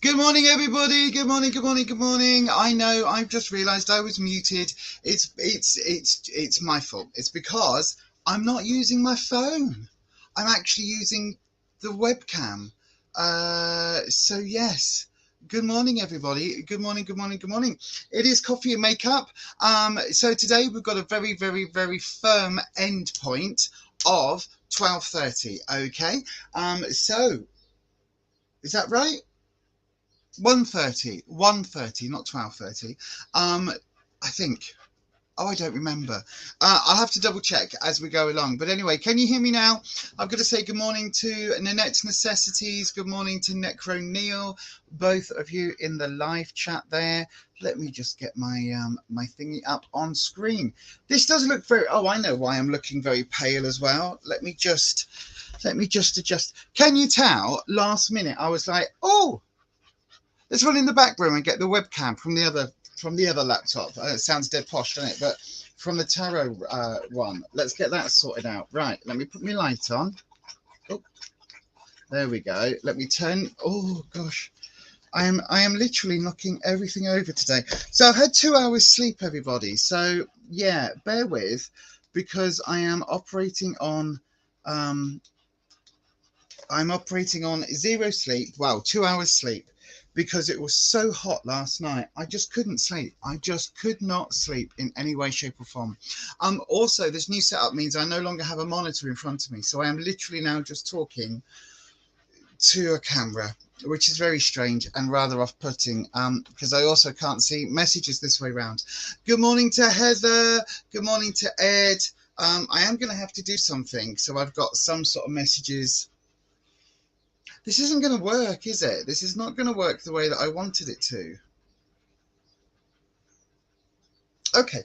Good morning, everybody. Good morning. Good morning. Good morning. I know I've just realised I was muted. It's my fault. It's because I'm not using my phone. I'm actually using the webcam. So yes. Good morning, everybody. Good morning. Good morning. Good morning. It is coffee and makeup. So today we've got a very, very, very firm end point of 12:30. Okay. So is that right? 1:30, not 12:30. I think. Oh, I don't remember. I'll have to double check as we go along. But anyway, can you hear me now? I've got to say good morning to Nanette's Necessities. Good morning to Necro Neil. Both of you in the live chat there. Let me just get my my thingy up on screen. This does look very. Oh, I know why I'm looking very pale as well. Let me just adjust. Can you tell? Last minute, I was like, oh. Let's run in the back room and get the webcam from the other laptop. It sounds dead posh, doesn't it? But from the tarot one, let's get that sorted out. Right, let me put my light on. Oh, there we go. Let me turn. Oh gosh, I am literally knocking everything over today. So I've had 2 hours sleep, everybody. So yeah, bear with, because I am operating on zero sleep. Well, 2 hours sleep. Because it was so hot last night, I just couldn't sleep. I just could not sleep in any way, shape, or form. Also, this new setup means I no longer have a monitor in front of me, so I am literally now just talking to a camera, which is very strange and rather off-putting, because I also can't see messages this way around. Good morning to Heather. Good morning to Ed. I am going to have to do something, so I've got some sort of messages. This isn't going to work, is it? This is not going to work the way that I wanted it to. Okay,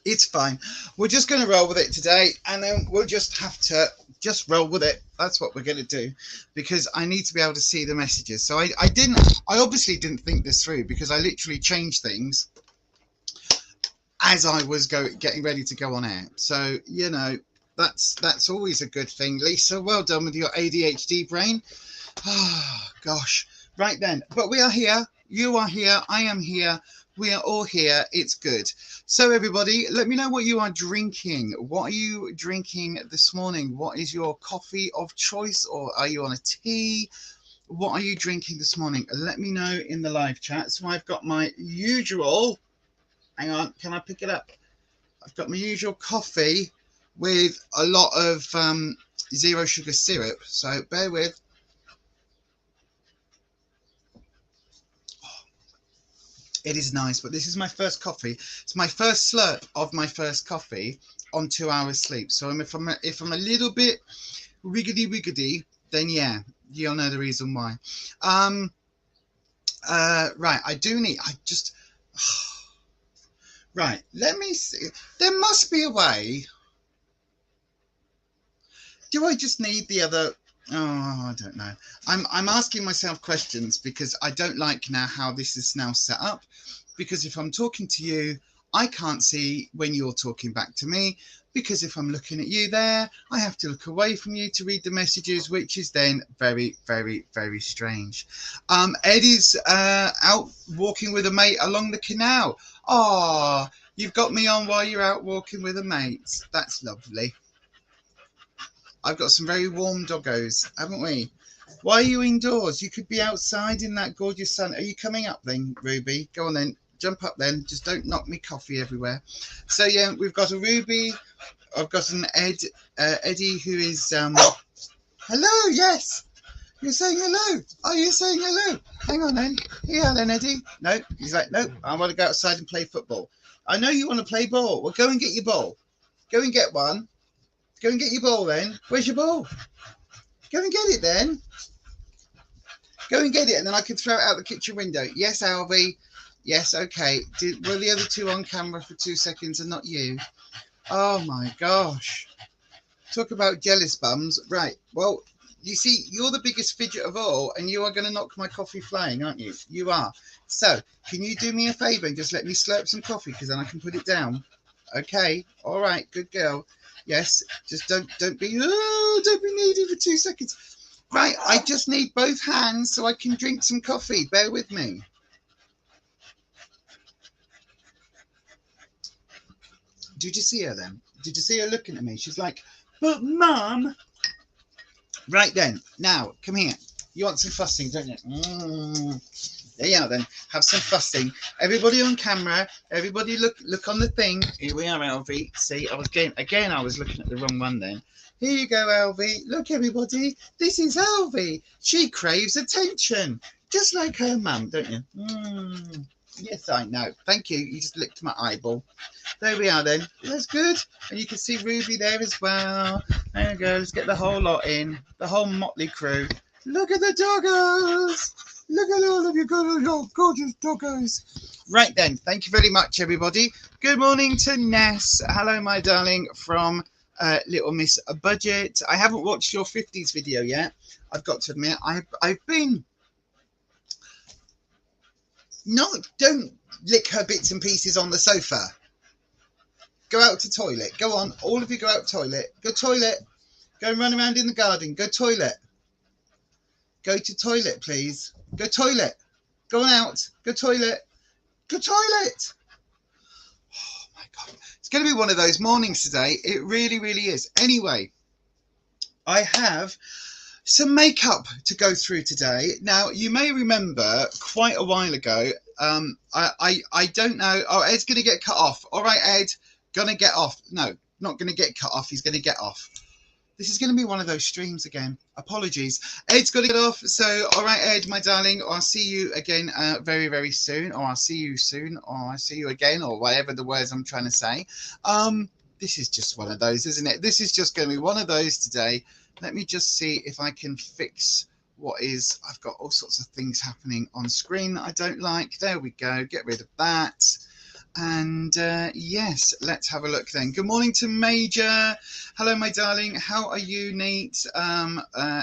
it's fine. We're just going to roll with it today, and then we'll just have to just roll with it. That's what we're going to do, because I need to be able to see the messages. So I obviously didn't think this through, because I literally changed things as I was getting ready to go on air. So, you know, that's always a good thing. Lisa, well done with your ADHD brain. Oh gosh. Right then, but we are here, you are here, I am here, we are all here. It's good. So everybody, let me know what you are drinking. What are you drinking this morning? What is your coffee of choice, or are you on a tea? What are you drinking this morning? Let me know in the live chat. So I've got my usual, hang on, can I pick it up? I've got my usual coffee with a lot of zero sugar syrup, so bear with. It is nice, but this is my first coffee. It's my first slurp of my first coffee on 2 hours sleep. So if I'm a little bit wiggity wiggity, then yeah, you'll know the reason why. Right, I just right, let me see. There must be a way. Do I just need the other? Oh, I don't know. I'm asking myself questions because I don't like now how this is now set up. Because if I'm talking to you, I can't see when you're talking back to me. Because if I'm looking at you there, I have to look away from you to read the messages, which is then very, very, very strange. Eddie's out walking with a mate along the canal. Oh, you've got me on while you're out walking with a mate. That's lovely. I've got some very warm doggos, haven't we? Why are you indoors? You could be outside in that gorgeous sun. Are you coming up then, Ruby? Go on then. Jump up then. Just don't knock me coffee everywhere. So, yeah, we've got a Ruby. I've got an Eddie who is... hello, yes. You're saying hello. Are you saying hello? Hang on then. Yeah, then, Eddie. No, he's like, no, I want to go outside and play football. I know you want to play ball. Well, go and get your ball. Go and get one. Go and get your ball then. Where's your ball? Go and get it then. Go and get it, and then I can throw it out the kitchen window. Yes, Alvy. Yes, okay. Were the other two on camera for 2 seconds and not you? Oh, my gosh. Talk about jealous bums. Right. Well, you see, you're the biggest fidget of all, and you are going to knock my coffee flying, aren't you? You are. So, can you do me a favour and just let me slurp some coffee, because then I can put it down? Okay. All right. Good girl. Yes, just don't be needy for 2 seconds. Right, I just need both hands so I can drink some coffee. Bear with me. Did you see her then? Did you see her looking at me? She's like, but Mum. Right then, now, come here. You want some fussing, don't you? There you are then. Have some fussing. Everybody on camera. Everybody look on the thing. Here we are, Elvie. See, I was looking at the wrong one then. Here you go, Elvie. Look, everybody. This is Elvie. She craves attention. Just like her mum, don't you? Yes, I know. Thank you. You just licked my eyeball. There we are then. That's good. And you can see Ruby there as well. There we go. Let's get the whole lot in. The whole motley crew. Look at the doggos. Look at all of you gorgeous doggos. Right then, thank you very much, everybody. Good morning to Ness. Hello, my darling, from Little Miss Budget. I haven't watched your 50s video yet. I've got to admit, I've been... No, don't lick her bits and pieces on the sofa. Go out to toilet. Go on, all of you go out toilet. Go toilet. Go and run around in the garden. Go toilet. Go to toilet, please. Go toilet. Go on out. Go toilet. Go toilet. Oh, my God. It's going to be one of those mornings today. It really, really is. Anyway, I have some makeup to go through today. Now, you may remember quite a while ago, I don't know. Oh, Ed's going to get cut off. All right, Ed. Going to get off. No, not going to get cut off. He's going to get off. This is going to be one of those streams again. Apologies. Ed's got to get off. So, all right, Ed, my darling, I'll see you again very, very soon. Or I'll see you soon. Or I'll see you again. Or whatever the words I'm trying to say. This is just one of those, isn't it? This is just going to be one of those today. Let me just see if I can fix what is... I've got all sorts of things happening on screen that I don't like. There we go. Get rid of that. And yes, let's have a look then. Good morning to Major. Hello, my darling. How are you, Nate?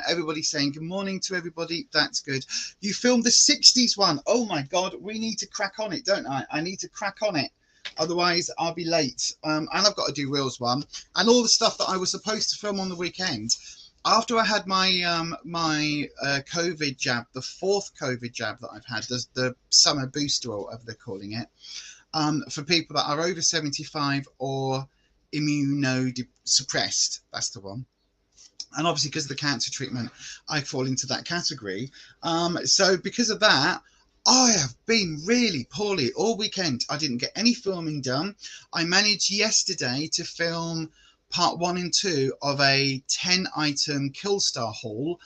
Everybody's saying good morning to everybody. That's good. You filmed the 60s one. Oh, my God. We need to crack on it, don't I? I need to crack on it. Otherwise, I'll be late. And I've got to do Reels one. And all the stuff that I was supposed to film on the weekend. After I had my COVID jab, the 4th COVID jab that I've had, the summer booster or whatever they're calling it, for people that are over 75 or immunosuppressed, that's the one. And obviously because of the cancer treatment, I fall into that category. So because of that, I have been really poorly all weekend. I didn't get any filming done. I managed yesterday to film part 1 and 2 of a 10-item Killstar haul.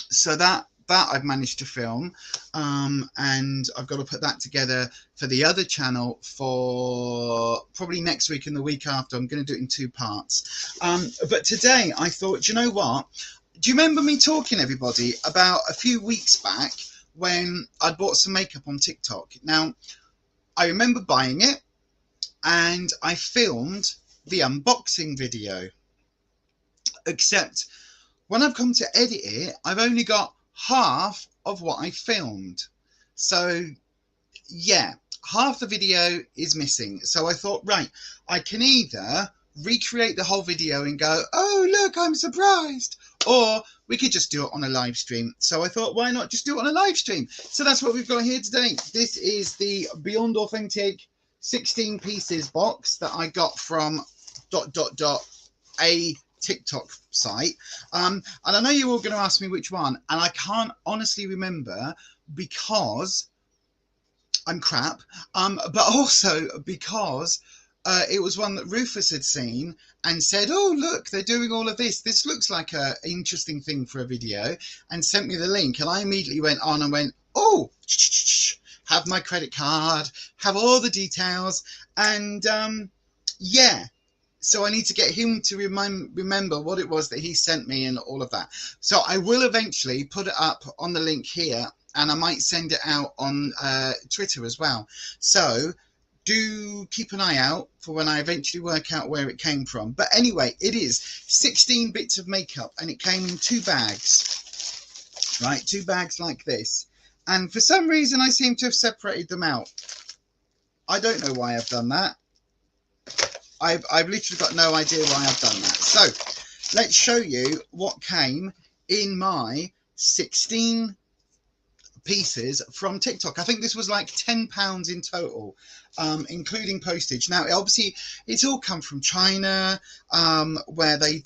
So that that I've managed to film, and I've got to put that together for the other channel for probably next week and the week after. I'm going to do it in 2 parts. But today I thought, you know what? Do you remember me talking, everybody, about a few weeks back when I bought some makeup on TikTok? Now, I remember buying it and I filmed the unboxing video. Except when I've come to edit it, I've only got half of what I filmed. So, yeah, half the video is missing. So I thought, right, I can either recreate the whole video and go, oh, look, I'm surprised. Or we could just do it on a live stream. So I thought, why not just do it on a live stream? So that's what we've got here today. This is the Beyond Authentic 16 pieces box that I got from ... a TikTok site. And I know you're all going to ask me which one, and I can't honestly remember because I'm crap, but also because it was one that Rufus had seen and said, oh, look, they're doing all of this. This looks like an interesting thing for a video, and sent me the link. And I immediately went on and went, oh, have my credit card, have all the details. And yeah, so I need to get him to remember what it was that he sent me and all of that. So I will eventually put it up on the link here, and I might send it out on Twitter as well. So do keep an eye out for when I eventually work out where it came from. But anyway, it is 16 bits of makeup, and it came in 2 bags, right? 2 bags like this. And for some reason, I seem to have separated them out. I don't know why I've done that. I've literally got no idea why I've done that. So let's show you what came in my 16 pieces from TikTok. I think this was like £10 in total, including postage. Now, obviously, it's all come from China, where they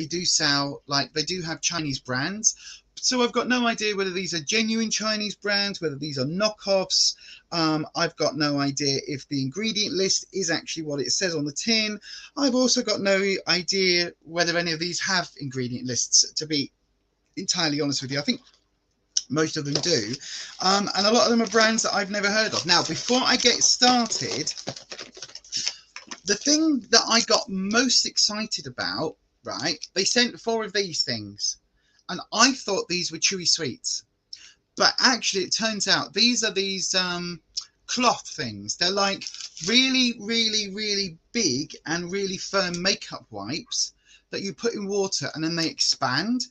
do sell, like, they do have Chinese brands. So I've got no idea whether these are genuine Chinese brands, whether these are knockoffs. I've got no idea if the ingredient list is actually what it says on the tin. I've also got no idea whether any of these have ingredient lists, to be entirely honest with you. I think most of them do. And a lot of them are brands that I've never heard of. Now, before I get started, the thing that I got most excited about, right, they sent 4 of these things. And I thought these were chewy sweets, but actually it turns out these are these cloth things. They're like really, really, really big and really firm makeup wipes that you put in water and then they expand.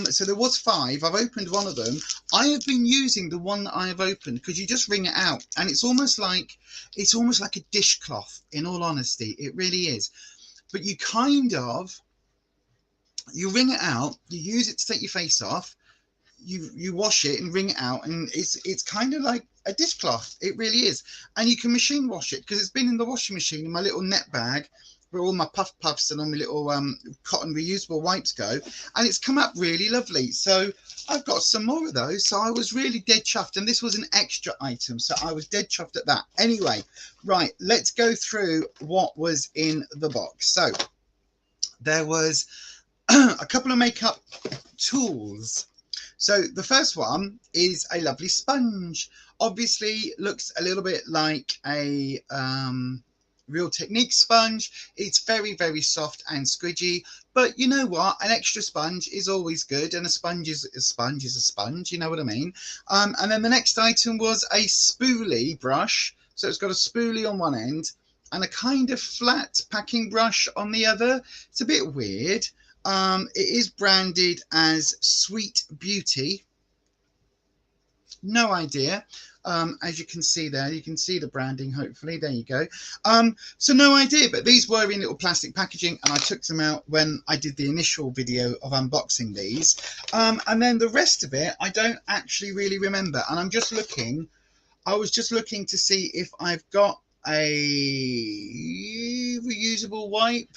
So there was 5. I've opened one of them. I have been using the one that I have opened because you just wring it out, and it's almost like a dishcloth. In all honesty, it really is. But you you wring it out, you use it to take your face off, you wash it and wring it out, and it's kind of like a dishcloth. It really is. And you can machine wash it because it's been in the washing machine in my little net bag where all my puffs and all my little cotton reusable wipes go, and it's come up really lovely. So I've got some more of those, so I was really dead chuffed, and this was an extra item, so I was dead chuffed at that. Anyway, right, let's go through what was in the box. So there was a couple of makeup tools. So the first one is a lovely sponge. Obviously looks a little bit like a Real Technique sponge. It's very, very soft and squidgy, but you know what, an extra sponge is always good, and a sponge is a sponge, you know what I mean. And then the next item was a spoolie brush. So it's got a spoolie on one end and a kind of flat packing brush on the other. It's a bit weird. It is branded as Sweet Beauty. No idea. As you can see there, you can see the branding, hopefully. There you go. So no idea, but these were in little plastic packaging, and I took them out when I did the initial video of unboxing these. And then the rest of it, I don't actually really remember. And I'm just looking. I was just looking to see if I've got a reusable wipe.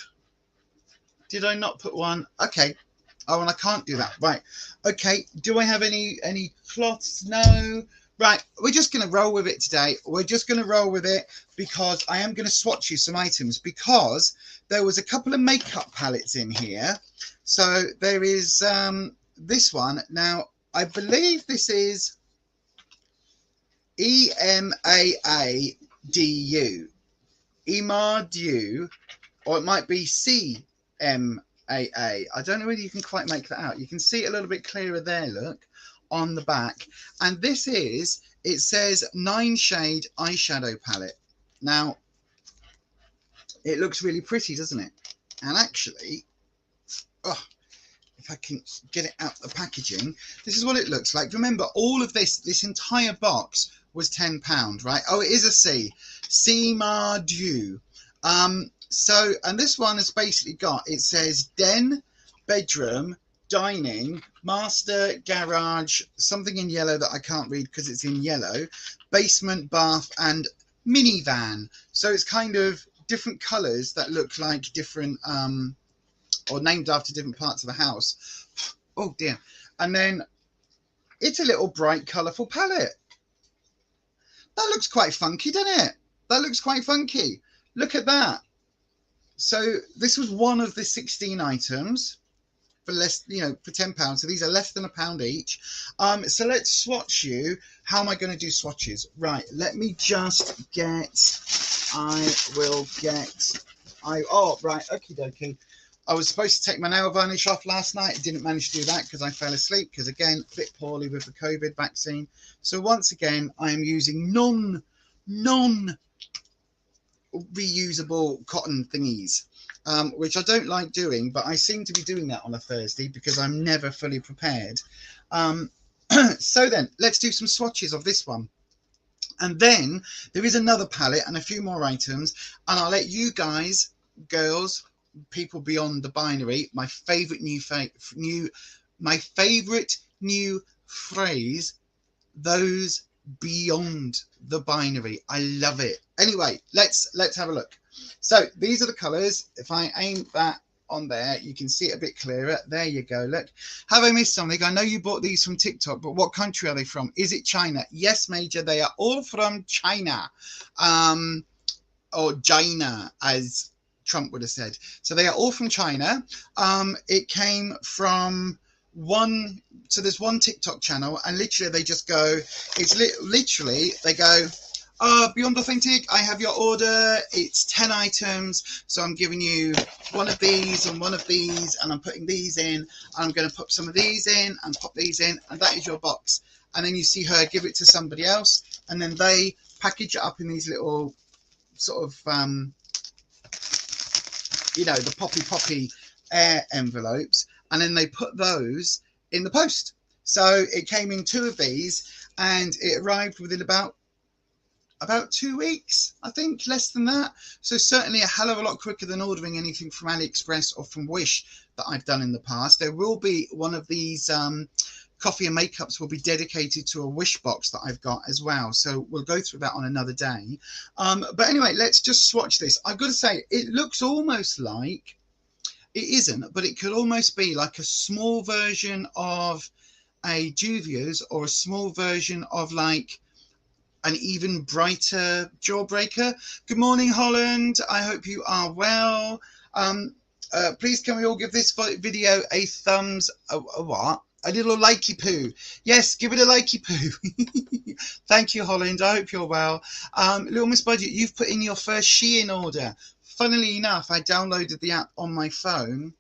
Did I not put one? Okay. Oh, and I can't do that. Right. Okay. Do I have any cloths? No. Right. We're just going to roll with it today. We're just going to roll with it because I am going to swatch you some items, because there was a couple of makeup palettes in here. So there is this one. Now, I believe this is EMAADU. EMADU, or it might be CMAA. I don't know whether you can quite make that out. You can see it a little bit clearer there, look, on the back. And this is, it says 9 shade eyeshadow palette. Now, it looks really pretty, doesn't it? And actually, oh, if I can get it out the packaging, this is what it looks like. Remember, all of this entire box was £10, right? Oh, it is a C. CMADU. So, and this one has basically got, it says den, bedroom, dining, master, garage, something in yellow that I can't read because it's in yellow, basement, bath, and minivan. So it's kind of different colours that look like different, or named after different parts of the house. Oh dear. And then it's a little bright, colourful palette. That looks quite funky, doesn't it? That looks quite funky. Look at that. So this was one of the 16 items for less, you know, for £10. So these are less than £1 each. So let's swatch you. How am I going to do swatches? Right, let me just get, oh, right, okie dokie. I was supposed to take my nail varnish off last night. I didn't manage to do that because I fell asleep, because again, a bit poorly with the COVID vaccine. So once again, I am using non-reusable cotton thingies, which I don't like doing, but I seem to be doing that on a Thursday because I'm never fully prepared. So then, let's do some swatches of this one. And then there is another palette and a few more items, and I'll let you guys, girls, people beyond the binary, my favorite new phrase, those beyond the binary. I love it. Anyway, let's have a look. So these are the colors. If I aim that on there, you can see it a bit clearer. There you go. Look, have I missed something? I know you bought these from TikTok, but what country are they from? Is it China? Yes, Major, they are all from China, or China, as Trump would have said. So they are all from China. It came from one, so there's one TikTok channel, and literally they just go, it's literally they go, Beyond Authentic, I have your order, it's 10 items, so I'm giving you one of these and one of these, and I'm putting these in, I'm going to put some of these in and pop these in, and that is your box. And then you see her give it to somebody else, and then they package it up in these little sort of you know, the poppy air envelopes, and then they put those in the post. So it came in 2 of these, and it arrived within about 2 weeks, I think, less than that. So certainly a hell of a lot quicker than ordering anything from AliExpress or from Wish that I've done in the past. There will be one of these coffee and makeups will be dedicated to a Wish box that I've got as well, so we'll go through that on another day. But anyway, let's just swatch this. I've got to say, it looks almost like, it isn't, but it could almost be like a small version of a Juvia's, or a small version of like an even brighter Jawbreaker. Good morning, Holland. I hope you are well. Please can we all give this video a thumbs, a what? A little likey poo. Yes, give it a likey poo. Thank you, Holland. I hope you're well. Little Miss Budget, you've put in your first Shein order. Funnily enough, I downloaded the app on my phone.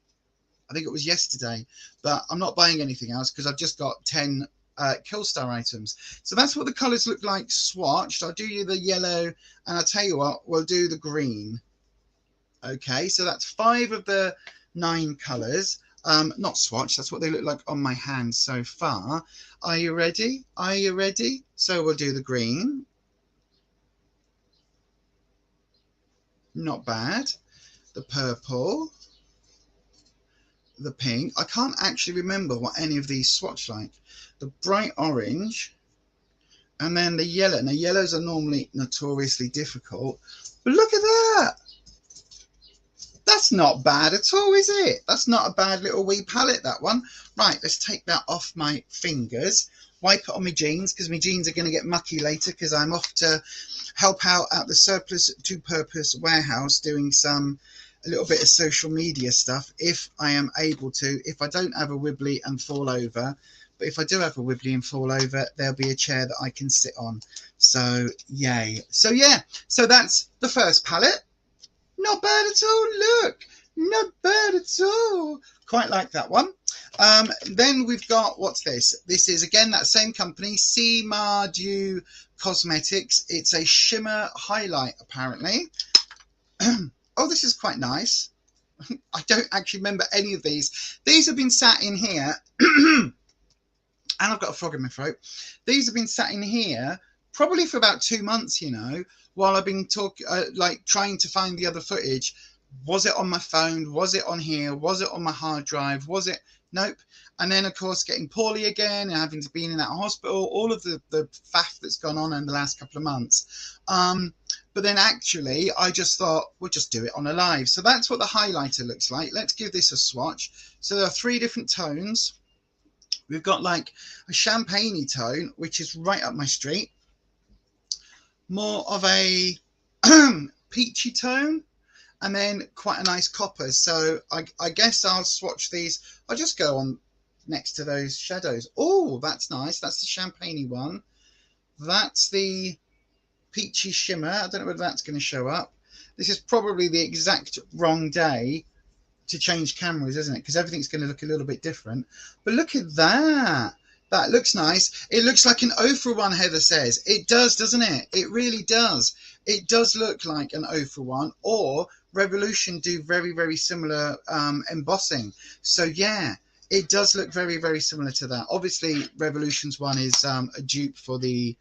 I think it was yesterday, but I'm not buying anything else because I've just got 10 Killstar items. So that's what the colours look like swatched. I'll do you the yellow, and I'll tell you what, we'll do the green. Okay, so that's 5 of the 9 colours. Not swatched, that's what they look like on my hand so far. Are you ready? Are you ready? So we'll do the green. Not bad. The purple. The pink. I can't actually remember what any of these swatch like. The bright orange. And then the yellow. Now, yellows are normally notoriously difficult. But look at that. That's not bad at all, is it? That's not a bad little wee palette, that one. Right, let's take that off my fingers. Wipe it on my jeans, because my jeans are going to get mucky later, because I'm off to help out at the surplus to purpose warehouse doing a little bit of social media stuff, if I am able to. If I don't have a wibbly and fall over, but if I do have a wibbly and fall over, there'll be a chair that I can sit on. So yay. So yeah, so that's the first palette. Not bad at all. Look, not bad at all. Quite like that one. Then we've got, what's this? This is again that same company, Simardew Cosmetics. It's a shimmer highlight apparently. Oh, this is quite nice. I don't actually remember any of these. These have been sat in here and I've got a frog in my throat. These have been sat in here probably for about 2 months, you know, while I've been like trying to find the other footage. Was it on my phone? Was it on here? Was it on my hard drive? Was it? Nope. And then of course getting poorly again and having to be in that hospital, all of the faff that's gone on in the last couple of months. But then actually I just thought we'll just do it on a live. So that's what the highlighter looks like. Let's give this a swatch. So there are 3 different tones. We've got like a champagne-y tone, which is right up my street. More of a peachy tone, and then quite a nice copper. So I guess I'll swatch these. I'll just go on next to those shadows. Oh, that's nice. That's the champagne-y one. That's the peachy shimmer. I don't know whether that's going to show up. This is probably the exact wrong day to change cameras, isn't it? Because everything's going to look a little bit different. But look at that. That looks nice. It looks like an 0 for 1, Heather says. It does, doesn't it? It really does. It does look like an 0 for 1, or Revolution do very, very similar embossing. So yeah, it does look very, very similar to that. Obviously, Revolution's one is a dupe for the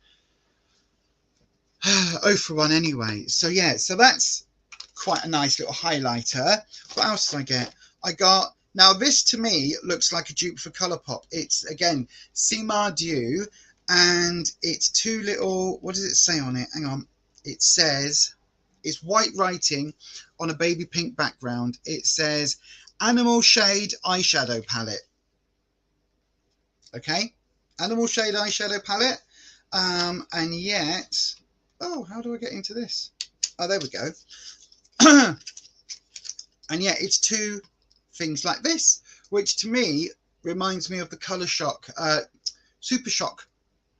0 for 1 anyway. So yeah, so that's quite a nice little highlighter. What else did I get? I got, now this to me looks like a dupe for Colourpop. It's again Simardew, and it's 2 little, what does it say on it? Hang on. It says, it's white writing on a baby pink background. It says Animal Shade Eyeshadow Palette. Okay, Animal Shade Eyeshadow Palette. And yet, oh, how do I get into this? Oh, there we go. And yet it's 2 things like this, which to me reminds me of the Colour Shock, Super Shock.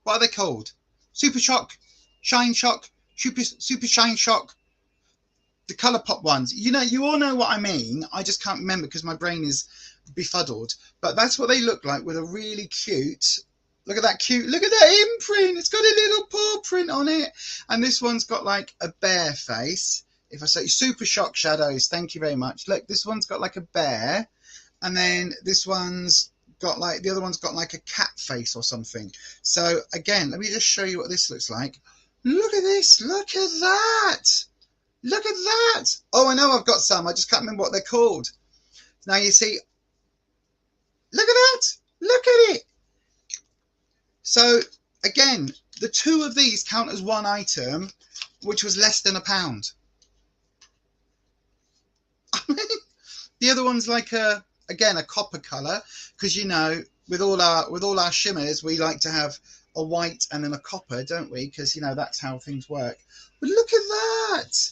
What are they called? Super Shock, Shine Shock, Super Shine Shock. The Colourpop ones. You know, you all know what I mean. I just can't remember because my brain is befuddled. But that's what they look like, with a really cute. Look at that cute. Look at that imprint. It's got a little paw print on it. And this one's got like a bear face. If I say Super Shock shadows, thank you very much. Look, this one's got like a bear, and then this one's got like, the other one's got like a cat face or something. So again, let me just show you what this looks like. Look at this. Look at that. Look at that. Oh, I know I've got some. I just can't remember what they're called. Now you see, look at that. Look at it. So again, the 2 of these count as 1 item, which was less than £1. The other one's like a, again, a copper color, because you know, with all our shimmers, we like to have a white and then a copper, don't we? Because you know that's how things work. But look at that.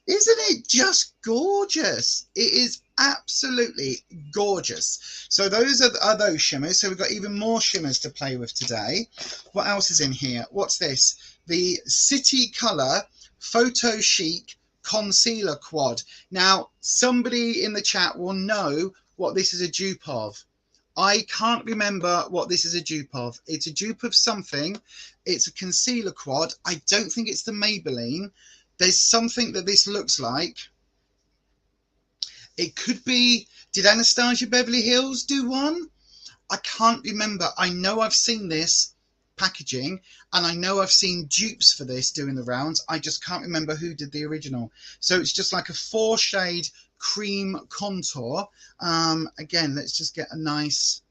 Isn't it just gorgeous? It is absolutely gorgeous. So those are those shimmers. So we've got even more shimmers to play with today. What else is in here? What's this? The City Colour Photo Chic Concealer Quad. Now, somebody in the chat will know what this is a dupe of. I can't remember what this is a dupe of. It's a dupe of something. It's a concealer quad. I don't think it's the Maybelline. There's something that this looks like. It could be, did Anastasia Beverly Hills do one? I can't remember. I know I've seen this packaging, and I know I've seen dupes for this doing the rounds. I just can't remember who did the original. So it's just like a 4-shade cream contour. Again, let's just get a nice,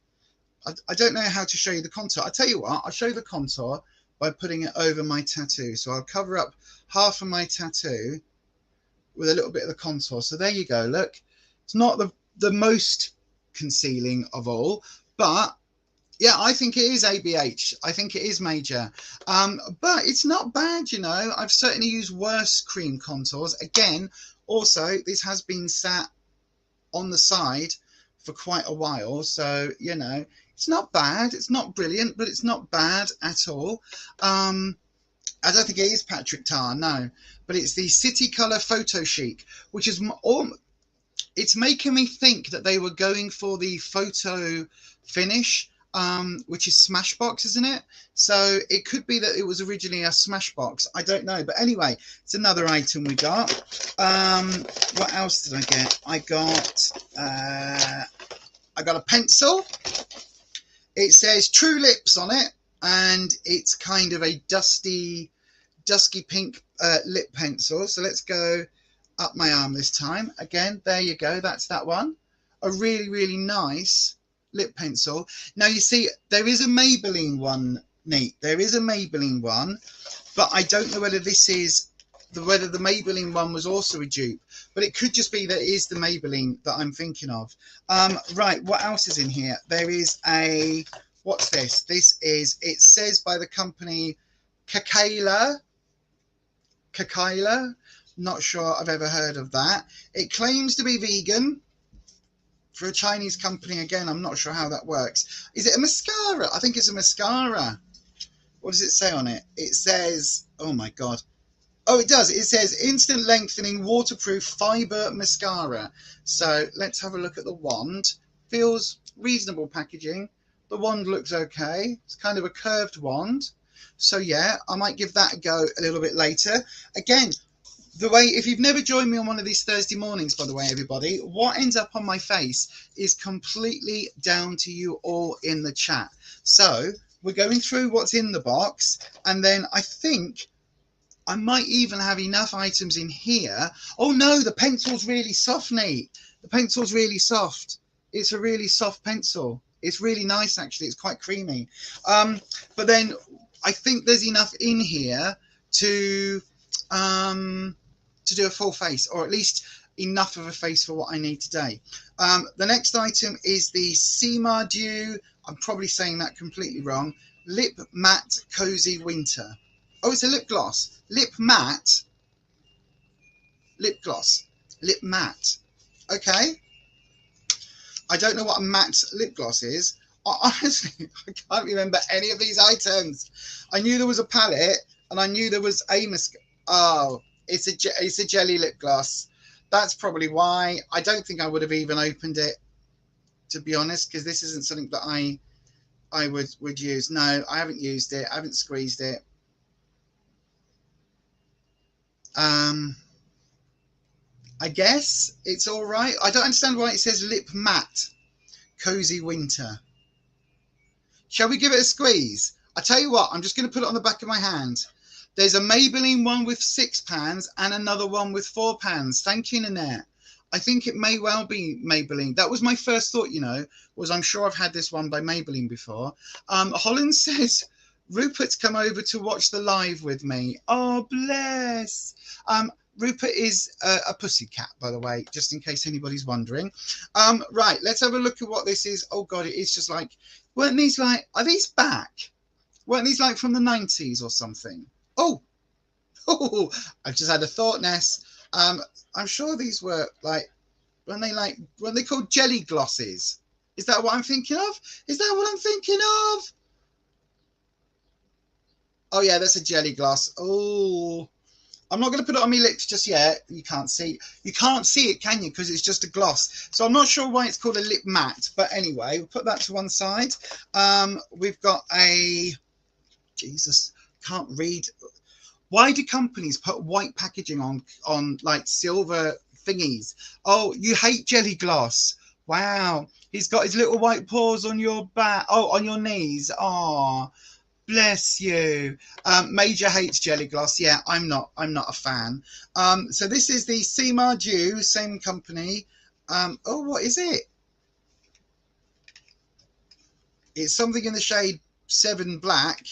I don't know how to show you the contour. I'll tell you what, I'll show you the contour by putting it over my tattoo. So I'll cover up half of my tattoo with a little bit of the contour. So there you go. Look, it's not the most concealing of all, but yeah, I think it is ABH. I think it is major. But it's not bad, you know. I've certainly used worse cream contours. Again, also, this has been sat on the side for quite a while. So, you know, It's not bad. It's not brilliant, but it's not bad at all. I don't think it is Patrick Tar, no. But it's the City Colour Photo Chic, which is it's making me think that they were going for the photo finish, which is Smashbox, isn't it? So it could be that it was originally a Smashbox. I don't know. But anyway, it's another item we got. What else did I get? I got a pencil. It says True Lips on it, and it's kind of a dusky pink lip pencil. So let's go up my arm this time. Again, there you go. That's that one. A really, really nice lip pencil. Now, you see, there is a Maybelline one, neat. There is a Maybelline one, but I don't know whether this is whether the Maybelline one was also a dupe, but it could just be that it is the Maybelline that I'm thinking of. Right, what else is in here? There is a, what's this? This is, it says by the company Kakayla. Not sure I've ever heard of that. It claims to be vegan for a Chinese company. Again, I'm not sure how that works. Is it a mascara? I think it's a mascara. What does it say on it? It says, oh my God. Oh, it does. It says instant lengthening waterproof fiber mascara. So let's have a look at the wand. Feels reasonable packaging. The wand looks okay. It's kind of a curved wand. So yeah, I might give that a go a little bit later. Again, the way, if you've never joined me on one of these Thursday mornings, by the way, everybody, what ends up on my face is completely down to you all in the chat. So we're going through what's in the box, and then I think I might even have enough items in here. Oh no, the pencil's really soft, Nate. The pencil's really soft. It's a really soft pencil. It's really nice, actually. It's quite creamy. But then I think there's enough in here to do a full face, or at least enough of a face for what I need today. The next item is the Cima Dew. I'm probably saying that completely wrong. Lip Matte Cozy Winter. Oh, it's a lip gloss. Lip matte. Lip gloss. Lip matte. Okay. I don't know what a matte lip gloss is. Honestly, I can't remember any of these items. I knew there was a palette, and I knew there was a mascara. Oh, it's a jelly lip gloss. That's probably why. I don't think I would have even opened it, to be honest, because this isn't something that I would use. No, I haven't used it. I haven't squeezed it. I guess it's all right. I don't understand why it says Lip Matte Cozy Winter. Shall we give it a squeeze? I tell you what, I'm just going to put it on the back of my hand. There's a Maybelline one with 6 pans and another one with 4 pans. Thank you, Nanette. I think it may well be Maybelline. That was my first thought, you know, was I'm sure I've had this one by Maybelline before. Holland says, Rupert's come over to watch the live with me. Oh, bless. Rupert is a pussycat, by the way, just in case anybody's wondering. Right, let's have a look at what this is. Oh, God, it is just like, weren't these like, are these back? Weren't these like from the 90s or something? Oh, I've just had a thought, Ness. I'm sure these were like, when they called jelly glosses. Is that what I'm thinking of? Is that what I'm thinking of? Oh, yeah, that's a jelly gloss. Oh, I'm not going to put it on my lips just yet. You can't see. You can't see it, can you? Because it's just a gloss. So I'm not sure why it's called a lip matte. But anyway, we'll put that to one side. We've got a... Jesus, can't read. Why do companies put white packaging on like silver thingies? Oh, you hate jelly gloss. Wow. He's got his little white paws on your back. Oh, on your knees. Oh, bless you. Major hates jelly gloss. Yeah, I'm not a fan. So this is the Cima Dew, same company. Oh, what is it? It's something in the shade 7 Black.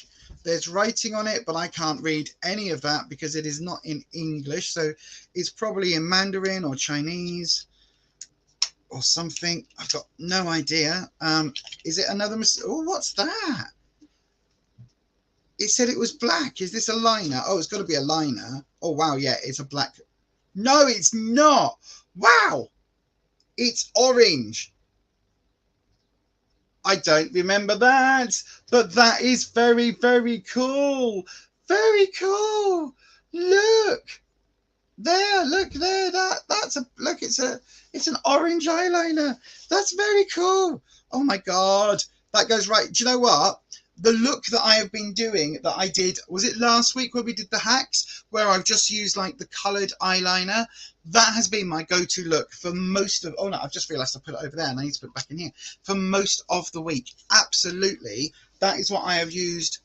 There's writing on it, but I can't read any of that because it is not in English. So it's probably in Mandarin or Chinese or something. I've got no idea. Is it another? Oh, what's that? It said it was black. Is this a liner? Oh, it's got to be a liner. Oh, wow. Yeah, it's a black. No, it's not. Wow. It's orange. I don't remember that, but that is very, very cool. Very cool. Look there, look there. That's a look. It's an orange eyeliner. That's very cool. Oh my God, that goes right. Do you know what? The look that I have been doing, that I did, was it last week where we did the hacks, where I've just used like the coloured eyeliner? That has been my go-to look for most of, oh no, I've just realised I put it over there and I need to put it back in here. For most of the week, absolutely. That is what I have used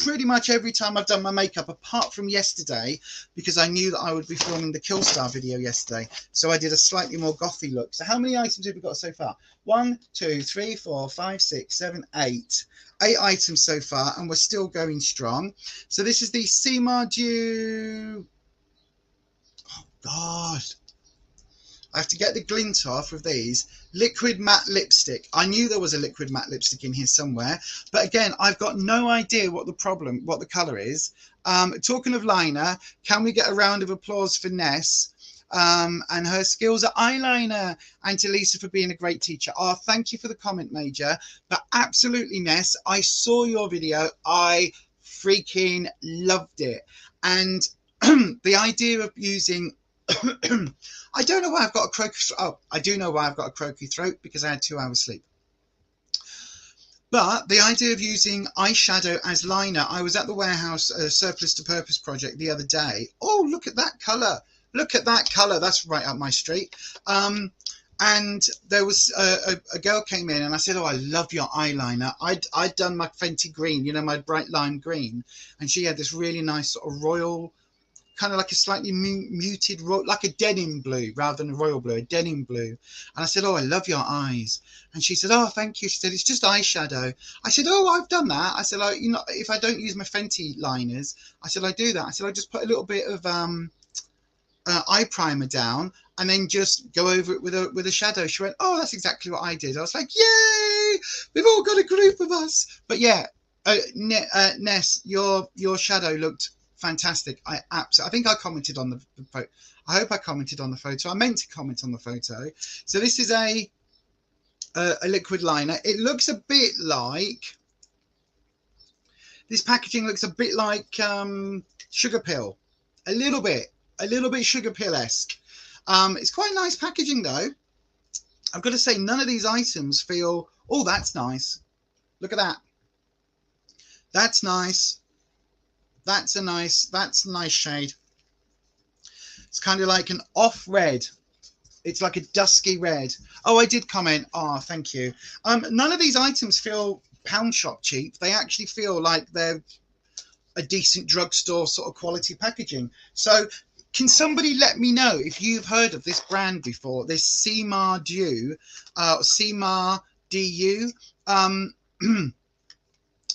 pretty much every time I've done my makeup, apart from yesterday, because I knew that I would be filming the Killstar video yesterday. So I did a slightly more gothy look. So how many items have we got so far? 1, 2, 3, 4, 5, 6, 7, 8. 8 items so far, and we're still going strong. So this is the Seema Dew. Oh God, I have to get the glint off with these. Liquid matte lipstick. I knew there was a liquid matte lipstick in here somewhere, but again, I've got no idea what the colour is. Talking of liner, can we get a round of applause for Ness and her skills at eyeliner, and to Lisa for being a great teacher? Oh, thank you for the comment, Major. But absolutely, Ness, I saw your video. I freaking loved it. And the idea of using I don't know why I've got a croaky throat. Oh, I do know why I've got a croaky throat, because I had 2 hours sleep. But the idea of using eyeshadow as liner, I was at the warehouse surplus to purpose project the other day. Oh, look at that colour. Look at that colour. That's right up my street. And there was a girl came in and I said, oh, I love your eyeliner. I'd done my Fenty green, you know, my bright lime green. And she had this really nice sort of royal, kind of like a slightly muted, like a denim blue rather than a royal blue, a denim blue. And I said, oh, I love your eyes. And she said, oh, thank you. She said, it's just eyeshadow. I said, oh, I've done that. I said, you know, if I don't use my Fenty liners, I said, I do that. I said, I just put a little bit of eye primer down and then just go over it with a shadow. She went, oh, that's exactly what I did. I was like, yay, we've all got a group of us. But yeah, Ness, your shadow looked fantastic. I think I commented on the photo. I hope I commented on the photo. I meant to comment on the photo. So this is a liquid liner. It looks a bit like, this packaging looks a bit like Sugar Pill, a little bit Sugar Pill-esque. It's quite nice packaging though. I've got to say, none of these items feel, oh, that's nice. Look at that. That's nice. That's a nice shade. It's kind of like an off red. It's like a dusky red. Oh, I did comment. Oh, thank you. None of these items feel pound shop cheap. They actually feel like they're a decent drugstore sort of quality packaging. So can somebody let me know if you've heard of this brand before, this Seema Dew, Seema DU.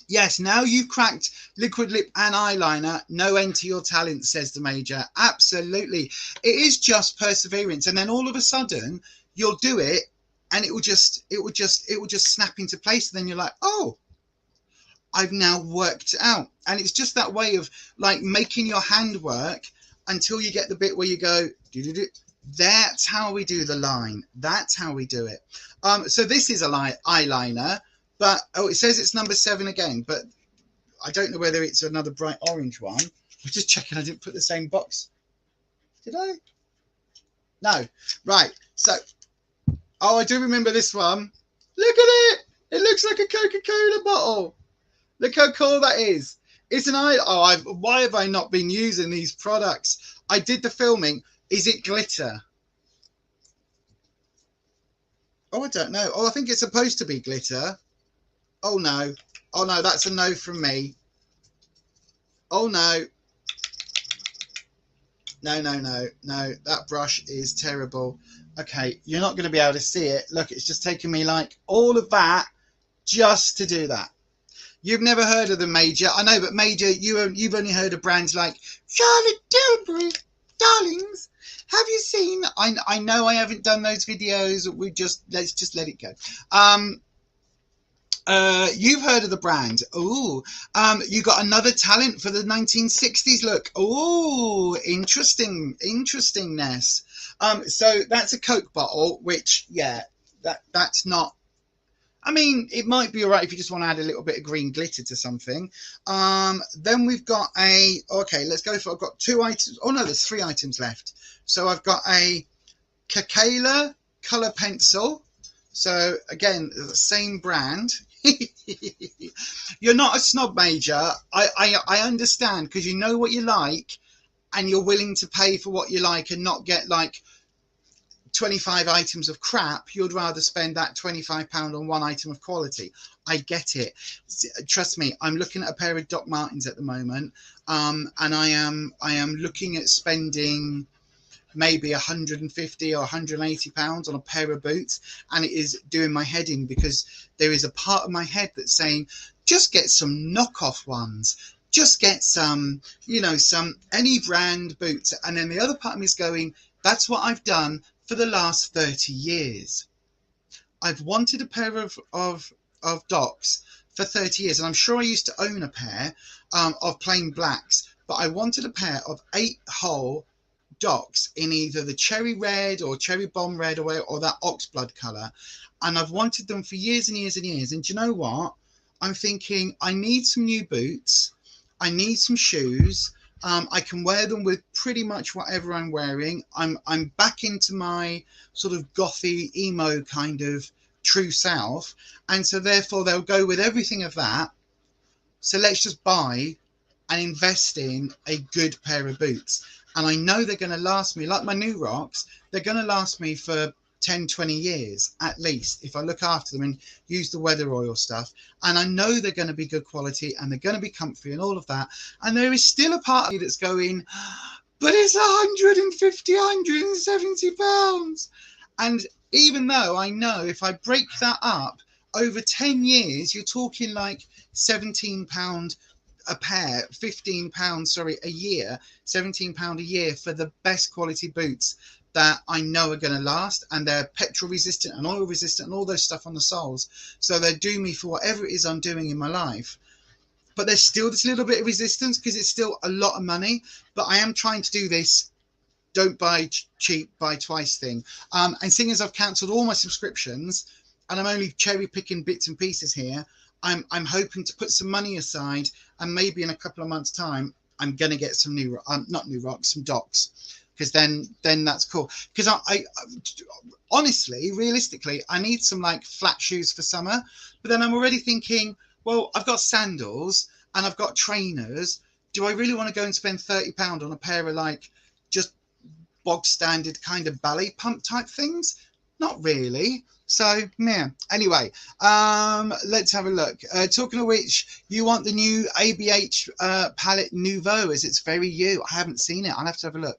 Yes, now you've cracked liquid lip and eyeliner. No end to your talent, says the Major. Absolutely. It is just perseverance. And then all of a sudden you'll do it and it will just snap into place. And then you're like, oh, I've now worked it out. And it's just that way of like making your hand work until you get the bit where you go, do-do-do. That's how we do the line. That's how we do it. So this is a eyeliner. But, oh, it says it's number 7 again, but I don't know whether it's another bright orange one. I'm just checking I didn't put the same box. Did I? No. Right. So, oh, I do remember this one. Look at it. It looks like a Coca-Cola bottle. Look how cool that is. It's an eye. Oh, why have I not been using these products? I did the filming. Is it glitter? Oh, I don't know. Oh, I think it's supposed to be glitter. Oh no. Oh no, that's a no from me. Oh no. No, that brush is terrible. Okay, you're not going to be able to see it. Look, it's just taken me like all of that just to do that. You've never heard of the Major. I know, but Major, you've only heard of brands like Charlotte Tilbury, darlings. Have you seen? I know I haven't done those videos. Let's just let it go. You've heard of the brand. Ooh, you got another talent for the 1960s look. Ooh, interestingness. So that's a Coke bottle, which, yeah, that's not I mean, it might be all right if you just want to add a little bit of green glitter to something. Then we've got okay, let's go for, I've got 2 items. Oh no, there's 3 items left. So I've got a Kakela colour pencil. So again, the same brand. You're not a snob, Major. I understand, because you know what you like and you're willing to pay for what you like and not get like 25 items of crap. You'd rather spend that £25 on 1 item of quality. I get it. Trust me, I'm looking at a pair of Doc Martens at the moment, and I am looking at spending maybe 150 or 180 pounds on a pair of boots, and it is doing my head in, because there is a part of my head that's saying, just get some knockoff ones, just get some, you know, some any brand boots. And then the other part of me is going, that's what I've done for the last 30 years. I've wanted a pair of Docs for 30 years, and I'm sure I used to own a pair of plain blacks, but I wanted a pair of 8-hole Docs in either the cherry red or cherry bomb red or that oxblood colour, and I've wanted them for years and years and years. And do you know what? I'm thinking, I need some new boots, I need some shoes. I can wear them with pretty much whatever I'm wearing. I'm back into my sort of gothy emo kind of true self, and so therefore they'll go with everything of that. So let's just buy and invest in a good pair of boots, and I know they're going to last me, like my new rocks, they're going to last me for 10-20 years at least if I look after them and use the weather oil stuff. And I know they're going to be good quality and they're going to be comfy and all of that. And there is still a part of me that's going, but it's 150, 170 pounds. And even though I know if I break that up over 10 years, you're talking like £17 a pair, £15, sorry, a year, £17 a year for the best quality boots that I know are going to last, and they're petrol resistant and oil resistant and all those stuff on the soles, so they do me for whatever it is I'm doing in my life. But there's still this little bit of resistance because it's still a lot of money. But I am trying to do this don't buy cheap, buy twice thing, and seeing as I've cancelled all my subscriptions and I'm only cherry picking bits and pieces here, I'm hoping to put some money aside, and maybe in a couple of months time I'm gonna get some new not new rocks, some Docs, because then that's cool. Because I honestly, realistically, I need some like flat shoes for summer, but then I'm already thinking, well, I've got sandals and I've got trainers. Do I really want to go and spend £30 on a pair of like just bog standard kind of ballet pump type things? Not really. So yeah, anyway, let's have a look. Talking of which, you want the new ABH palette Nouveau, as it's very you. I haven't seen it, I'll have to have a look.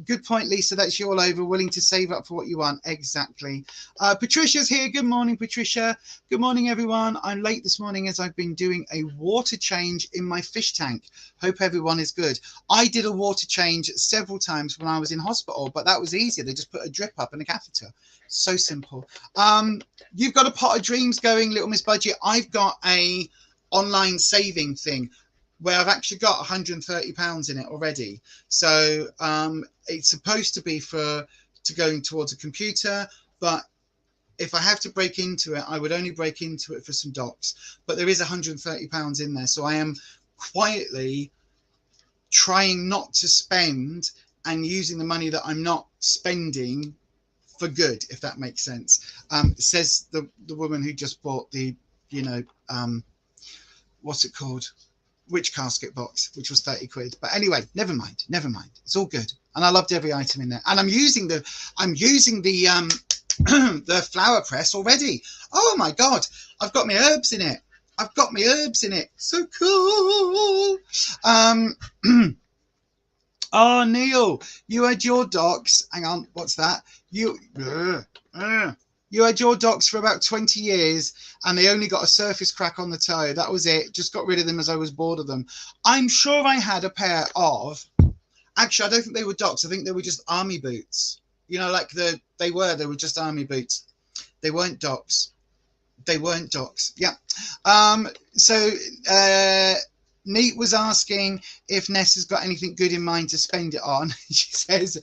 Good point, Lisa, that's you all over, willing to save up for what you want. Exactly. Patricia's here. Good morning, Patricia. Good morning, everyone. I'm late this morning as I've been doing a water change in my fish tank. Hope everyone is good. I did a water change several times when I was in hospital, but that was easier. They just put a drip up and a catheter. So simple. You've got a pot of dreams going, Little Miss Budget. I've got a online saving thing where I've actually got £130 in it already. So it's supposed to be to going towards a computer, but if I have to break into it, I would only break into it for some Docs. But there is £130 in there, so I am quietly trying not to spend and using the money that I'm not spending for good, if that makes sense. Says the woman who just bought the, you know, what's it called? Witch casket box, which was 30 quid. But anyway, never mind. It's all good. And I loved every item in there. And I'm using the the flower press already. Oh my God, I've got my herbs in it. So cool. Oh, Neil, you had your Docs. Hang on, what's that? You had your Docs for about 20 years and they only got a surface crack on the toe. That was it. Just got rid of them as I was bored of them. I'm sure I had a pair of, actually, I don't think they were Docs. I think they were just army boots. You know, like they were just army boots. They weren't Docs. Yeah. Neat was asking if Ness has got anything good in mind to spend it on. She says,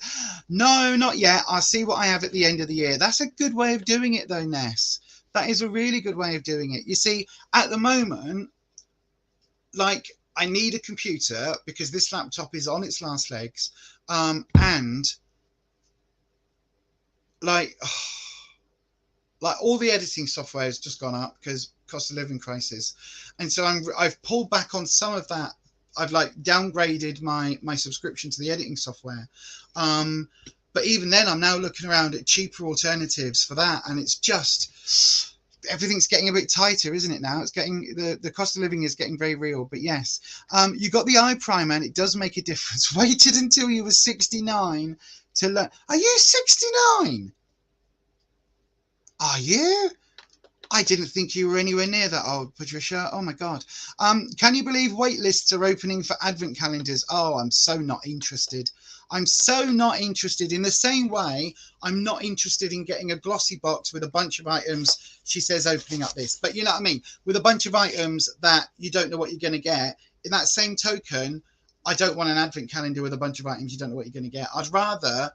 no, not yet. I'll see what I have at the end of the year. That's a good way of doing it though, Ness. That is a really good way of doing it. You see, at the moment, like, I need a computer because this laptop is on its last legs. And like, like all the editing software has just gone up because cost of living crisis. And so I've pulled back on some of that. I've like downgraded my subscription to the editing software. But even then, I'm now looking around at cheaper alternatives for that. And it's just, everything's getting a bit tighter, isn't it now? It's getting, the cost of living is getting very real. But yes, you got the eye primer and it does make a difference. Waited until you were 69 to learn. Are you 69? Are you? I didn't think you were anywhere near that old, Patricia. Oh my God. Can you believe wait lists are opening for advent calendars? Oh, I'm so not interested. I'm so not interested. In the same way, I'm not interested in getting a glossy box with a bunch of items. She says opening up this, but you know what I mean? With a bunch of items that you don't know what you're going to get. In that same token, I don't want an advent calendar with a bunch of items you don't know what you're going to get. I'd rather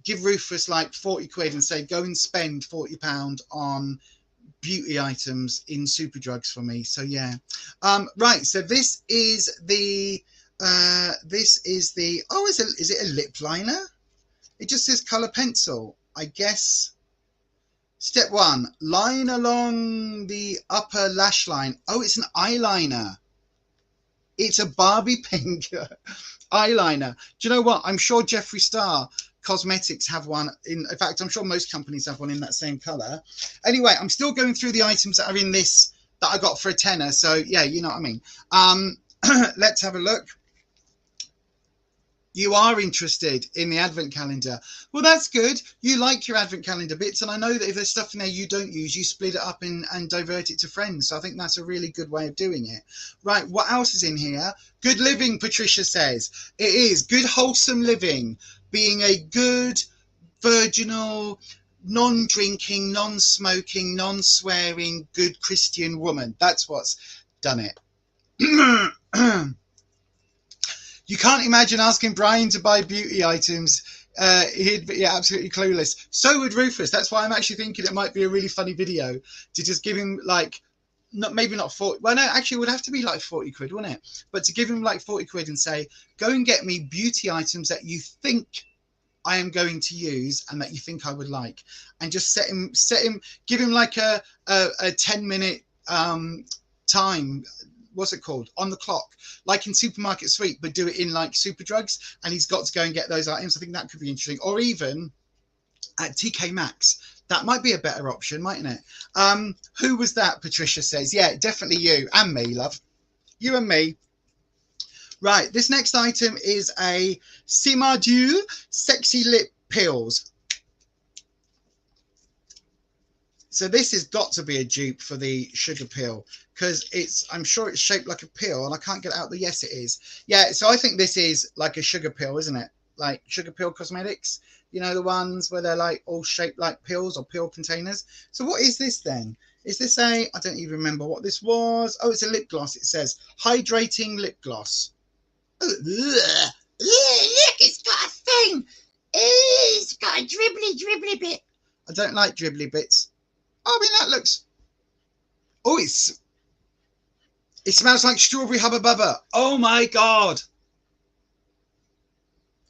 give Rufus like 40 quid and say, go and spend £40 on beauty items in Superdrugs for me. So yeah. Right. So this is the, oh, is it a lip liner? It just says color pencil, I guess. Step 1, line along the upper lash line. Oh, it's an eyeliner. It's a Barbie pink eyeliner. Do you know what? I'm sure Jeffree Star Cosmetics have one. In fact, I'm sure most companies have one in that same color. Anyway, I'm still going through the items that are in this that I got for a tenner. So yeah, you know what I mean. Let's have a look. You are interested in the advent calendar. Well, that's good. You like your advent calendar bits. And I know that if there's stuff in there you don't use, you split it up and divert it to friends. So I think that's a really good way of doing it. Right. What else is in here? Good living, Patricia says. It is good, wholesome living. Being a good, virginal, non-drinking, non-smoking, non-swearing, good Christian woman. That's what's done it. You can't imagine asking Brian to buy beauty items. He'd be absolutely clueless. So would Rufus. That's why I'm actually thinking it might be a really funny video to just give him like, maybe not 40. Well, no, actually it would have to be like 40 quid, wouldn't it? But to give him like 40 quid and say, go and get me beauty items that you think I am going to use and that you think I would like. And just give him like a 10-minute time. What's it called? On the clock, like in Supermarket Sweep, but do it in like Superdrugs, and he's got to go and get those items. I think that could be interesting. Or even at TK Maxx, that might be a better option, mightn't it? Who was that? Patricia says, yeah, definitely you and me, love. You and me. Right, this next item is a Simardue Sexy Lip Pills. So this has got to be a dupe for the sugar pill, because I'm sure it's shaped like a pill and I can't get out the, yes, it is. Yeah, so I think this is like a sugar pill, isn't it? Like Sugar Pill Cosmetics, you know, the ones where they're like all shaped like pills or pill containers. So what is this then? Is this I don't even remember what this was. Oh, it's a lip gloss. It says hydrating lip gloss. Oh, look, it's got a thing. It's got a dribbly bit. I don't like dribbly bits. Oh, I mean, that looks... Oh, it smells like strawberry Hubba Bubba. Oh, my God.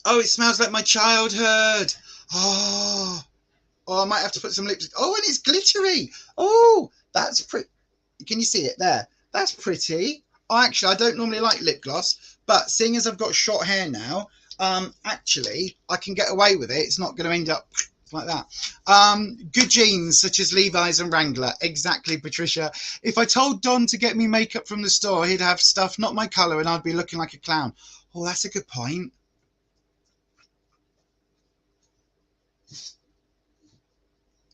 Oh, it smells like my childhood. Oh, I might have to put some lipstick. Oh, and it's glittery. Oh, that's pretty. Can you see it there? That's pretty. Oh, actually, I don't normally like lip gloss, but seeing as I've got short hair now, actually, I can get away with it. It's not going to end up... like that. Good jeans such as Levi's and Wrangler. Exactly, Patricia. If I told Don to get me makeup from the store, he'd have stuff not my colour and I'd be looking like a clown. Oh, that's a good point.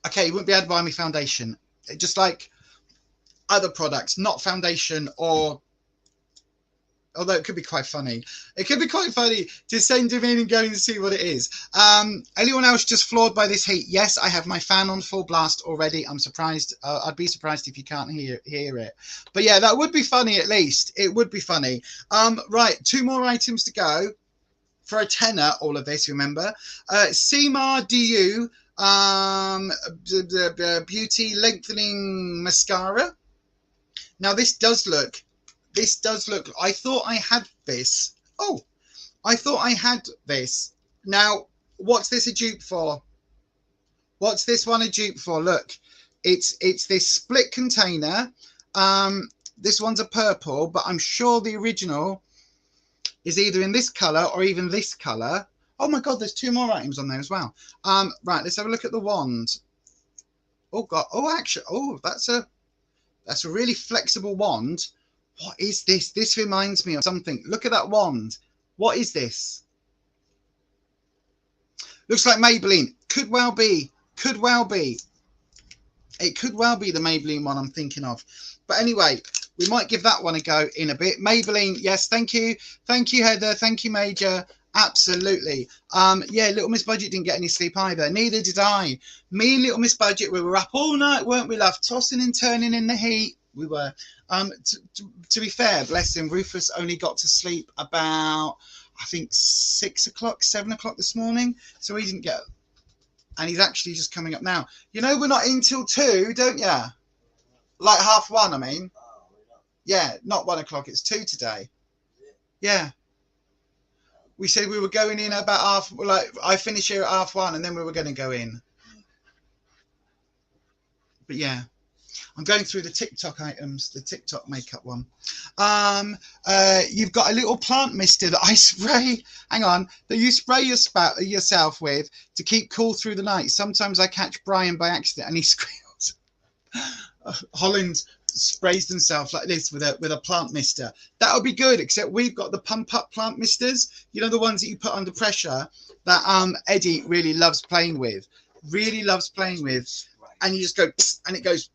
Okay, you wouldn't be able to buy me foundation. Just like other products, not foundation or... Although it could be quite funny. It could be quite funny to send him in and go and see what it is. Anyone else just floored by this heat? Yes, I have my fan on full blast already. I'm surprised. I'd be surprised if you can't hear it. But yeah, that would be funny at least. It would be funny. Right, 2 more items to go. For a tenner, all of this, remember. Simardue Beauty Lengthening Mascara. Now this does look, I thought I had this. Oh, I thought I had this. Now, what's this a dupe for? What's this one a dupe for? Look, it's this split container. This one's a purple, but I'm sure the original is either in this color or even this color. Oh my God, there's 2 more items on there as well. Right, let's have a look at the wand. Oh God, oh actually, oh, that's a really flexible wand. What is this? This reminds me of something. Look at that wand. What is this? Looks like Maybelline. Could well be. Could well be. It could well be the Maybelline one I'm thinking of. But anyway, we might give that one a go in a bit. Maybelline, yes, thank you. Thank you, Heather. Thank you, Major. Absolutely. Yeah, Little Miss Budget didn't get any sleep either. Neither did I. Me and Little Miss Budget, we were up all night, weren't we, love? Tossing and turning in the heat. We were. To be fair, bless him, Rufus only got to sleep about, I think, 6 o'clock, 7 o'clock this morning. So he didn't get... And he's actually just coming up now. You know, we're not in till 2, don't you? Like 1:30, I mean. Yeah, not 1 o'clock. It's 2 today. Yeah. We said we were going in about I finish here at 1:30 and then we were going to go in. But yeah, I'm going through the TikTok items, the TikTok makeup one. You've got a little plant mister that I spray, hang on, that you spray yourself with to keep cool through the night. Sometimes I catch Brian by accident and he squeals. Holland sprays themselves like this with a plant mister. That would be good, except we've got the pump up plant misters, you know, the ones that you put under pressure that Eddie really loves playing with, and you just go and it goes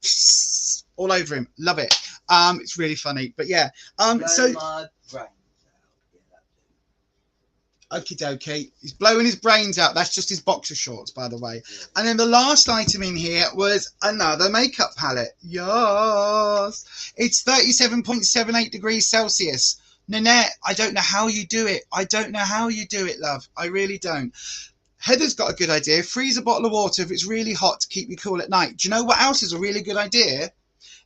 all over him. Love it. It's really funny. But yeah, so okie dokie, he's blowing his brains out. That's just his boxer shorts, by the way. And then the last item in here was another makeup palette. Yes, it's 37.78 degrees Celsius. Nanette, I don't know how you do it. I don't know how you do it, love. I really don't. Heather's got a good idea. Freeze a bottle of water if it's really hot to keep you cool at night. Do you know what else is a really good idea?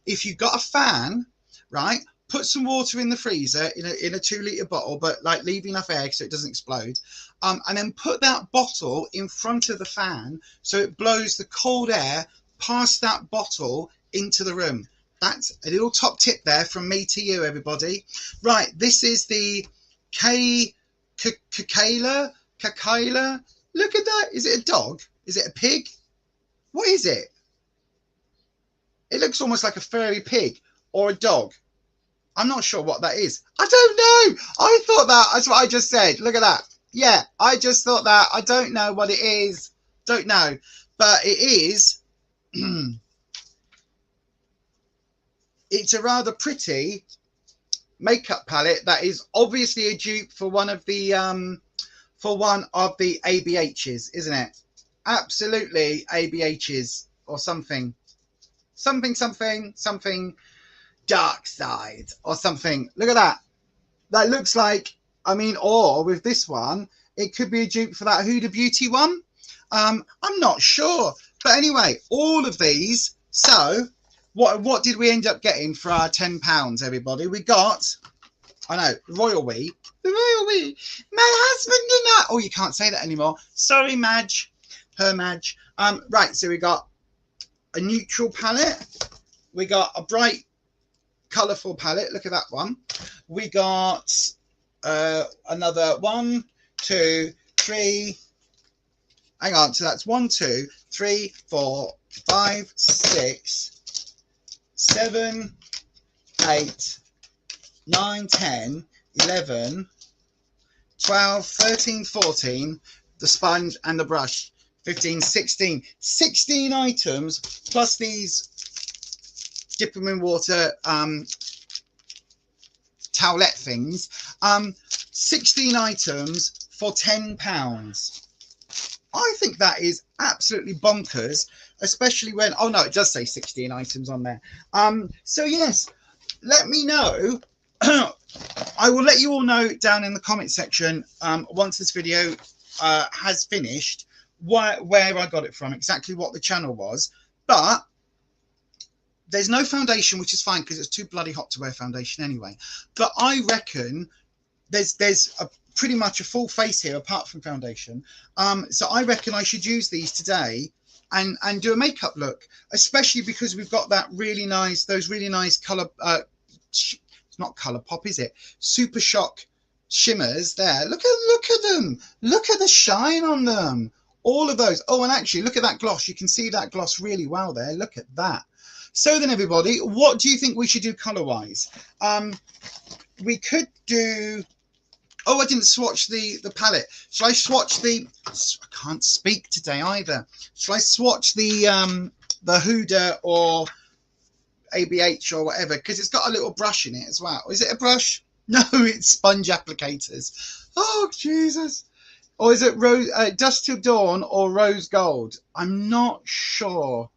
If you've got a fan, right, put some water in the freezer in a 2-litre bottle, but like leave enough air so it doesn't explode. And then put that bottle in front of the fan so it blows the cold air past that bottle into the room. That's a little top tip there from me to you, everybody. Right, this is the Kakayla. Look at that. Is it a dog? Is it a pig? What is it? It looks almost like a furry pig or a dog. I'm not sure what that is. I don't know. I thought that. That's what I just said. Look at that. Yeah, I just thought that. I don't know what it is. Don't know. But it is. It's a rather pretty makeup palette that is obviously a dupe for one of the ABHs, isn't it? Absolutely ABHs or something dark side or something. Look at that. That looks like, I mean, or with this one, it could be a dupe for that Huda Beauty one. I'm not sure. But anyway, all of these. So what did we end up getting for our £10, everybody? We got, I know, the Royal We. My husband did not. Oh, you can't say that anymore. Sorry, Madge. Her Madge. Right, so we got a neutral palette. We got a bright, colourful palette. Look at that one. We got another 1, 2, 3. Hang on. So that's 1, 2, 3, 4, 5, 6, 7, 8, 9, 10, 11, 12, 13, 14, the sponge and the brush, 15, 16 items, plus these dip them in water towelette things. 16 items for £10. I think that is absolutely bonkers, especially when, oh no, it does say 16 items on there. So yes, let me know. I will let you all know down in the comment section once this video has finished where I got it from, exactly what the channel was. But there's no foundation, which is fine because it's too bloody hot to wear foundation anyway. But I reckon there's a pretty much a full face here apart from foundation. So I reckon I should use these today and do a makeup look, especially because we've got that really nice, those really nice color. It's not color pop, is it? Super Shock shimmers there. Look at them. Look at the shine on them. All of those. Oh, and actually, look at that gloss. You can see that gloss really well there. Look at that. So then, everybody, what do you think we should do color-wise? We could do... Oh, I didn't swatch the palette. Shall I swatch the... I can't speak today either. Shall I swatch the Huda or ABH or whatever? Because it's got a little brush in it as well. Is it a brush? No, it's sponge applicators. Oh, Jesus. Or is it rose, Dusk Till Dawn or Rose Gold? I'm not sure.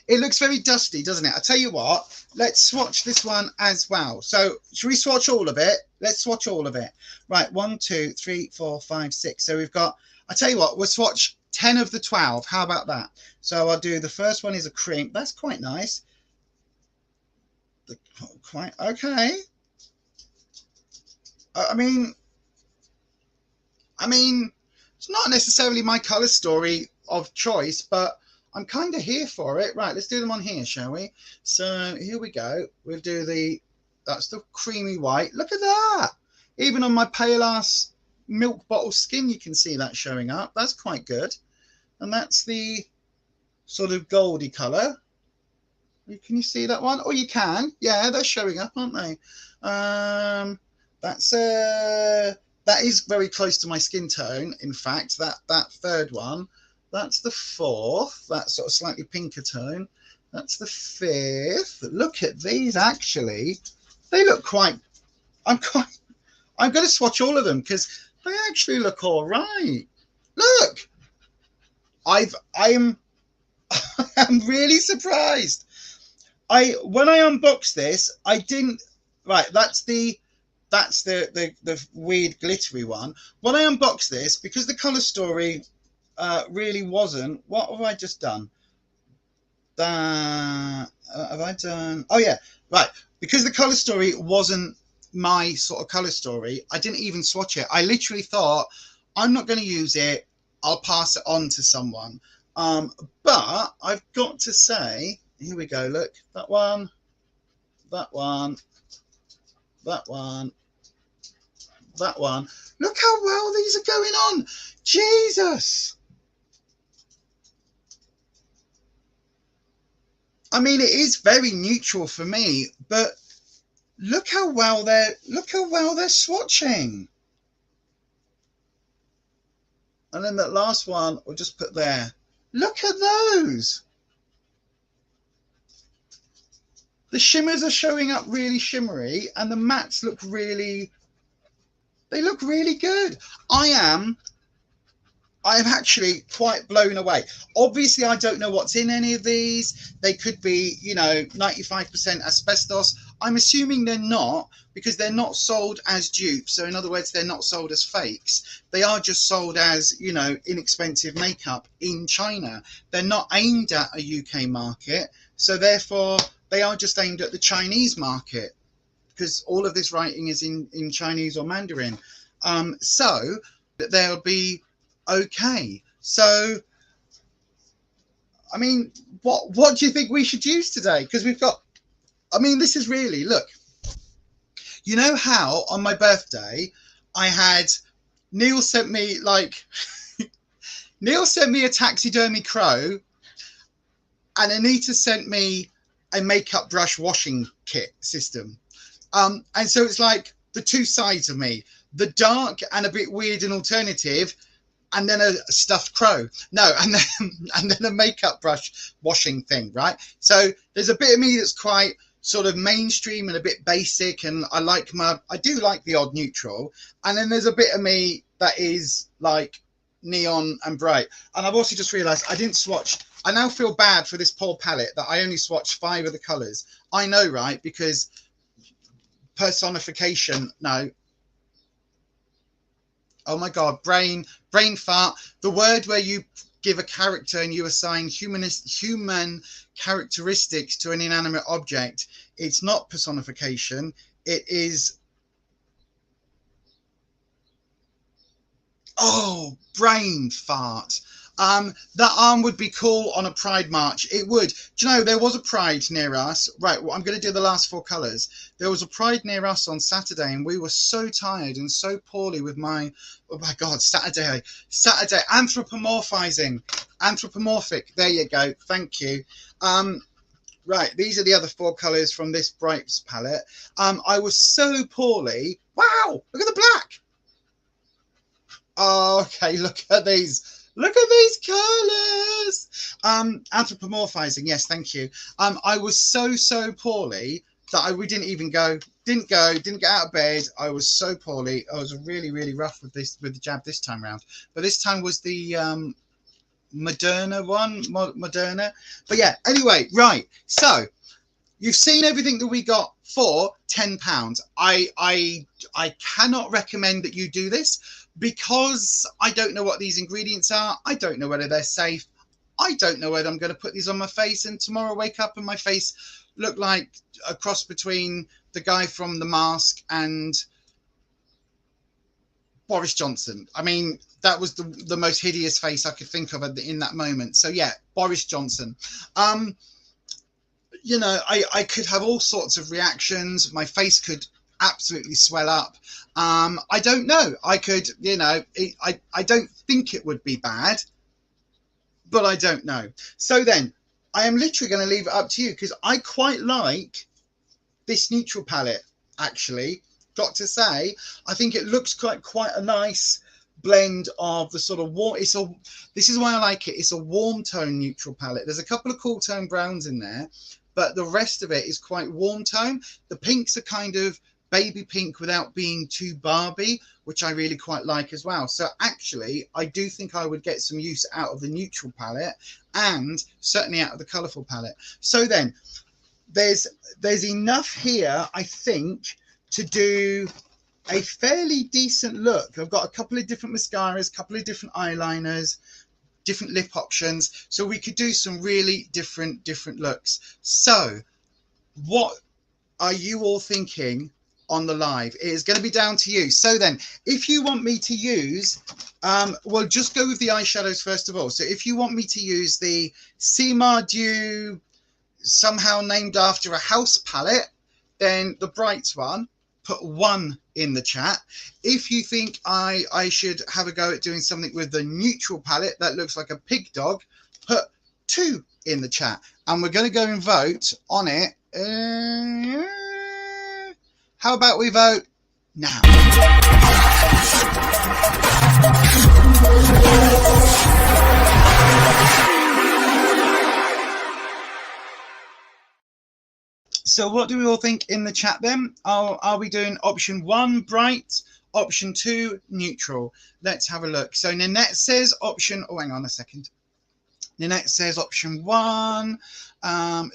It looks very dusty, doesn't it? I tell you what, let's swatch this one as well. So should we swatch all of it? Let's swatch all of it. Right, 1, 2, 3, 4, 5, 6. So we've got, I tell you what, we'll swatch 10 of the 12. How about that? So I'll do, the first one is a cream. That's quite nice. Quite, okay. I mean, it's not necessarily my colour story of choice, but I'm kind of here for it. Right, let's do them on here, shall we? So here we go. We'll do that's the creamy white. Look at that. Even on my pale ass milk bottle skin, you can see that showing up. That's quite good. And that's the sort of goldy colour. Can you see that one? Oh, you can. Yeah, they're showing up, aren't they? That is very close to my skin tone. In fact, that third one. That's the fourth, that sort of slightly pinker tone. That's the fifth. Look at these, actually. They look quite, I'm going to swatch all of them because they actually look all right. Look, I am really surprised. When I unboxed this, I didn't, right, that's the weird glittery one. When I unboxed this, because the colour story really wasn't. What have I just done? Have I done? Oh yeah, right. Because the colour story wasn't my sort of colour story, I didn't even swatch it. I literally thought, I'm not going to use it. I'll pass it on to someone. But I've got to say, here we go. Look, that one, that one, that one, that one. Look how well these are going on. Jesus. I mean, it is very neutral for me, but look how well they're swatching. And then that last one, we'll just put there. Look at those. The shimmers are showing up really shimmery, and the mattes look really, they look really good. I am actually quite blown away. Obviously, I don't know what's in any of these. They could be, 95% asbestos. I'm assuming they're not, because they're not sold as dupes. So in other words, they're not sold as fakes. They are just sold as, inexpensive makeup in China. They're not aimed at a UK market. So therefore, they are just aimed at the Chinese market, because all of this writing is in Chinese or Mandarin. So they'll be okay. So I mean, what do you think we should use today? Because we've got, this is really, look, you know how on my birthday I had, Neil sent me Neil sent me a taxidermy crow, and Anita sent me a makeup brush washing kit system. And so it's like the two sides of me, the dark and a bit weird and alternative, and then a stuffed crow. No, and then a makeup brush washing thing, right? So there's a bit of me that's quite sort of mainstream and a bit basic, and I do like the odd neutral. And then there's a bit of me that is like neon and bright. And I've also just realized I didn't swatch. I now feel bad for this poor palette that I only swatched 5 of the colors. I know, right? Because personification, no. Oh my God, brain fart. The word where you give a character and you assign human characteristics to an inanimate object. It's not personification. It is, oh, brain fart. That arm would be cool on a pride march. It would. Do you know, there was a pride near us. Right, well, I'm going to do the last four colours. There was a pride near us on Saturday, and we were so tired and so poorly with oh my God, Saturday, anthropomorphic. There you go. Thank you. Right, these are the other four colours from this Brights palette. I was so poorly. Wow, look at the black. Oh, okay, look at these. Look at these colours. Anthropomorphizing, yes, thank you. I was so poorly that we didn't even go, didn't get out of bed. I was so poorly. I was really rough with the jab this time round. But this time was the Moderna one, Moderna. But yeah, anyway, right. So you've seen everything that we got for £10. I cannot recommend that you do this, because I don't know what these ingredients are. I don't know whether they're safe. I don't know whether I'm going to put these on my face and tomorrow wake up and my face look like a cross between the guy from The Mask and Boris Johnson. I mean, that was the most hideous face I could think of in that moment. So yeah, Boris Johnson. You know, I could have all sorts of reactions. My face could absolutely swell up. I don't know. I could, you know, I don't think it would be bad, but I don't know. So then I am literally going to leave it up to you, because I quite like this neutral palette, actually. Got to say, I think it looks quite a nice blend of the sort of warm. This is why I like it. It's a warm tone neutral palette. There's a couple of cool tone browns in there, but the rest of it is quite warm tone. The pinks are kind of baby pink without being too Barbie, which I really quite like as well. So actually, I do think I would get some use out of the neutral palette and certainly out of the colourful palette. So then there's enough here, I think, to do a fairly decent look. I've got a couple of different mascaras, a couple of different eyeliners, different lip options, so we could do some really different looks. So what are you all thinking on the live? It is going to be down to you. So then, if you want me to use, well, just go with the eyeshadows first of all. So if you want me to use the Cima Dew, somehow named after a house palette, then the Brights one, put 1 in the chat. If you think I should have a go at doing something with the neutral palette that looks like a pig dog, put 2 in the chat. And we're going to go and vote on it. How about we vote now? So what do we all think in the chat then? Are we doing option 1, bright, option 2, neutral? Let's have a look. So Nanette says option, oh, hang on a second. Nanette says option 1.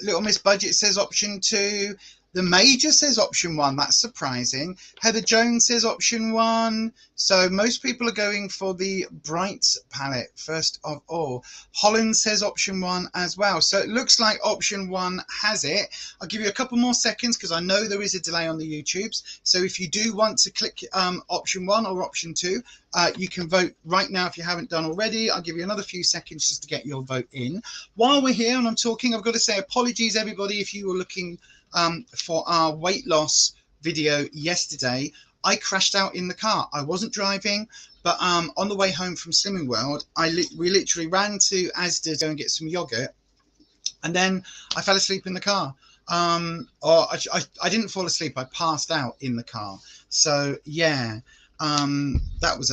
Little Miss Budget says option 2. The Major says option 1. That's surprising. Heather Jones says option 1. So most people are going for the Brights palette first of all. Holland says option 1 as well. So it looks like option 1 has it. I'll give you a couple more seconds because I know there is a delay on the YouTubes. So if you do want to click option 1 or option 2, you can vote right now if you haven't done already. I'll give you another few seconds just to get your vote in. While we're here and I'm talking, I've got to say apologies everybody if you were looking for our weight loss video yesterday. I crashed out in the car. I wasn't driving, but on the way home from Slimming World, we literally ran to Asda to go and get some yogurt, and then I fell asleep in the car. Or I didn't fall asleep. I passed out in the car. So yeah. That was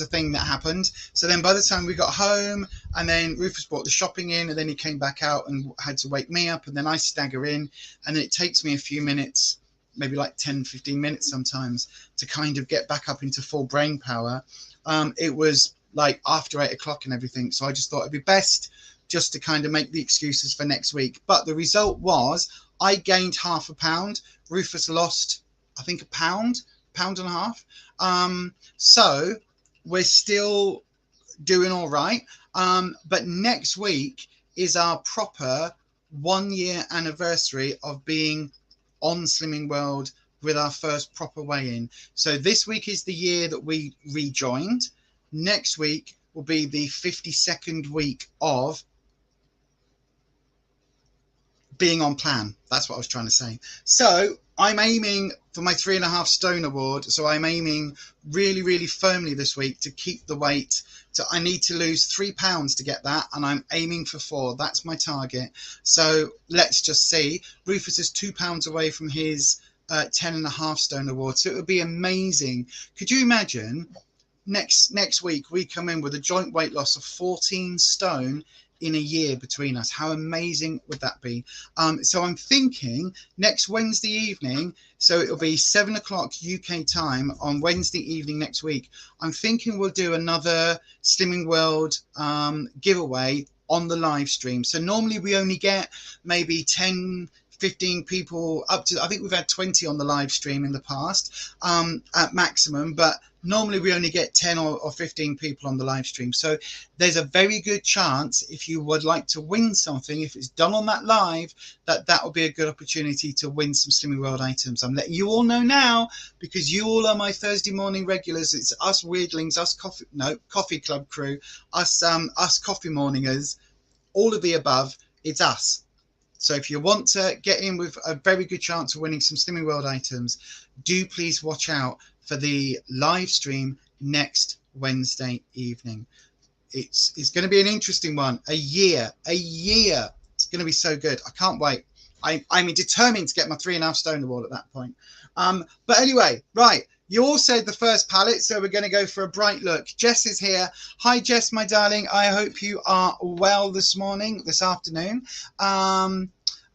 a thing that happened. So then by the time we got home, and then Rufus brought the shopping in, and then he came back out and had to wake me up, and then I stagger in, and then it takes me a few minutes, maybe like 10-15 minutes sometimes, to kind of get back up into full brain power. It was like after 8 o'clock and everything, so I just thought it'd be best just to kind of make the excuses for next week. But the result was I gained ½ pound. Rufus lost, I think, £1.5 pounds. So we're still doing all right. But next week is our proper 1 year anniversary of being on Slimming World with our first proper weigh-in. So this week is the year that we rejoined. Next week will be the 52nd week of being on plan. That's what I was trying to say. So I'm aiming for my 3.5 stone award. So I'm aiming really, really firmly this week to keep the weight. So I need to lose 3 pounds to get that, and I'm aiming for 4. That's my target. So let's just see. Rufus is 2 pounds away from his 10.5 stone award. So it would be amazing. Could you imagine next week we come in with a joint weight loss of 14 stone in a year between us? How amazing would that be? So I'm thinking next Wednesday evening, so it'll be 7 o'clock UK time on Wednesday evening next week. I'm thinking we'll do another Slimming World giveaway on the live stream. So normally we only get maybe 10, 15 people up to, I think we've had 20 on the live stream in the past at maximum, but normally we only get 10 or 15 people on the live stream. So there's a very good chance, if you would like to win something, if it's done on that live, that will be a good opportunity to win some Slimming World items. I'm letting you all know now, because you all are my Thursday morning regulars. It's us weirdlings, us coffee club crew, us coffee morningers, all of the above. It's us. So if you want to get in with a very good chance of winning some Slimming World items, do please watch out for the live stream next Wednesday evening. It's going to be an interesting one. A year. It's going to be so good. I can't wait. I'm determined to get my 3.5 stone award at that point. But anyway, right. You all said the first palette, so we're going to go for a bright look. Jess is here. Hi, Jess, my darling. I hope you are well this afternoon. I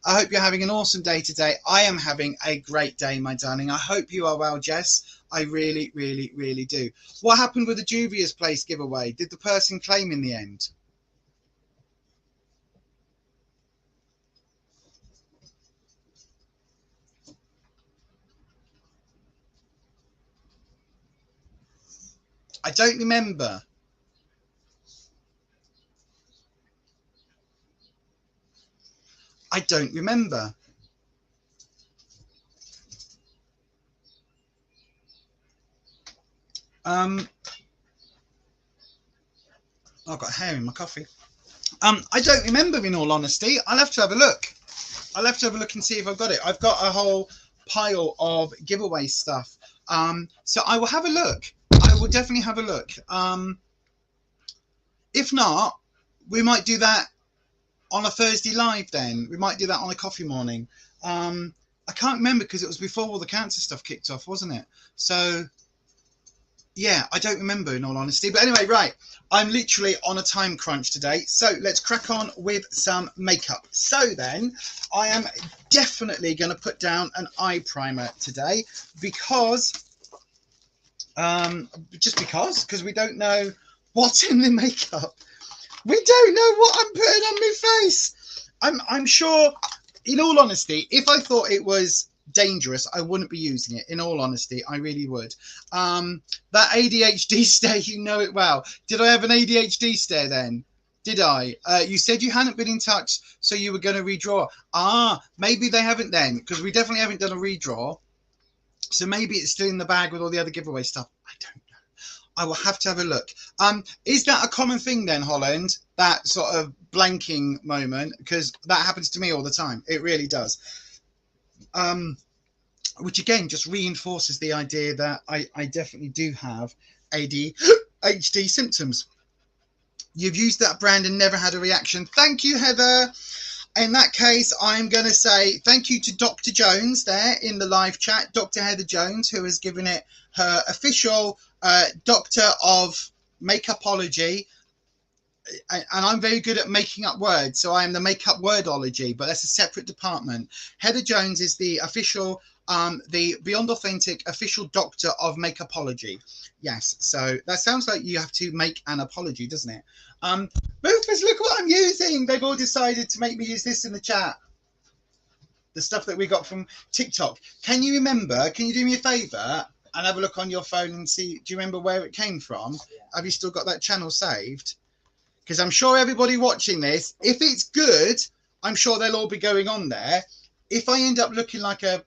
hope you're having an awesome day today. I am having a great day, my darling. I hope you are well, Jess. I really, really, really do. What happened with the Juvia's Place giveaway? Did the person claim in the end? I don't remember. I don't remember. I've got hair in my coffee. I don't remember, in all honesty. I'll have to have a look. I'll have to have a look and see if I've got it. I've got a whole pile of giveaway stuff. So I will have a look. I will definitely have a look. If not, we might do that on a Thursday live then. We might do that on a coffee morning. I can't remember because it was before all the cancer stuff kicked off, wasn't it? So yeah, I don't remember, in all honesty. But anyway, right, I'm literally on a time crunch today. So let's crack on with some makeup. So then, I am definitely going to put down an eye primer today because, because we don't know what's in the makeup. We don't know what I'm putting on my face. I'm sure, in all honesty, if I thought it was dangerous, I wouldn't be using it. In all honesty, I really would. That ADHD stare, you know it well. Did I have an ADHD stare then? Did I? You said you hadn't been in touch, so you were going to redraw. Maybe they haven't then, because we definitely haven't done a redraw. So maybe it's still in the bag with all the other giveaway stuff. I don't know. I will have to have a look. Is that a common thing then, Holland? That sort of blanking moment? Because that happens to me all the time. It really does. Which again just reinforces the idea that I definitely do have ADHD symptoms. You've used that brand and never had a reaction. Thank you, Heather. In that case, I'm going to say thank you to Dr. Jones there in the live chat, Dr. Heather Jones, who has given it her official Doctor of Makeupology. And I'm very good at making up words, so I am the makeup wordology, but that's a separate department. Heather Jones is the official, the Beyond Authentic official Doctor of Makeupology. Yes, so that sounds like you have to make an apology, doesn't it? Rufus, look what I'm using. They've all decided to make me use this in the chat. The stuff that we got from TikTok. Can you remember? Can you do me a favour? and have a look on your phone and see, do you remember where it came from? Yeah. Have you still got that channel saved? Because I'm sure everybody watching this, if it's good, I'm sure they'll all be going on there. If I end up looking like a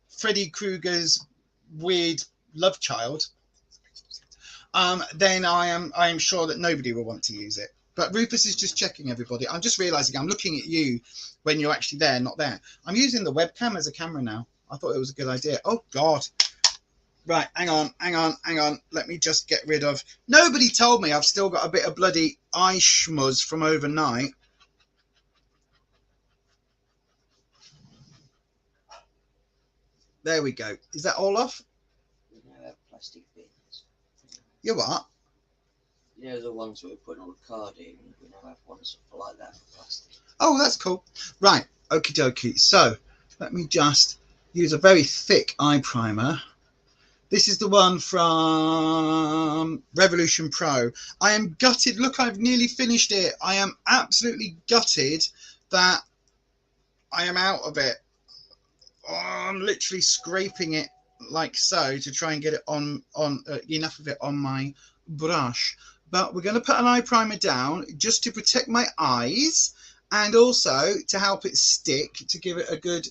Freddy Krueger's weird love child, then I am sure that nobody will want to use it. But Rufus is just checking everybody. I'm just realizing I'm looking at you when you're actually there, not there. I'm using the webcam as a camera now. I thought it was a good idea. Oh God. Right, hang on. Let me just get rid of... Nobody told me I've still got a bit of bloody eye schmuzz from overnight. There we go. Is that all off? Plastic bins. You what? You know the ones that we put on the card in, we now have ones like that for plastic. Oh, that's cool. Right, okie dokie. So, let me just use a very thick eye primer. This is the one from Revolution Pro. I am gutted. Look, I've nearly finished it. I am absolutely gutted that I am out of it. Oh, I'm literally scraping it like so to try and get it on enough of it on my brush. But we're going to put an eye primer down just to protect my eyes and also to help it stick, to give it a good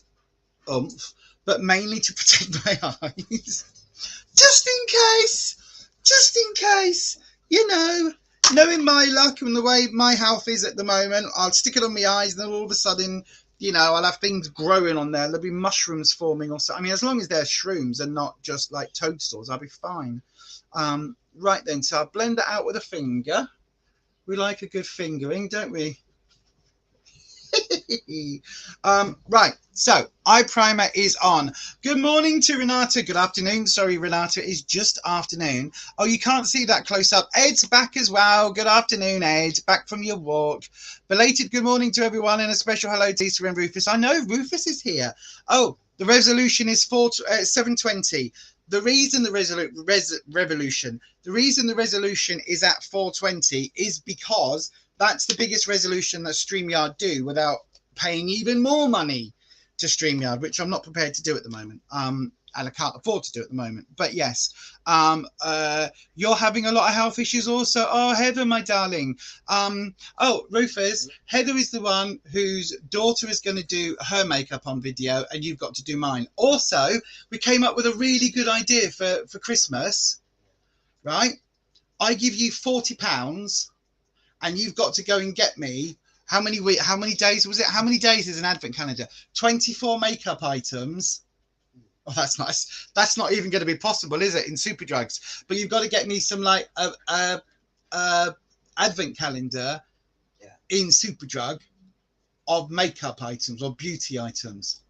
oomph, but mainly to protect my eyes. Just in case, you know, knowing my luck and the way my health is at the moment, I'll stick it on my eyes and then all of a sudden, you know, I'll have things growing on there. There'll be mushrooms forming or something. I mean, as long as they're shrooms and not just like toadstools, I'll be fine. Right then, so I'll blend that out with a finger. We like a good fingering, don't we? Right, so eye primer is on. Good morning to Renata. Good afternoon. Sorry, Renata, it is just afternoon. Oh, you can't see that close up. Ed's back as well. Good afternoon, Ed. Back from your walk. Belated good morning to everyone and a special hello to Lisa and Rufus. I know Rufus is here. Oh, the resolution is 720. The reason the resolution is at 420 is because that's the biggest resolution that StreamYard do without paying even more money to StreamYard, which I'm not prepared to do at the moment. And I can't afford to do at the moment. But yes, you're having a lot of health issues also. Oh, Heather, my darling. Oh, Rufus, Heather is the one whose daughter is going to do her makeup on video and you've got to do mine. Also, we came up with a really good idea for Christmas, right? I give you £40 and you've got to go and get me how many days was it? How many days is an advent calendar? 24 makeup items. Oh, that's nice. That's not even going to be possible, is it, in Superdrugs? But you've got to get me some like advent calendar in Superdrug of makeup items or beauty items.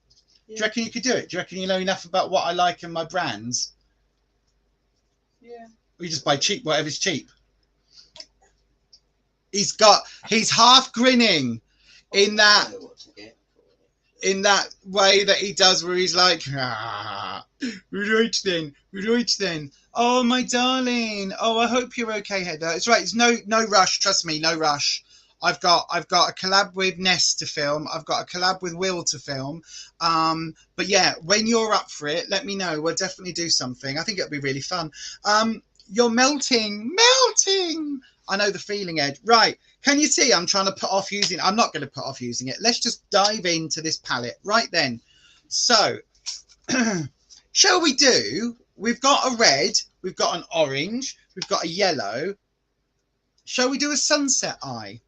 Yeah. Do you reckon you could do it? Do you reckon you know enough about what I like and my brands? Yeah. Or you just buy cheap, whatever's cheap? He's half grinning in that way that he does where he's like, right then. Oh, my darling. Oh, I hope you're okay, Heather. It's right. It's no rush. Trust me, no rush. I've got a collab with Ness to film. I've got a collab with Will to film. But yeah, when you're up for it, let me know. We'll definitely do something. I think it'll be really fun. You're melting. I know the feeling, Ed. Right. Can you see I'm trying to put off using it? I'm not going to put off using it. Let's just dive into this palette right then. So, shall we do? We've got a red. We've got an orange. We've got a yellow. Shall we do a sunset eye?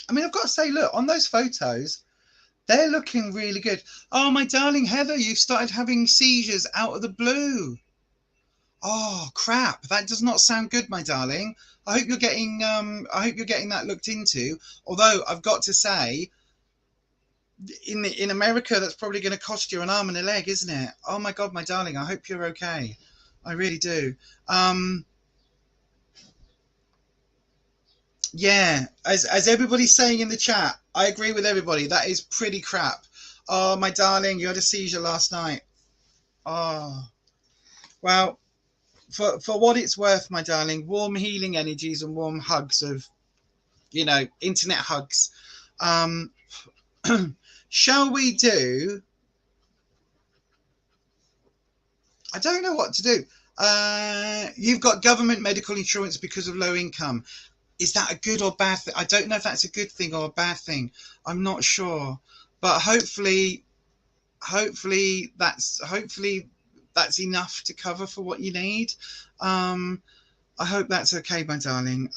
I mean, I've got to say, look, on those photos, they're looking really good. Oh, my darling Heather, you've started having seizures out of the blue. Oh crap! That does not sound good, my darling. I hope you're getting that looked into. Although I've got to say, in America, that's probably going to cost you an arm and a leg, isn't it? Oh my God, my darling. I hope you're okay. I really do. Yeah, as everybody's saying in the chat, I agree with everybody. That is pretty crap. Oh my darling, you had a seizure last night. Oh, well. For what it's worth, my darling, warm healing energies and warm hugs of, you know, internet hugs. Shall we do I don't know what to do. You've got government medical insurance because of low income. Is that a good or bad thing? I don't know if that's a good thing or a bad thing. I'm not sure, but hopefully that's enough to cover for what you need. I hope that's okay, my darling.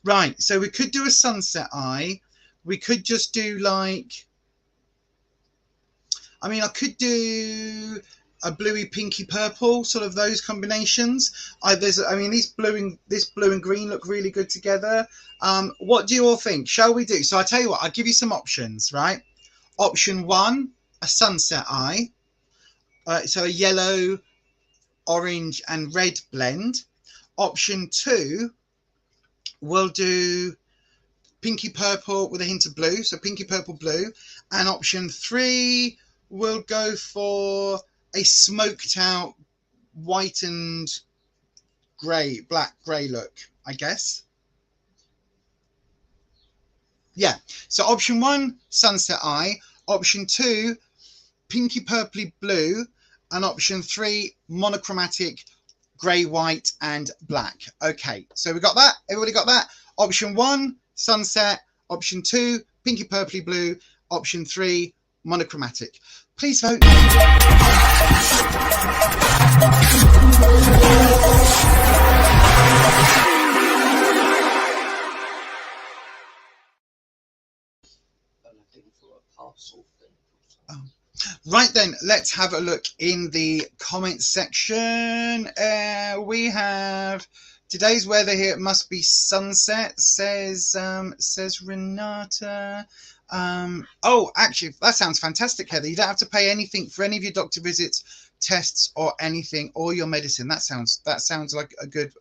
Right, so we could do a sunset eye. We could just do like, I mean, I could do a bluey, pinky, purple, sort of those combinations. This blue and green look really good together. What do you all think? Shall we do? So I tell you what, I'll give you some options, right? Option one, a sunset eye. So a yellow, orange, and red blend. Option two, we'll do pinky purple with a hint of blue, so pinky purple blue. And option three, we'll go for a smoked out white and black grey look, I guess. Yeah, so option one, sunset eye. Option two, pinky purpley blue. And option three, monochromatic grey, white and black. Okay, so we got that. Everybody got that? Option one, sunset. Option two, pinky purpley blue. Option three, monochromatic. Please vote. Oh. Right then, let's have a look in the comments section. We have today's weather here. It must be sunset, says Renata. Oh, actually, that sounds fantastic, Heather. You don't have to pay anything for any of your doctor visits, tests, or anything, or your medicine. That sounds like a good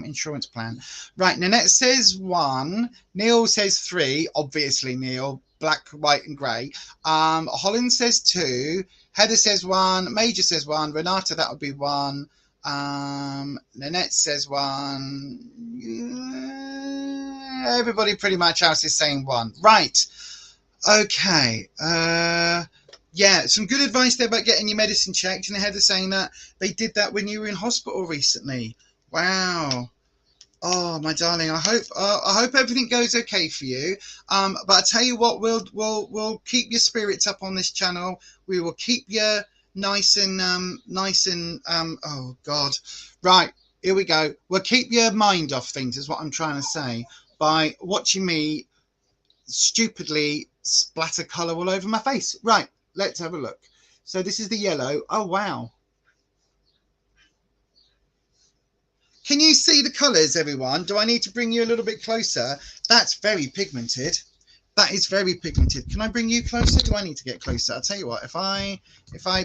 insurance plan. Right, Nanette says 1. Neil says 3. Obviously, Neil. Black, white, and grey. Holland says 2. Heather says 1. Major says 1. Renata, that would be 1. Nanette says 1. Everybody pretty much else is saying 1. Right. Okay. Yeah, some good advice there about getting your medicine checked. And Heather saying that they did that when you were in hospital recently. Wow. Oh, my darling, I hope everything goes okay for you. But I tell you what, we'll keep your spirits up on this channel. We will keep you nice and oh God. Right, here we go. We'll keep your mind off things, is what I'm trying to say, by watching me stupidly splatter colour all over my face. Right, let's have a look. So this is the yellow. Oh wow. Can you see the colours, everyone? Do I need to bring you a little bit closer? That's very pigmented. That is very pigmented. Can I bring you closer? Do I need to get closer? I'll tell you what, if I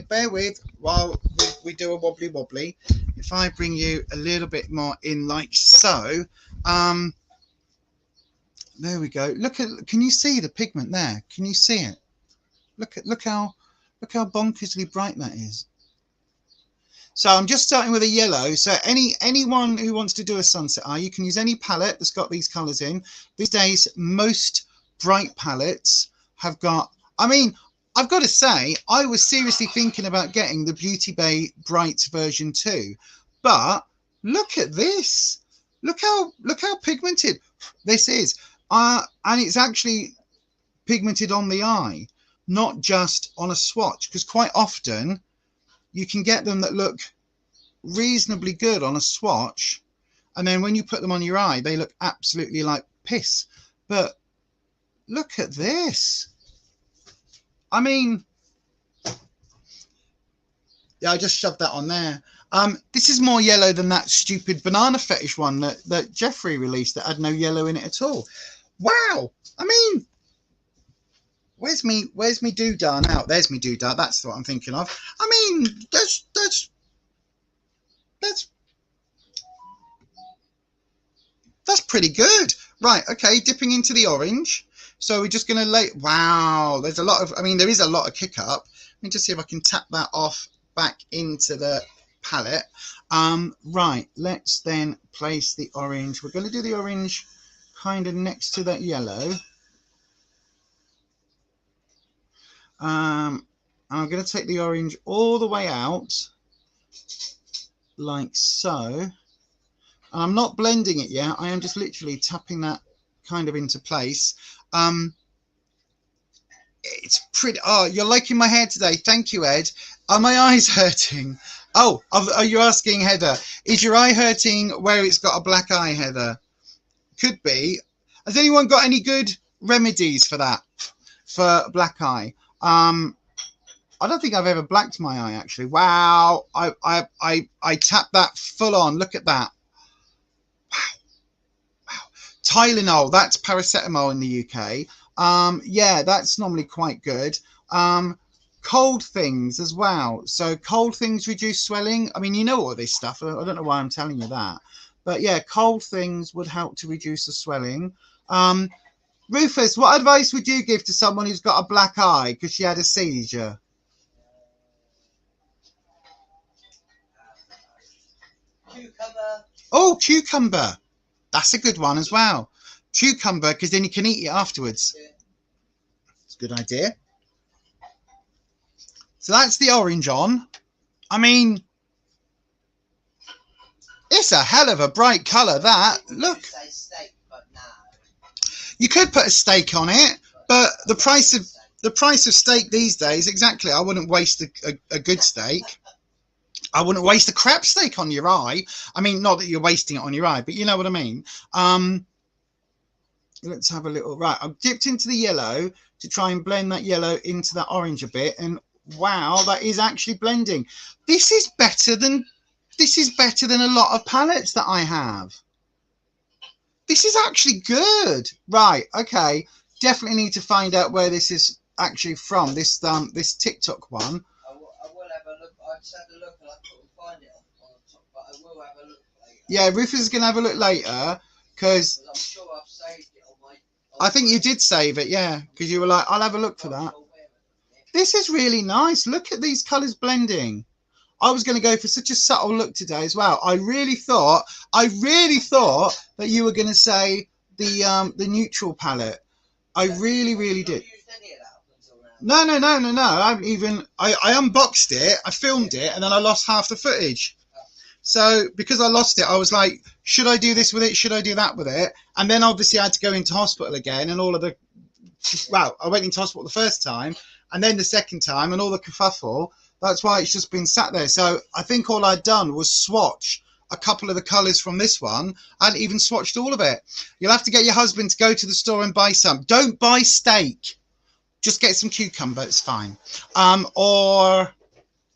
bear with while we do a wobbly, if I bring you a little bit more in like so, there we go. Can you see the pigment there? Can you see it? Look how bonkersly bright that is. So I'm just starting with a yellow. So anyone who wants to do a sunset eye, you can use any palette that's got these colours in. These days, most bright palettes have got, I mean, I've got to say, I was seriously thinking about getting the Beauty Bay Bright version 2. But look at this. Look how pigmented this is. And it's actually pigmented on the eye, not just on a swatch, because quite often you can get them that look reasonably good on a swatch, and then when you put them on your eye, they look absolutely like piss. But look at this. I mean, yeah, I just shoved that on there. This is more yellow than that stupid banana fetish one that Jeffrey released that had no yellow in it at all. Wow. I mean, where's me doodah now? There's me doodah. That's what I'm thinking of. I mean, that's pretty good. Right, okay, dipping into the orange. So we're just going to wow, there's a lot of, I mean, there is a lot of kick up. Let me just see if I can tap that off back into the palette. Right, let's then place the orange. We're going to do the orange kind of next to that yellow. And I'm going to take the orange all the way out. like so. And I'm not blending it yet. I am just literally tapping that kind of into place. It's pretty. Oh, you're liking my hair today. Thank you, Ed. Are my eyes hurting? Oh, are you asking, Heather? Is your eye hurting where it's got a black eye, Heather? Could be. Has anyone got any good remedies for that? For black eye? I don't think I've ever blacked my eye actually. Wow. I tapped that full on. Look at that. Wow. Tylenol, that's paracetamol in the UK. Yeah, that's normally quite good. Cold things as well. So cold things reduce swelling. I mean, you know all this stuff. I don't know why I'm telling you that. But yeah, cold things would help to reduce the swelling. Rufus, what advice would you give to someone who's got a black eye because she had a seizure? Cucumber. Oh, cucumber. That's a good one as well. Cucumber, because then you can eat it afterwards. Yeah. It's a good idea. So that's the orange on. I mean, it's a hell of a bright colour, that. Look. You could put a steak on it, but the price of steak these days, exactly. I wouldn't waste a good steak. I wouldn't waste a crap steak on your eye. I mean, not that you're wasting it on your eye, but you know what I mean. Let's have a little. Right, I've dipped into the yellow to try and blend that yellow into that orange a bit, and wow, that is actually blending. This is better than a lot of palettes that I have. This is actually good. Right, okay. Definitely need to find out where this is actually from. This TikTok one. I will have a look. I just had a look and I couldn't find it on the top, but I will have a look later. Yeah, Rufus is gonna have a look later because I'm sure I've saved it on my. I think you did save it, yeah, because you were like, I'll have a look for that. This is really nice. Look at these colours blending. I was going to go for such a subtle look today as well. I really thought that you were going to say the neutral palette. I really did. No. I unboxed it, I filmed it, and then I lost half the footage. So because I lost it, I was like, should I do this with it? Should I do that with it? And then obviously I had to go into hospital again, and all of the, well, I went into hospital the first time, and then the second time, and all the kerfuffle. That's why it's just been sat there. So I think all I'd done was swatch a couple of the colours from this one. I hadn't even swatched all of it. You'll have to get your husband to go to the store and buy some. Don't buy steak. Just get some cucumber. It's fine. Or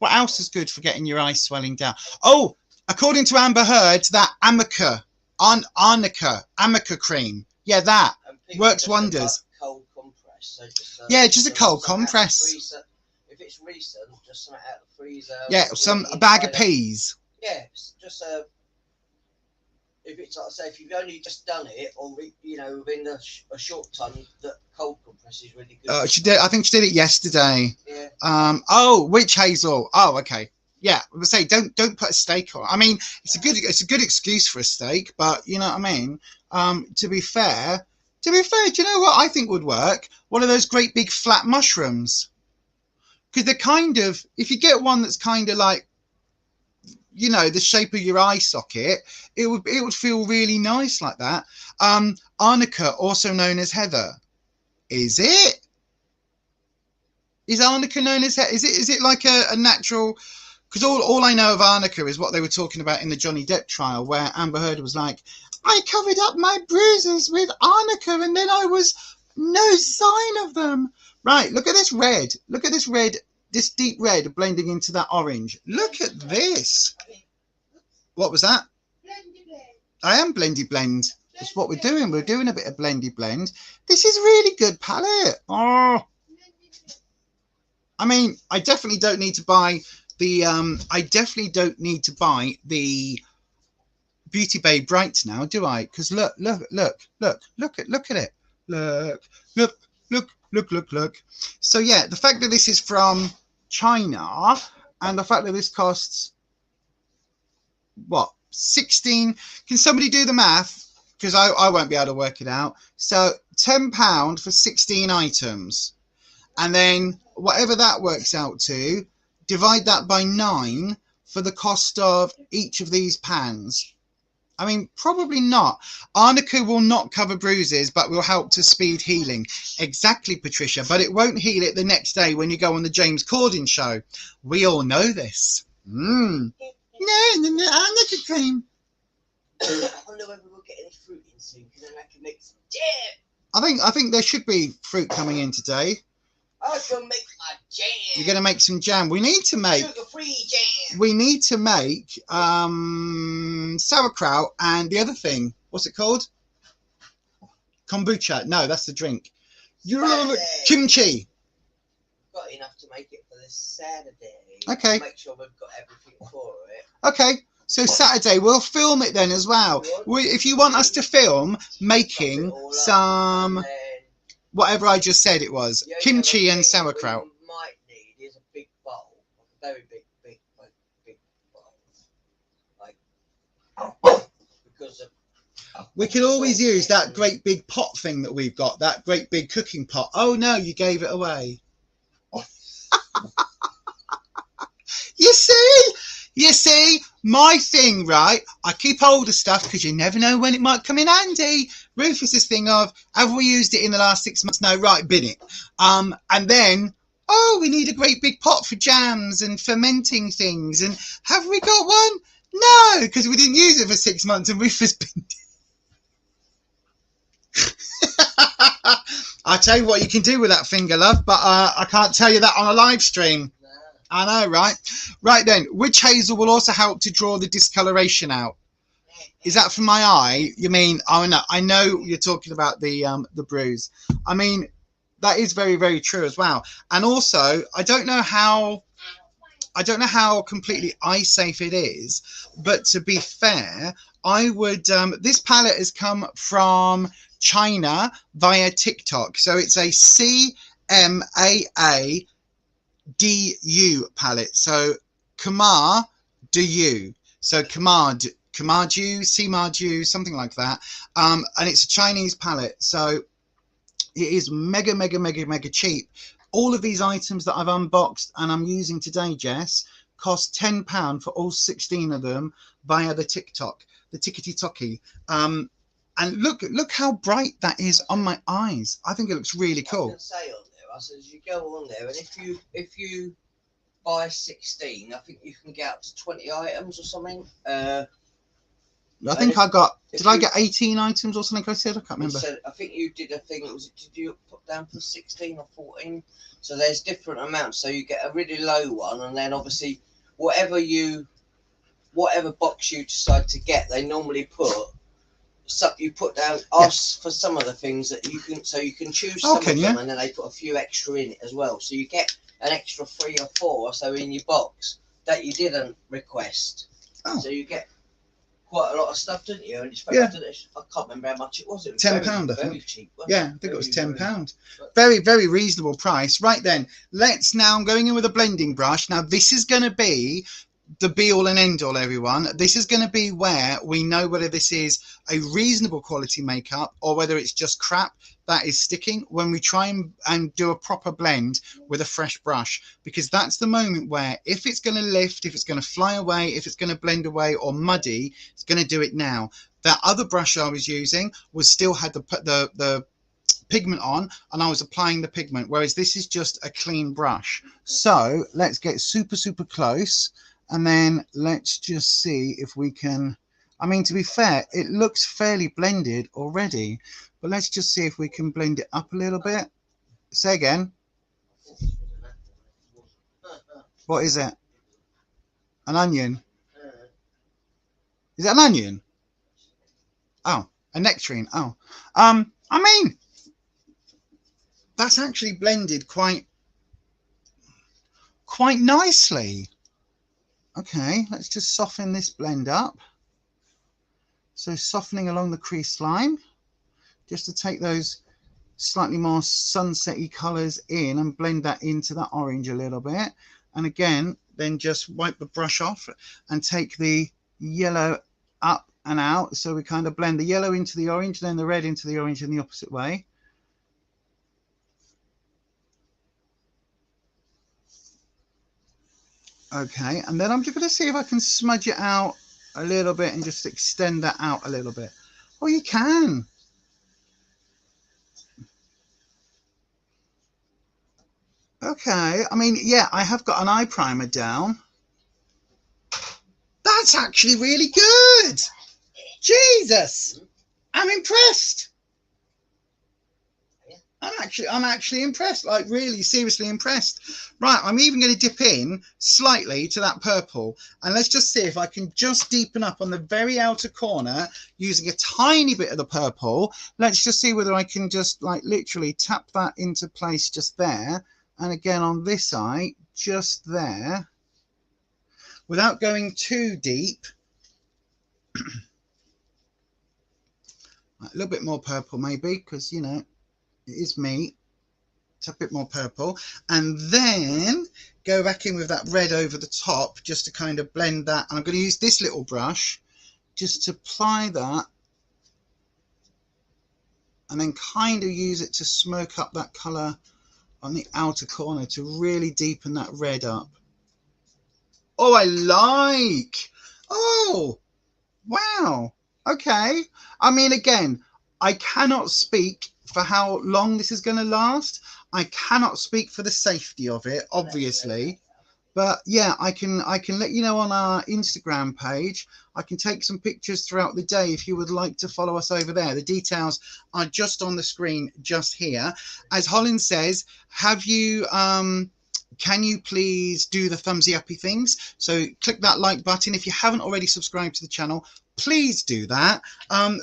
what else is good for getting your eyes swelling down? Oh, according to Amber Heard, that Arnica cream. Yeah, that works wonders. Cold compress. So just a cold compress. If it's recent, just something out of the freezer. Yeah, a bag of peas. Yeah, just if it's like I say, if you've only just done it, or within a short time, that cold compress is really good. She did. I think she did it yesterday. Yeah. Oh, witch hazel. Oh, okay. Yeah, I would say don't put a steak on. I mean, it's a good excuse for a steak, but you know what I mean. To be fair, do you know what I think would work? One of those great big flat mushrooms. Because they're kind of, if you get one that's kind of like, you know, the shape of your eye socket, it would feel really nice like that. Arnica, also known as heather. Is it? Is arnica known as heather? Is it like a natural? Because all I know of arnica is what they were talking about in the Johnny Depp trial, where Amber Heard was like, I covered up my bruises with arnica, and then I was no sign of them. Right, look at this red. Look at this red, this deep red blending into that orange. Look at this. What was that? Blendy blend. I am blendy blend. That's what we're doing. We're doing a bit of blendy blend. This is really good palette. Oh, I mean, I definitely don't need to buy the Beauty Bay Brights now, do I? Because look at it. Look. So yeah, the fact that this is from China and the fact that this costs what, 16? Can somebody do the math? Because I won't be able to work it out. So £10 for 16 items, and then whatever that works out to, divide that by 9 for the cost of each of these pans? I mean, probably not. Arnica will not cover bruises, but will help to speed healing. Exactly, Patricia, but it won't heal it the next day when you go on the James Corden show. We all know this. No, Arnica cream. I wonder whether we'll get any fruit in soon, because then I can make some jam. I think there should be fruit coming in today. I can make my jam. You're going to make some jam. We need to make sugar-free jam. We need to make sauerkraut and the other thing. What's it called? Kombucha. No, that's the drink. Kimchi. Got enough to make it for this Saturday. Okay. Make sure we've got everything for it. Okay. So Saturday we'll film it then as well. If you want us to film making some whatever I just said it was, kimchi and sauerkraut. What we might need is a big bowl, a very big bowl, because we could always use that great big pot thing that we've got, that great big cooking pot. Oh no, you gave it away. You see, my thing, right? I keep hold of stuff because you never know when it might come in handy. Rufus's thing of, have we used it in the last 6 months? No, right, bin it. And then, oh, we need a great big pot for jams and fermenting things. And have we got one? No, because we didn't use it for 6 months and Rufus binned it. I'll tell you what you can do with that finger, love, but I can't tell you that on a live stream. I know, right? Right then, witch hazel will also help to draw the discoloration out. Is that from my eye? You mean? Oh no, I know you're talking about the bruise. I mean, that is very, very true as well. And also, I don't know how completely eye safe it is, but to be fair, I would. This palette has come from China via TikTok, so it's a CMAA. DU palette, so Kamar Du, so Kamarju, something like that, and it's a Chinese palette, so it is mega cheap. All of these items that I've unboxed and I'm using today, Jess, cost £10 for all 16 of them via the TikTok, the tickety-tocky. And look how bright that is on my eyes. I think it looks really cool. As you go on there, and if you buy 16, I think you can get up to 20 items or something. I think I got. Did I get 18 items or something? I said I can't remember. I think you did a thing. Did you put down for 16 or 14? So there's different amounts. So you get a really low one, and then obviously whatever box you decide to get, they normally put. So you put down ask for some of the things that you can, so you can choose some of them, and then they put a few extra in it as well. So you get an extra 3 or 4 or so in your box that you didn't request. Oh. So you get quite a lot of stuff, didn't you? And it's I can't remember how much it was. It was £10, I think. Very cheap. Yeah, I think it was £10. Very, very reasonable price. Right then, I'm going in with a blending brush. Now this is going to be the be all and end all, everyone. This is going to be where we know whether this is a reasonable quality makeup or whether it's just crap that is sticking when we try and do a proper blend with a fresh brush, because that's the moment where if it's going to lift, if it's going to fly away, if it's going to blend away or muddy, it's going to do it now. That other brush I was using was still had the pigment on, and I was applying the pigment, whereas this is just a clean brush. So let's get super close. And then let's just see if we can, I mean, to be fair, it looks fairly blended already, but let's just see if we can blend it up a little bit. Say again. What is it? An onion? Is it an onion? Oh, a nectarine. Oh, I mean, that's actually blended quite nicely. Okay, let's just soften this blend up. So softening along the crease line, just to take those slightly more sunsetty colours in and blend that into that orange a little bit. And again, then just wipe the brush off and take the yellow up and out. So we kind of blend the yellow into the orange, then the red into the orange in the opposite way. Okay, and then I'm just going to see if I can smudge it out a little bit and just extend that out a little bit. Oh, you can. Okay, I mean, yeah, I have got an eye primer down. That's actually really good. Jesus, I'm impressed. I'm actually impressed, like really seriously impressed. Right, I'm even going to dip in slightly to that purple, and let's just see if I can just deepen up on the very outer corner using a tiny bit of the purple. Let's just see whether I can just like literally tap that into place just there, and again on this eye just there, without going too deep. A little bit more purple maybe, because you know it is me. A bit more purple, and then go back in with that red over the top just to kind of blend that. And I'm going to use this little brush just to apply that, and then kind of use it to smoke up that colour on the outer corner to really deepen that red up. Oh, I like. Oh, wow. Okay. I mean, again, I cannot speak for how long this is going to last. I cannot speak for the safety of it, obviously, but yeah, I can let you know on our Instagram page. I can take some pictures throughout the day if you would like to follow us over there. The details are just on the screen just here. As Holland says, have you can you please do the thumbsy uppy things? So click that like button. If you haven't already subscribed to the channel, please do that.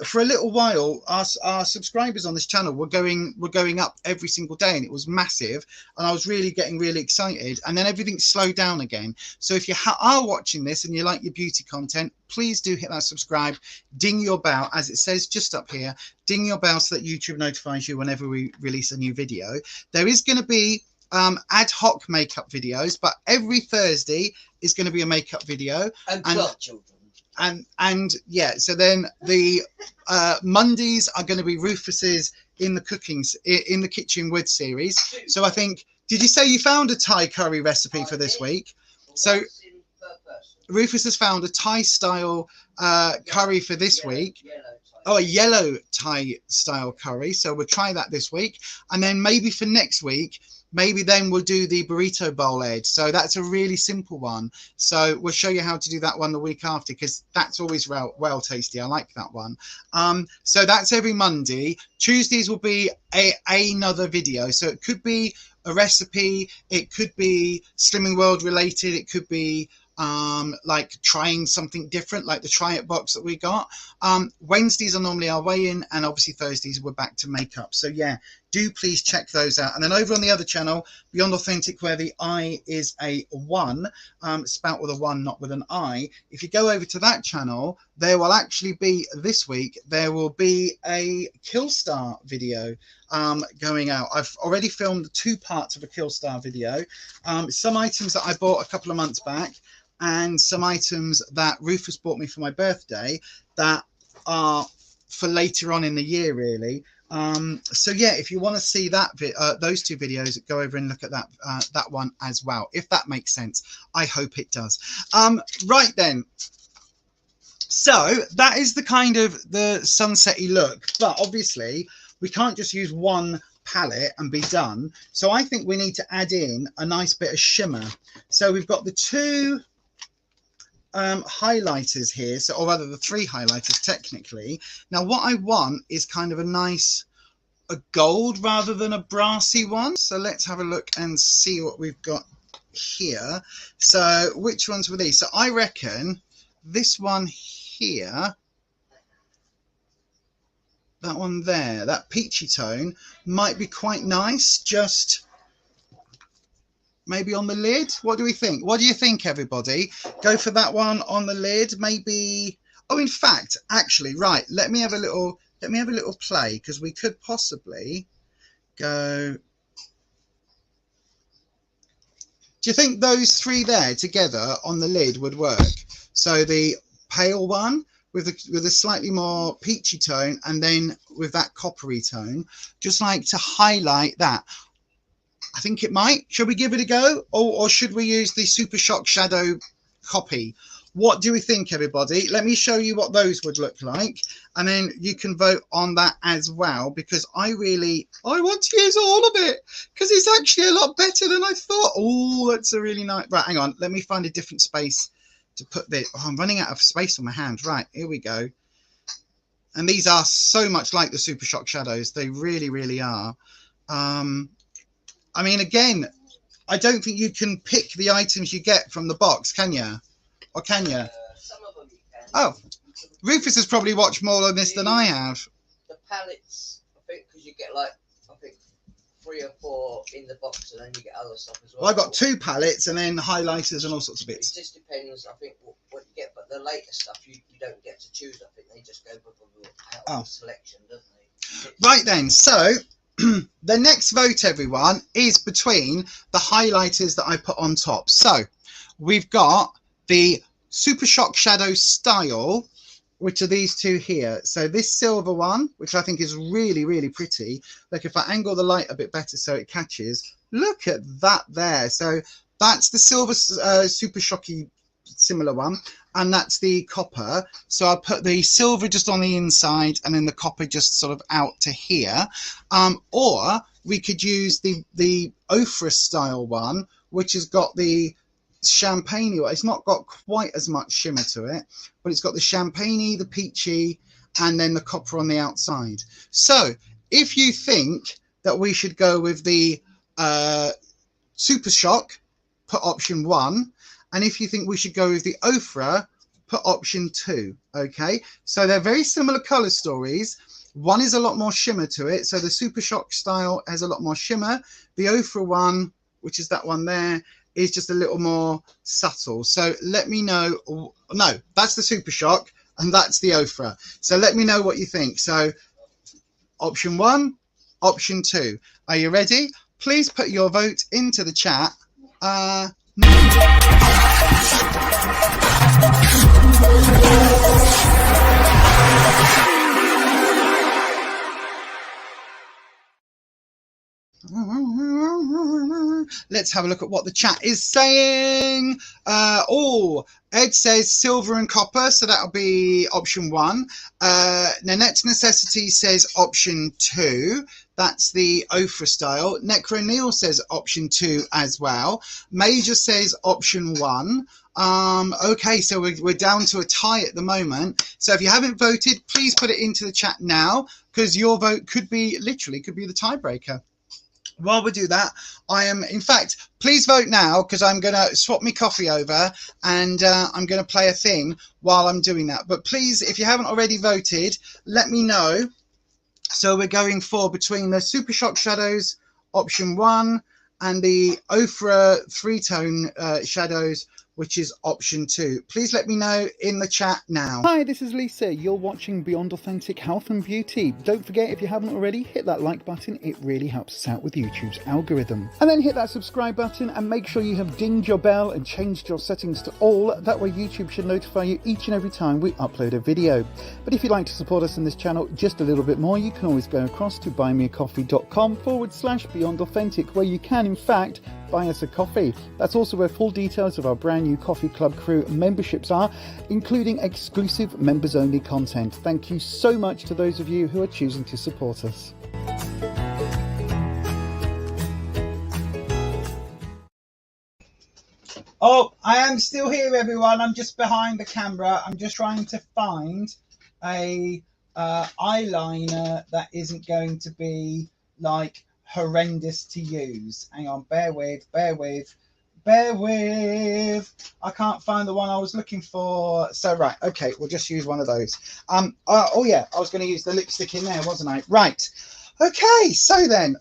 For a little while, our subscribers on this channel were going up every single day, and it was massive, and I was really getting really excited, and then everything slowed down again. So if you are watching this and you like your beauty content, please do hit that subscribe, ding your bell, as it says just up here, ding your bell so that YouTube notifies you whenever we release a new video. There is going to be ad hoc makeup videos, but every Thursday is going to be a makeup video. And children. And yeah, so then the Mondays are going to be Rufus's in the kitchen with series. So I think, did you say you found a Thai curry recipe for this week? So Rufus has found a Thai style curry for this week. Oh, a yellow Thai style curry. So we'll try that this week, and then maybe for next week, maybe then we'll do the burrito bowl egg. So that's a really simple one. So we'll show you how to do that one the week after, because that's always well tasty. I like that one. So that's every Monday. Tuesdays will be another video. So it could be a recipe. It could be Slimming World related. It could be like trying something different, like the try it box that we got. Wednesdays are normally our weigh-in, and obviously Thursdays we're back to makeup. So yeah, do please check those out. And then over on the other channel, Beyond Authentic, where the I is a 1, spout with a 1, not with an I. If you go over to that channel, there will actually be, this week, there will be a Killstar video going out. I've already filmed 2 parts of a Killstar video. Some items that I bought a couple of months back, and some items that Rufus bought me for my birthday that are for later on in the year, really. So yeah, if you want to see that those 2 videos, go over and look at that one as well, if that makes sense. I hope it does. Right then, so that is the kind of the sunsetty look, but obviously we can't just use one palette and be done. So I think we need to add in a nice bit of shimmer. So we've got the 2 highlighters here, so, or rather the 3 highlighters technically. Now what I want is kind of a gold rather than a brassy one. So let's have a look and see what we've got here. So which ones were these? So I reckon this one here, that one there, that peachy tone might be quite nice, just maybe on the lid. What do we think? What do you think, everybody? Go for that one on the lid, maybe. Oh, in fact, actually, right, let me have a little play, because we could possibly go. Do you think those 3 there together on the lid would work? So the pale one with a slightly more peachy tone, and then with that coppery tone, just like to highlight that. I think it might. Should we give it a go, or should we use the Super Shock Shadow copy? What do we think, everybody? Let me show you what those would look like, and then you can vote on that as well, because I want to use all of it, because it's actually a lot better than I thought. Oh, that's a really nice. Right, hang on. Let me find a different space to put this. Oh, I'm running out of space on my hand. Right, here we go. And these are so much like the Super Shock Shadows. They really, really are. I mean, again, I don't think you can pick the items you get from the box, can you? Or can you? Some of them you can. Oh, Rufus has probably watched more on this than I have. The palettes, I think, because you get like, I think 3 or 4 in the box, and then you get other stuff as well. Well, I got 2 palettes and then highlighters and all sorts of bits. It just depends, I think, what you get. But the later stuff, you don't get to choose. I think they just go with the selection, don't they? Right then, so the next vote, everyone, is between the highlighters that I put on top. So we've got the Super Shock Shadow Style, which are these 2 here. So this silver one, which I think is really, really pretty. Look, if I angle the light a bit better so it catches, look at that there. So that's the silver Super Shocky similar one, and that's the copper. So I'll put the silver just on the inside and then the copper just sort of out to here. Or we could use the Ofra style one, which has got the champagne. It's not got quite as much shimmer to it, but it's got the champagne, the peachy, and then the copper on the outside. So if you think that we should go with the Super Shock, put option 1, and if you think we should go with the Ofra, put option 2. Okay, so they're very similar color stories. One is a lot more shimmer to it, so the Super Shock style has a lot more shimmer. The Ofra one, which is that one there, is just a little more subtle. So let me know. No, that's the Super Shock and that's the Ofra. So let me know what you think. So option 1, option 2. Are you ready? Please put your vote into the chat. Let's have a look at what the chat is saying. Ed says silver and copper, so that'll be option 1. Nanette's Necessity says option 2. That's the Ofra style. Necro Neil says option 2 as well. Major says option 1. Okay, so we're down to a tie at the moment. So if you haven't voted, please put it into the chat now, because your vote could be the tiebreaker. While we do that, in fact, please vote now, because I'm going to swap my coffee over and I'm going to play a thing while I'm doing that. But please, if you haven't already voted, let me know. So we're going for between the Super Shock Shadows, option 1, and the Ofra 3-tone shadows, which is option 2. Please let me know in the chat now. Hi, this is Lisa. You're watching Beyond Authentic Health and Beauty. Don't forget, if you haven't already, hit that like button. It really helps us out with YouTube's algorithm. And then hit that subscribe button and make sure you have dinged your bell and changed your settings to all. That way YouTube should notify you each and every time we upload a video. But if you'd like to support us in this channel just a little bit more, you can always go across to buymeacoffee.com/Beyond Authentic, where you can, in fact, buy us a coffee. That's also where full details of our brand new Coffee Club Crew memberships are, including exclusive members only content. Thank you so much to those of you who are choosing to support us. Oh, I am still here, everyone. I'm just behind the camera. I'm just trying to find a eyeliner that isn't going to be like horrendous to use. Hang on, bear with. I can't find the one I was looking for. So right, okay, we'll just use one of those. Oh yeah, I was going to use the lipstick in there, wasn't I? Right. Okay, so then,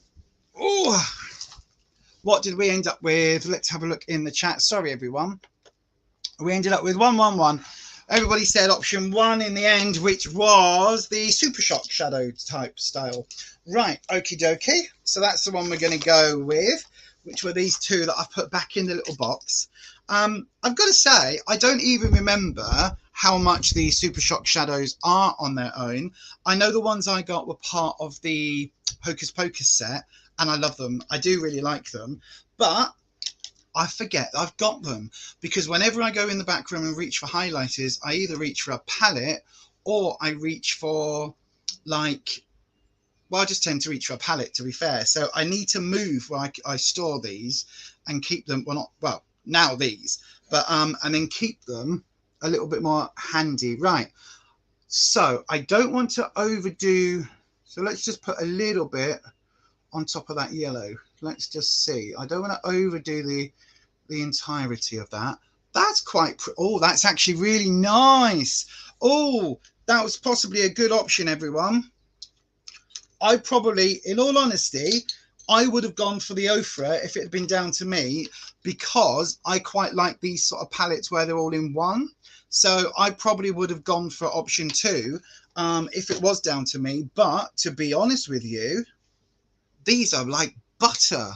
what did we end up with? Let's have a look in the chat. Sorry, everyone. We ended up with 111. Everybody said option 1 in the end, which was the Super Shock Shadow type style. Right, okie dokie. So that's the one we're going to go with, which were these 2 that I've put back in the little box. I've got to say, I don't even remember how much the Super Shock Shadows are on their own. I know the ones I got were part of the Hocus Pocus set, and I love them. I do really like them, but I forget I've got them, because whenever I go in the back room and reach for highlighters, I either reach for a palette or I reach for like, well, I just tend to reach for a palette, to be fair. So I need to move where I store these and keep them, well, not, well, now these, but and then keep them a little bit more handy. Right. So I don't want to overdo, so let's just put a little bit on top of that yellow. Let's just see. I don't want to overdo the entirety of that. That's quite, oh, that's actually really nice. Oh, that was possibly a good option, everyone. I probably, in all honesty, I would have gone for the Ofra if it had been down to me, because I quite like these sort of palettes where they're all in one. So I probably would have gone for option 2 if it was down to me. But to be honest with you, these are like butter.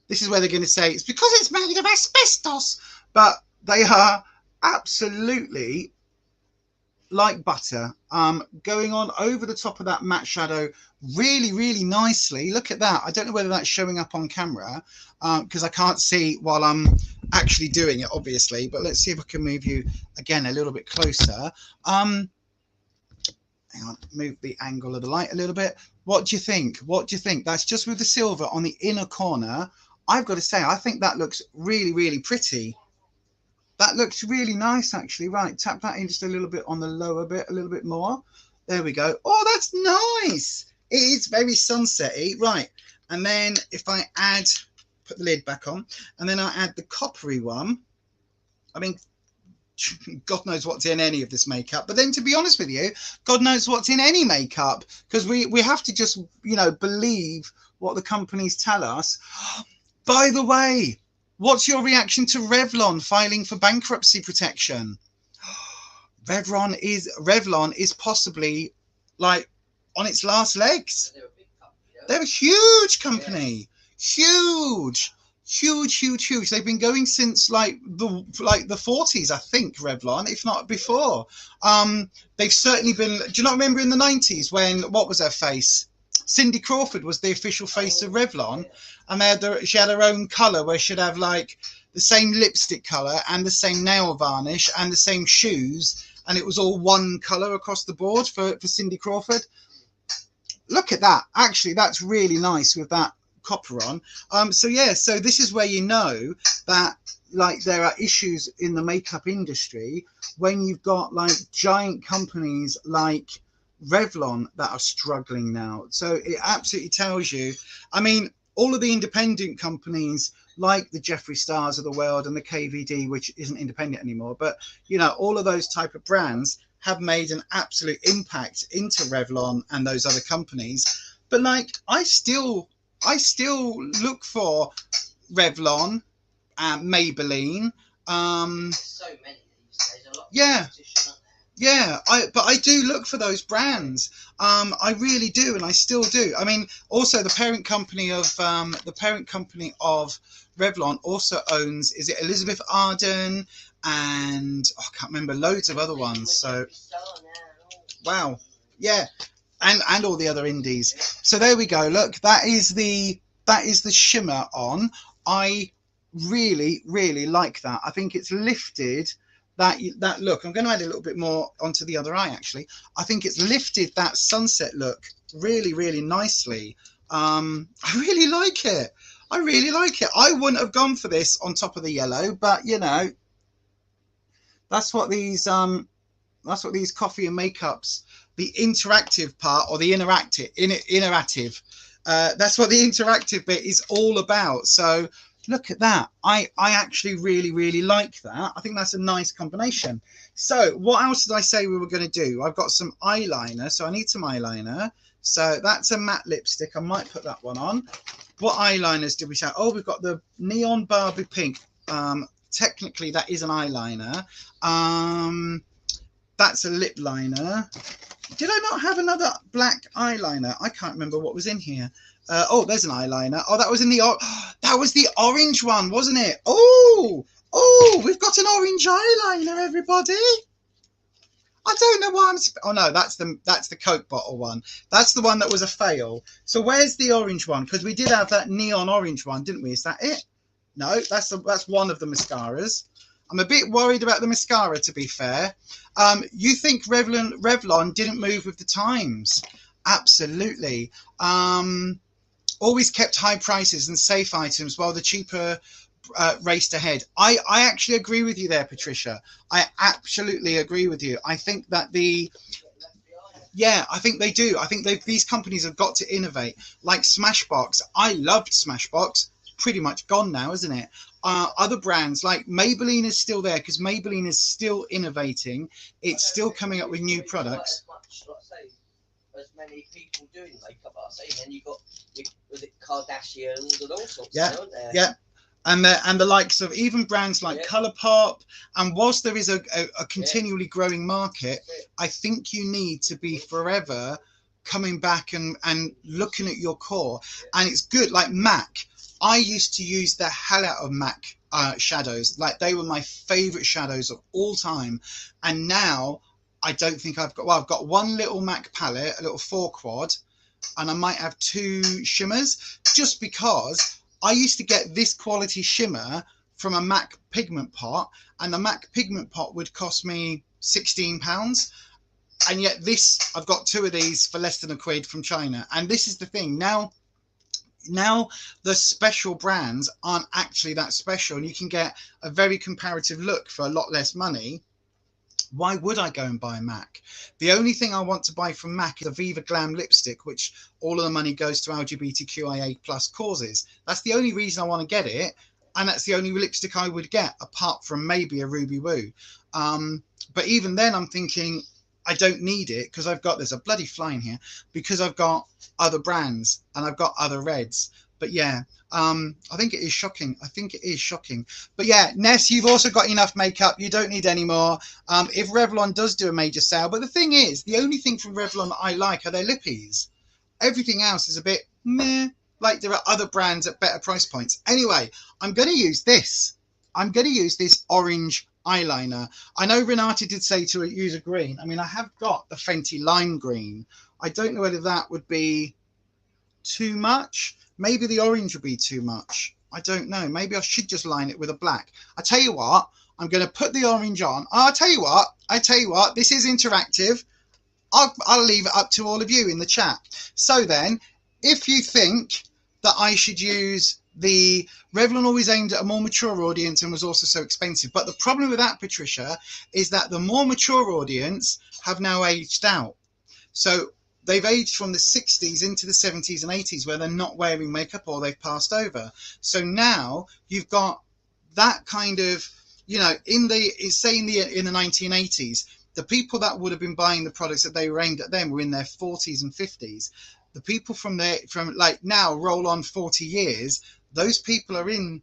This is where they're going to say it's because it's made of asbestos, but they are absolutely like butter. Going on over the top of that matte shadow really, really nicely. Look at that. I don't know whether that's showing up on camera because I can't see while I'm actually doing it, obviously, but let's see if I can move you again a little bit closer. Hang on, move the angle of the light a little bit. What do you think? What do you think? That's just with the silver on the inner corner. I've got to say, I think that looks really, really pretty. That looks really nice, actually. Right, tap that in just a little bit on the lower bit, a little bit more. There we go. Oh, that's nice. It is very sunsetty. Right, and then if I add, put the lid back on, and then I add the coppery one. I mean, God knows what's in any of this makeup. But then, to be honest with you, God knows what's in any makeup, because we have to just, you know, believe what the companies tell us. By the way, what's your reaction to Revlon filing for bankruptcy protection? Revlon is possibly like on its last legs. They're a big company, yeah. They're a huge company. Yeah. Huge. They've been going since like the 40s, I think, Revlon, if not before. They've certainly been. Do you not remember in the 90s when, what was her face? Cindy Crawford was the official face of Revlon, and she had her own colour where she'd have like the same lipstick colour and the same nail varnish and the same shoes, and it was all one colour across the board for Cindy Crawford. Look at that. Actually, that's really nice with that copper on. So yeah, so this is where you know that like there are issues in the makeup industry when you've got like giant companies like Revlon that are struggling now. So it absolutely tells you, I mean, all of the independent companies like the Jeffree Stars of the world and the KVD, which isn't independent anymore, but you know, all of those type of brands have made an absolute impact into Revlon and those other companies. But like I still look for Revlon and Maybelline. There's so many these days. A lot of Yeah. competition, aren't there? Yeah, but I do look for those brands. I really do, and I still do. I mean, also the parent company of Revlon also owns, is it Elizabeth Arden, and I can't remember, loads of other ones. So wow, yeah, and all the other indies. So there we go. Look, that is the shimmer on. I really, really like that. I think it's lifted that look. I'm going to add a little bit more onto the other eye, actually. I think it's lifted that sunset look really, really nicely. I really like it. I really like it. I wouldn't have gone for this on top of the yellow, but you know, that's what these coffee and makeups, the interactive part, or the interactive, that's what the interactive bit is all about. So look at that. I actually really, really like that. I think that's a nice combination. So what else did I say we were going to do? I've got some eyeliner, so I need some eyeliner. So that's a matte lipstick. I might put that one on. What eyeliners did we say? Oh, we've got the Neon Barbie Pink. Technically, that is an eyeliner. That's a lip liner. Did I not have another black eyeliner? I can't remember what was in here. Oh, there's an eyeliner. Oh, that was in the that was the orange one, wasn't it? Oh, we've got an orange eyeliner, everybody. I don't know why oh no, that's the Coke bottle one. That's the one that was a fail. So where's the orange one? Because we did have that neon orange one, didn't we? Is that it? No, that's one of the mascaras. I'm a bit worried about the mascara, to be fair. You think Revlon didn't move with the times? Absolutely. Always kept high prices and safe items while the cheaper raced ahead. I actually agree with you there, Patricia. I absolutely agree with you. I think that I think they do. I think these companies have got to innovate. Like Smashbox. I loved Smashbox. Pretty much gone now, isn't it? Other brands like Maybelline is still there because Maybelline is still innovating. It's still coming up with new products. As many people doing makeup, I say, and then you got was it Kardashians and all sorts. Yeah, aren't there? yeah. And the likes of even brands like Colourpop, and whilst there is a continually growing market, I think you need to be forever coming back and looking at your core. And it's good, like MAC. I used to use the hell out of MAC shadows. Like, they were my favorite shadows of all time. And now I don't think I've got one little MAC palette, a little 4-quad, and I might have 2 shimmers, just because I used to get this quality shimmer from a MAC pigment pot, and the MAC pigment pot would cost me £16. And yet I've got 2 of these for less than £1 from China. And this is the thing. Now the special brands aren't actually that special, and you can get a very comparative look for a lot less money. Why would I go and buy a MAC? The only thing I want to buy from MAC is a Viva Glam lipstick, which all of the money goes to LGBTQIA+ causes. That's the only reason I want to get it, and that's the only lipstick I would get, apart from maybe a Ruby Woo. But even then, I'm thinking I don't need it because there's a bloody fly in here, because I've got other brands and I've got other reds. But yeah, I think it is shocking. But yeah, Ness, you've also got enough makeup. You don't need any more. If Revlon does do a major sale, but the thing is, the only thing from Revlon that I like are their lippies. Everything else is a bit meh. Like, there are other brands at better price points. Anyway, I'm going to use this. I'm going to use this orange eyeliner. I know Renata did say to use a green. I mean, I have got the Fenty Lime Green. I don't know whether that would be too much. Maybe the orange would be too much. I don't know. Maybe I should just line it with a black. I tell you what, I'm going to put the orange on. I'll tell you what, this is interactive. I'll leave it up to all of you in the chat. So then, if you think that I should use the Revlon, always aimed at a more mature audience and was also so expensive. But the problem with that, Patricia, is that the more mature audience have now aged out. So they've aged from the 60s into the 70s and 80s, where they're not wearing makeup or they've passed over. So now you've got that kind of, you know, in the 1980s, the people that would have been buying the products that they were aimed at them were in their 40s and 50s. The people from like now roll on 40 years, those people are in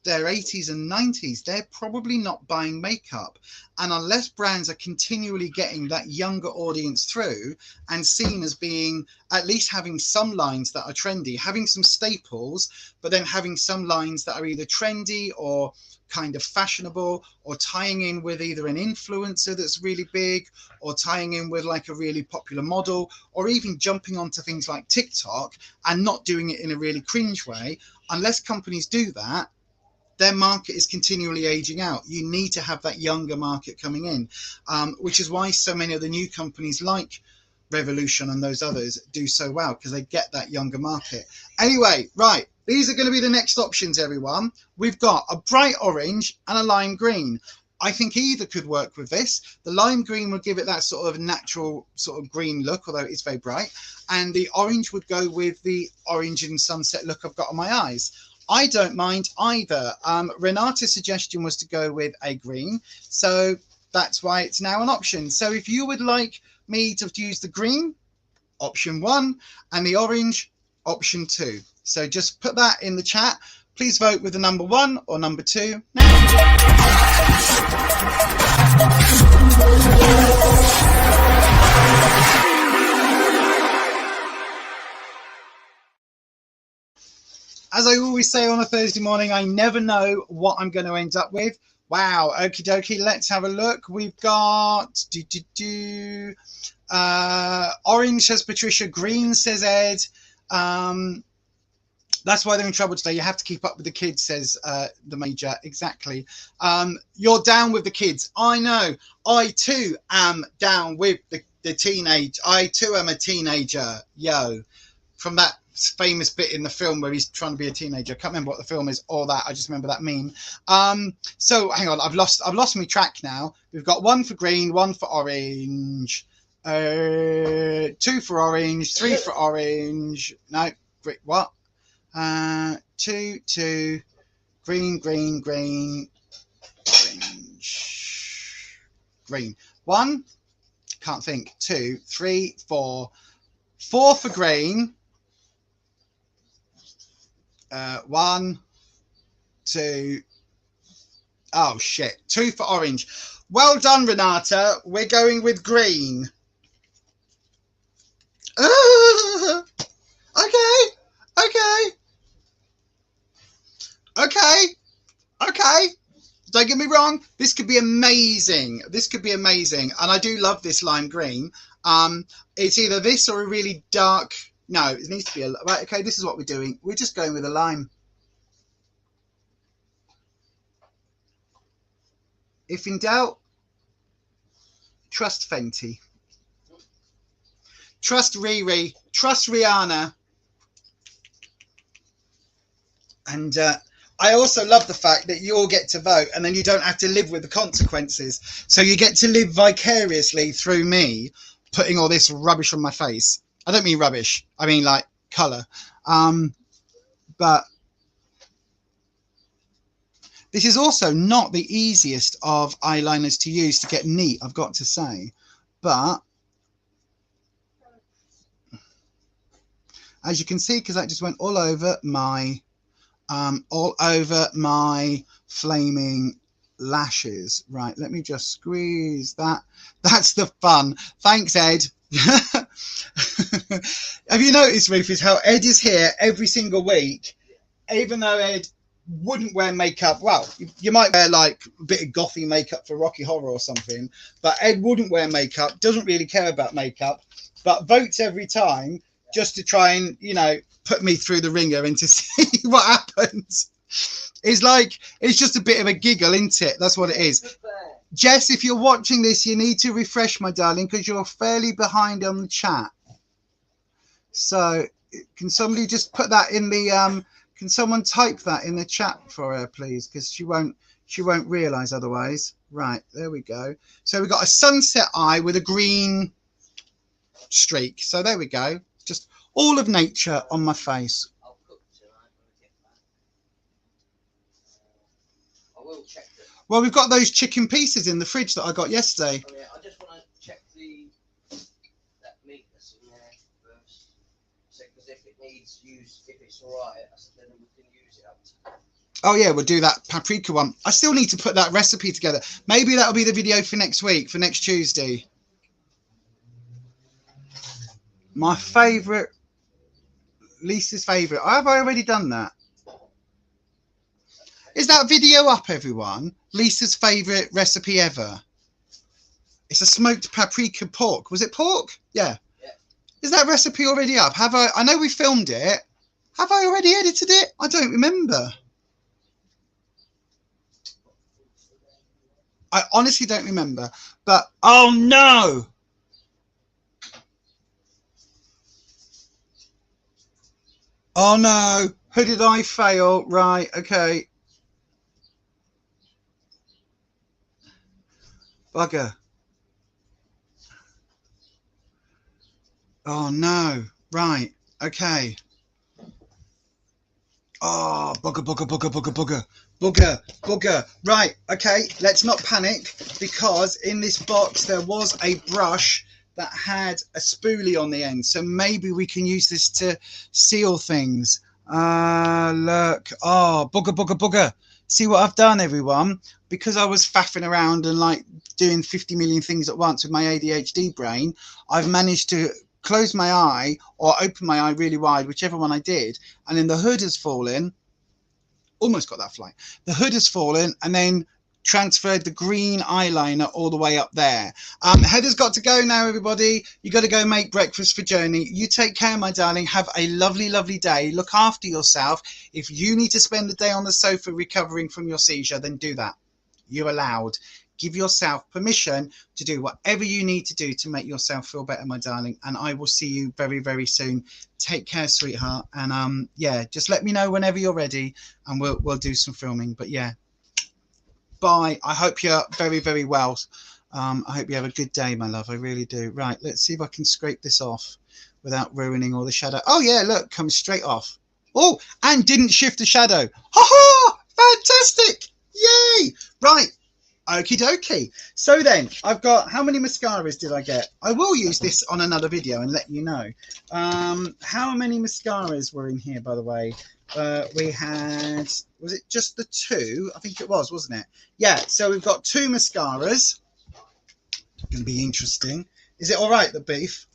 their 80s and 90s. They're probably not buying makeup. And unless brands are continually getting that younger audience through and seen as being, at least having some lines that are trendy, having some staples, but then having some lines that are either trendy or kind of fashionable, or tying in with either an influencer that's really big, or tying in with like a really popular model, or even jumping onto things like TikTok and not doing it in a really cringe way. Unless companies do that, their market is continually aging out. You need to have that younger market coming in, which is why so many of the new companies like Revolution and those others do so well, because they get that younger market. Anyway, right, these are going to be the next options, everyone. We've got a bright orange and a lime green. I think either could work with this. The lime green would give it that sort of natural sort of green look, although it's very bright. And the orange would go with the orange and sunset look I've got on my eyes. I don't mind either. Renata's suggestion was to go with a green, so that's why it's now an option. So if you would like me to use the green, option 1, and the orange, option 2. So just put that in the chat. Please vote with the number 1 or number 2 now. As I always say on a Thursday morning, I never know what I'm going to end up with. Wow. Okie dokie. Let's have a look. We've got orange, says Patricia. Green, says Ed. That's why they're in trouble today. You have to keep up with the kids, says the Major. Exactly. You're down with the kids. I know. I too am down with the teenage. I too am a teenager. Yo. From that famous bit in the film where he's trying to be a teenager. I can't remember what the film is or that. I just remember that meme. So hang on. I've lost my track now. We've got 1 for green, 1 for orange. 2 for orange, 3 for orange. No, what? 2, green, green, green, green. 1, can't think. 2, 3, 4. 4 for green. 1, 2. Oh shit! 2 for orange. Well done, Renata. We're going with green. Okay. Don't get me wrong. This could be amazing. And I do love this lime green. It's either this or a really dark. No, it needs to be right. Okay, this is what we're doing. We're just going with a lime. If in doubt, trust Fenty. Trust Riri. Trust Rihanna. And I also love the fact that you all get to vote and then you don't have to live with the consequences. So you get to live vicariously through me putting all this rubbish on my face. I don't mean rubbish. I mean like colour. But this is also not the easiest of eyeliners to use to get neat, I've got to say. But as you can see, because that just went all over my flaming lashes. Right, let me just squeeze that. That's the fun. Thanks, Ed. Have you noticed, Rufus, how Ed is here every single week, even though Ed wouldn't wear makeup? Well, you might wear like a bit of gothy makeup for Rocky Horror or something, but Ed wouldn't wear makeup, doesn't really care about makeup, but votes every time just to try and, you know, put me through the ringer and to see what happens. It's like, it's just a bit of a giggle, isn't it? That's what it is. Jess, if you're watching this, you need to refresh, my darling, because you're fairly behind on the chat. So can somebody just put that in the can someone type that in the chat for her, please, because she won't realize otherwise. Right, there we go. So we've got a sunset eye with a green streak. So there we go. Just all of nature on my face. I'll cook tonight when we get back. I will check them. Well, we've got those chicken pieces in the fridge that I got yesterday. Oh, yeah, I just want to check that meat that's in there first. So, because if it needs use, if it's all right, then we can use it up to. Oh yeah, we'll do that paprika one. I still need to put that recipe together. Maybe that'll be the video for next week, for next Tuesday. My favourite, Lisa's favourite. Have I already done that? Is that video up, everyone? Lisa's favourite recipe ever. It's a smoked paprika pork. Was it pork? Yeah. Is that recipe already up? Have I know we filmed it. Have I already edited it? I don't remember. I honestly don't remember. But, oh no! Oh no, who did I fail? Right, okay. Bugger. Oh no, right, okay. Oh, bugger. Right, okay, let's not panic, because in this box there was a brush that had a spoolie on the end, so maybe we can use this to seal things. Look, oh, bugger. See what I've done, everyone? Because I was faffing around and like doing 50 million things at once with my ADHD brain, I've managed to close my eye or open my eye really wide, whichever one I did, and then the hood has fallen. Almost got that fly. The hood has fallen, and then transferred the green eyeliner all the way up there. Heather's got to go now, everybody. You got to go make breakfast for Journey. You take care, my darling. Have a lovely, lovely day. Look after yourself. If you need to spend the day on the sofa recovering from your seizure, then do that. You're allowed. Give yourself permission to do whatever you need to do to make yourself feel better, my darling. And I will see you very, very soon. Take care, sweetheart. And yeah, just let me know whenever you're ready, and we'll do some filming. But yeah, bye. I hope you're very, very well. I hope you have a good day, my love. I really do. Right, let's see if I can scrape this off without ruining all the shadow. Oh yeah, look, comes straight off. Oh, and didn't shift the shadow. Ha ha! Fantastic! Yay! Right. Okie dokie. So then, I've got, how many mascaras did I get? I will use this on another video and let you know. How many mascaras were in here, by the way? We had, was it just the 2? I think it was, wasn't it? Yeah, so we've got 2 mascaras. Going to be interesting. Is it all right, the beef?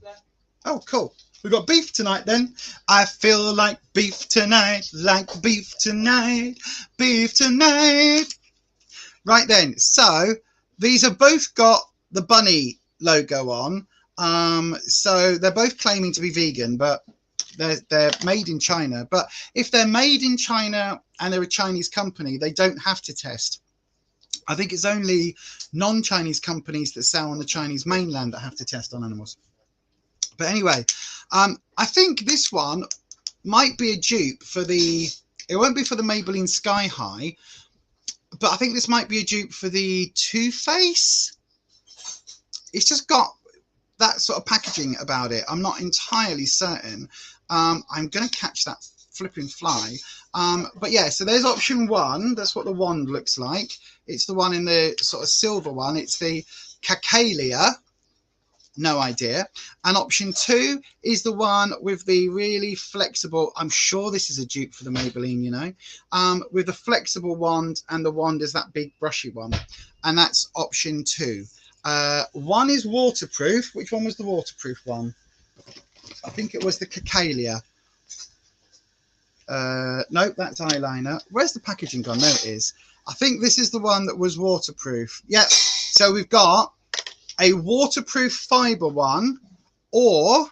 Yeah. Oh, cool. We've got beef tonight then. I feel like beef tonight, like beef tonight, beef tonight. Right then, so these have both got the bunny logo on. So they're both claiming to be vegan, but they're made in China. But if they're made in China and they're a Chinese company, they don't have to test. I think it's only non-Chinese companies that sell on the Chinese mainland that have to test on animals. But anyway, I think this one might be a dupe for the, it won't be for the Maybelline Sky High, but I think this might be a dupe for the Too Faced. It's just got that sort of packaging about it. I'm not entirely certain. I'm going to catch that flipping fly. But yeah, so there's option 1. That's what the wand looks like. It's the one in the sort of silver one. It's the Cacalia. No idea. And option 2 is the one with the really flexible, I'm sure this is a dupe for the Maybelline, you know, with the flexible wand, and the wand is that big brushy one, and that's option 2. One is waterproof. Which one was the waterproof one? I think it was the Cacalia. Nope, that's eyeliner. Where's the packaging gone? There it is. I think this is the one that was waterproof. Yep. So we've got a waterproof fiber one or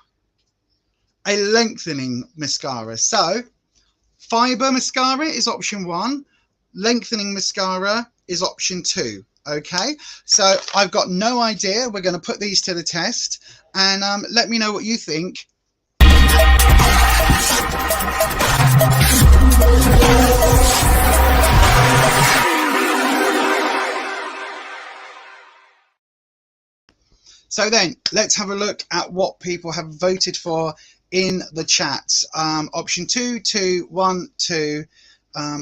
a lengthening mascara. So fiber mascara is option 1, lengthening mascara is option 2. Okay, so I've got no idea. We're going to put these to the test, and let me know what you think. So then, let's have a look at what people have voted for in the chats. Option 2, 2, 1, 2.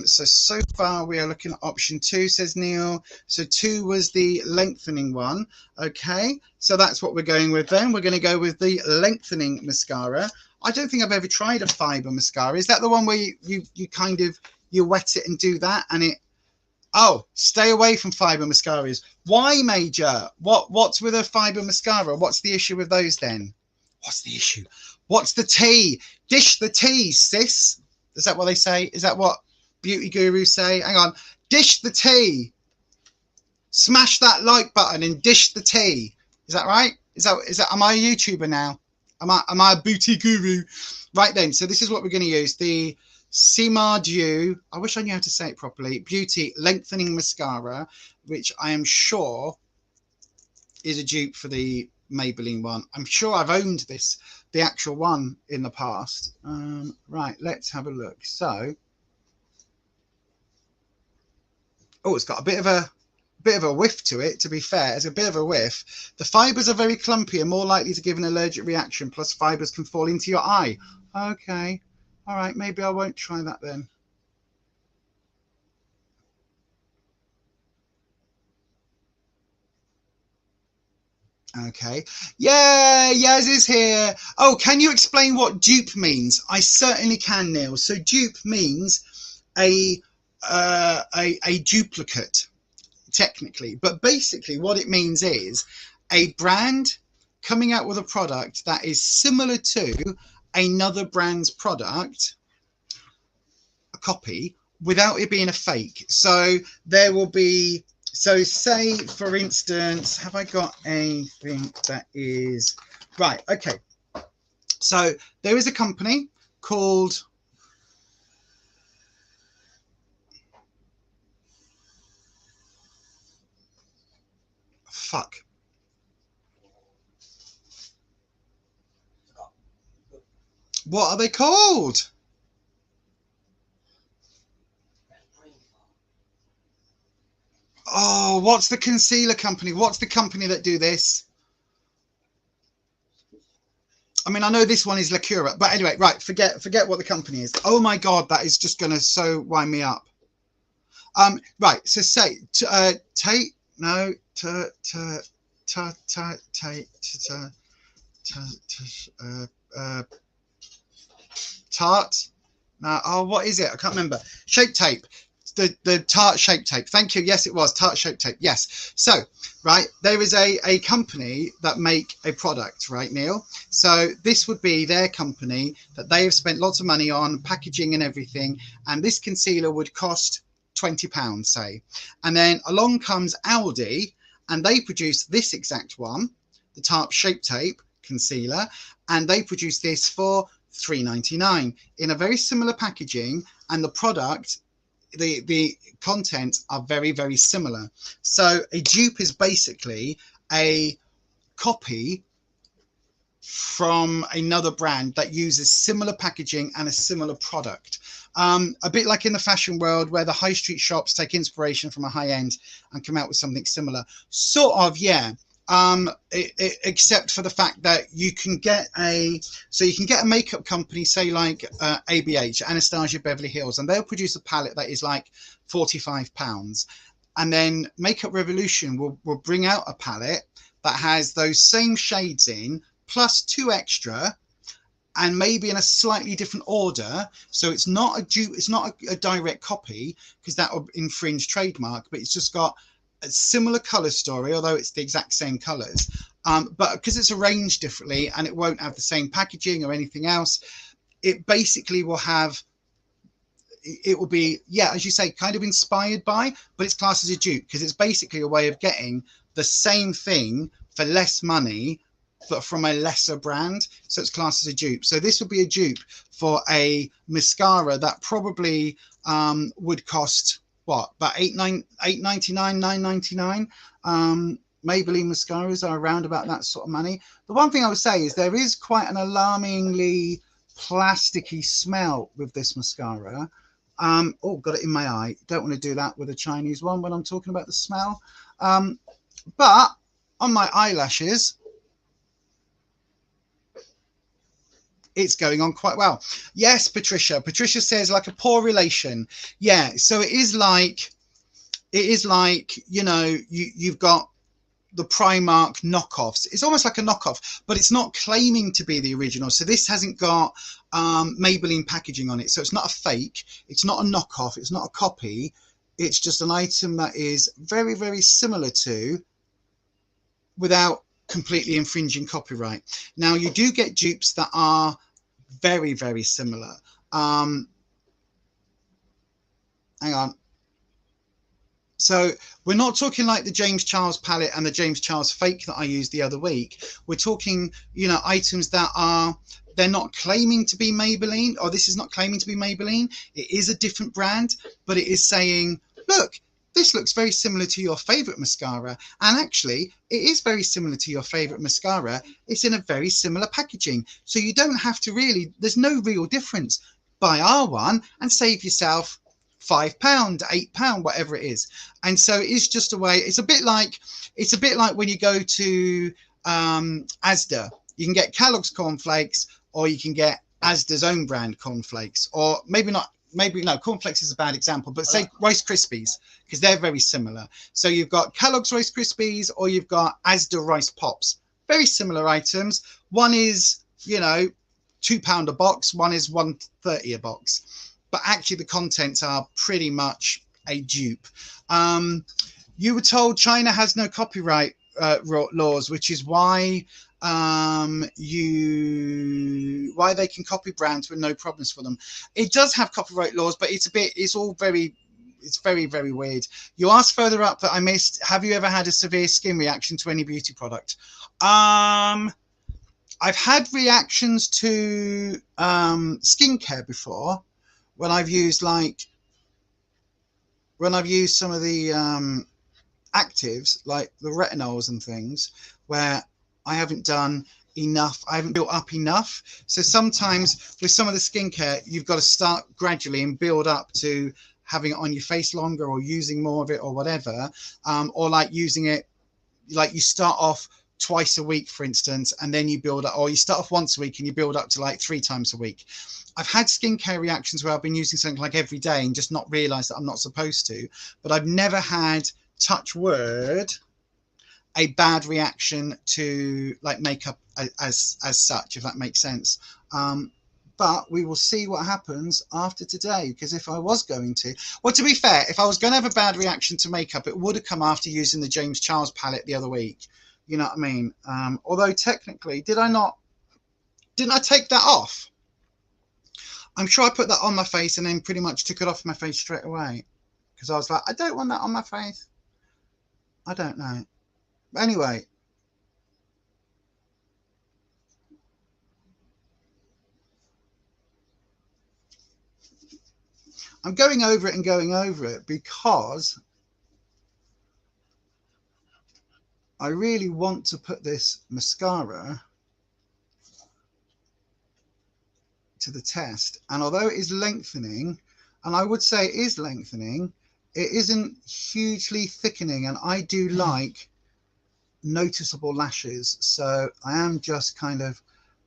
So far we are looking at option 2, says Neil. So 2 was the lengthening one. Okay, so that's what we're going with then. We're going to go with the lengthening mascara. I don't think I've ever tried a fiber mascara. Is that the one where you kind of, you wet it and do that and it, oh, stay away from fiber mascaras. Why, Major? What's with a fiber mascara? What's the issue with those then? What's the issue? What's the tea? Dish the tea, sis. Is that what they say? Is that what beauty gurus say? Hang on. Dish the tea. Smash that like button and dish the tea. Is that right? Is that am I a YouTuber now? Am I a beauty guru? Right then, so this is what we're going to use. The Simardew, I wish I knew how to say it properly, Beauty Lengthening Mascara, which I am sure is a dupe for the Maybelline one. I'm sure I've owned this, the actual one, in the past. Right, let's have a look. So, oh, it's got a bit of a whiff to it, to be fair. It's a bit of a whiff. The fibres are very clumpy and more likely to give an allergic reaction, plus fibres can fall into your eye. Okay. All right, maybe I won't try that then. Okay. Yeah, Yaz is here. Oh, can you explain what dupe means? I certainly can, Neil. So dupe means a duplicate, technically. But basically what it means is a brand coming out with a product that is similar to another brand's product, a copy, without it being a fake. So there will be, so say for instance, have I got anything that is right? Okay, so there is a company called fuck. What are they called? Oh, what's the concealer company? What's the company that do this? I mean, I know this one is Lacura, but anyway, right, forget what the company is. Oh my God, that is just going to so wind me up. Right, so say, Tate, no, Tarte. No, oh, what is it? I can't remember. Shape Tape. The Tarte Shape Tape. Thank you. Yes, it was Tarte Shape Tape. Yes. So, right, there is a company that make a product, right, Neil? So this would be their company that they have spent lots of money on packaging and everything. And this concealer would cost £20, say. And then along comes Aldi and they produce this exact one, the Tarte Shape Tape concealer, and they produce this for £3.99 in a very similar packaging, and the product, the contents are very, very similar. So a dupe is basically a copy from another brand that uses similar packaging and a similar product. A bit like in the fashion world where the high street shops take inspiration from a high end and come out with something similar. Sort of, yeah. Except for the fact that you can get a makeup company, say like ABH, Anastasia Beverly Hills, and they'll produce a palette that is like £45, and then Makeup Revolution will bring out a palette that has those same shades in plus 2 extra, and maybe in a slightly different order. So it's not a dupe, it's not a direct copy, because that will infringe trademark, but it's just got a similar color story, although it's the exact same colors, but because it's arranged differently and it won't have the same packaging or anything else, it basically will have, it will be, yeah, as you say, kind of inspired by, but it's classed as a dupe because it's basically a way of getting the same thing for less money but from a lesser brand. So it's classed as a dupe. So this would be a dupe for a mascara that probably would cost what, about $8.99, $9.99. Maybelline mascaras are around about that sort of money. The one thing I would say is there is quite an alarmingly plasticky smell with this mascara. Oh, got it in my eye. Don't want to do that with a Chinese one when I'm talking about the smell. But on my eyelashes, it's going on quite well. Yes, Patricia. Patricia says like a poor relation. Yeah, so it is like, you know, you've got the Primark knockoffs. It's almost like a knockoff, but it's not claiming to be the original. So this hasn't got Maybelline packaging on it. So it's not a fake. It's not a knockoff. It's not a copy. It's just an item that is very, very similar to, without completely infringing copyright. Now, you do get dupes that are very, very similar. Hang on. So we're not talking like the James Charles palette and the James Charles fake that I used the other week. We're talking, you know, items that are, they're not claiming to be Maybelline, or this is not claiming to be Maybelline. It is a different brand, but it is saying, look, this looks very similar to your favorite mascara. And actually, it is very similar to your favorite mascara. It's in a very similar packaging. So you don't have to really, there's no real difference. Buy our one and save yourself £5, £8, whatever it is. And so it is just a way, it's a bit like when you go to Asda. You can get Kellogg's cornflakes, or you can get Asda's own brand cornflakes, or maybe not. Maybe no, cornflakes is a bad example, but say Rice Krispies, because they're very similar. So you've got Kellogg's Rice Krispies, or you've got Asda Rice Pops. Very similar items. One is, you know, £2 a box. One is $1.30 a box. But actually the contents are pretty much a dupe. You were told China has no copyright laws, which is why why they can copy brands with no problems for them. It does have copyright laws, but it's all very, it's very, very weird. You asked further up that I missed, have you ever had a severe skin reaction to any beauty product? I've had reactions to skincare before when I've used some of the actives like the retinols and things, where I haven't done enough, I haven't built up enough. So sometimes with some of the skincare, you've got to start gradually and build up to having it on your face longer, or using more of it, or whatever, or like using it, like you start off twice a week, for instance, and then you build up, or you start off once a week and you build up to like 3 times a week. I've had skincare reactions where I've been using something like every day and just not realized that I'm not supposed to, but I've never had, touch word, a bad reaction to like makeup as such, if that makes sense. But we will see what happens after today, because if I was going to, well, to be fair, if I was going to have a bad reaction to makeup, it would have come after using the James Charles palette the other week. You know what I mean? Although technically, didn't I take that off? I'm sure I put that on my face and then pretty much took it off my face straight away, because I was like, I don't want that on my face. I don't know. But anyway, I'm going over it and going over it because I really want to put this mascara to the test. And although it is lengthening, and I would say it is lengthening, it isn't hugely thickening, and I do like noticeable lashes. So I am just kind of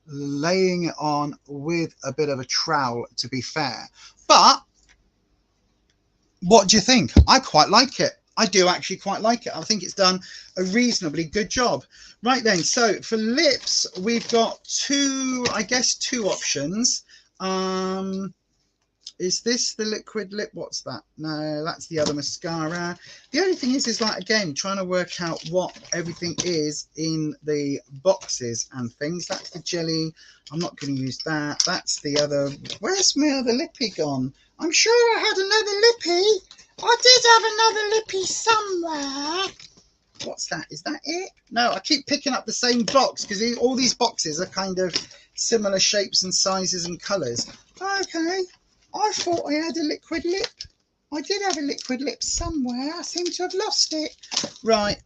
laying it on with a bit of a trowel, to be fair. But what do you think? I quite like it. I do actually quite like it. I think it's done a reasonably good job. Right then, so for lips, we've got two options. Is this the liquid lip? What's that? No, that's the other mascara. The only thing is like, again, trying to work out what everything is in the boxes and things. That's the jelly. I'm not going to use that. That's the other. Where's my other lippy gone? I'm sure I had another lippy. I did have another lippy somewhere. What's that? Is that it? No, I keep picking up the same box because all these boxes are kind of similar shapes and sizes and colours. Okay, I thought I had a liquid lip. I did have a liquid lip somewhere. I seem to have lost it. Right.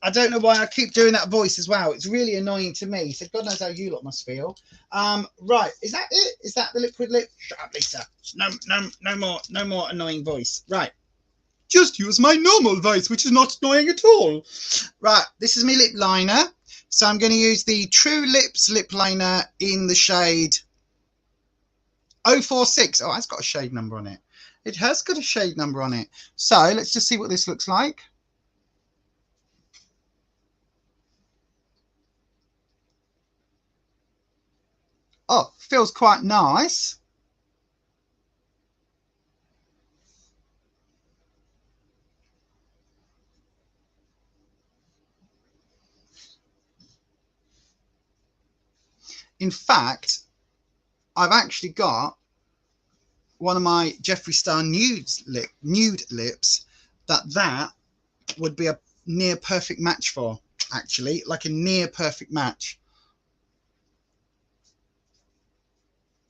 I don't know why I keep doing that voice as well. It's really annoying to me. So God knows how you lot must feel. Right. Is that it? Is that the liquid lip? Shut up, Lisa. No more annoying voice. Right. Just use my normal voice, which is not annoying at all. Right. This is my lip liner. So I'm going to use the True Lips lip liner in the shade 046. Oh, it's got a shade number on it. It has got a shade number on it. So let's just see what this looks like. Oh, feels quite nice. In fact, I've actually got one of my Jeffree Star nude lips that would be a near perfect match for, actually, like a near perfect match.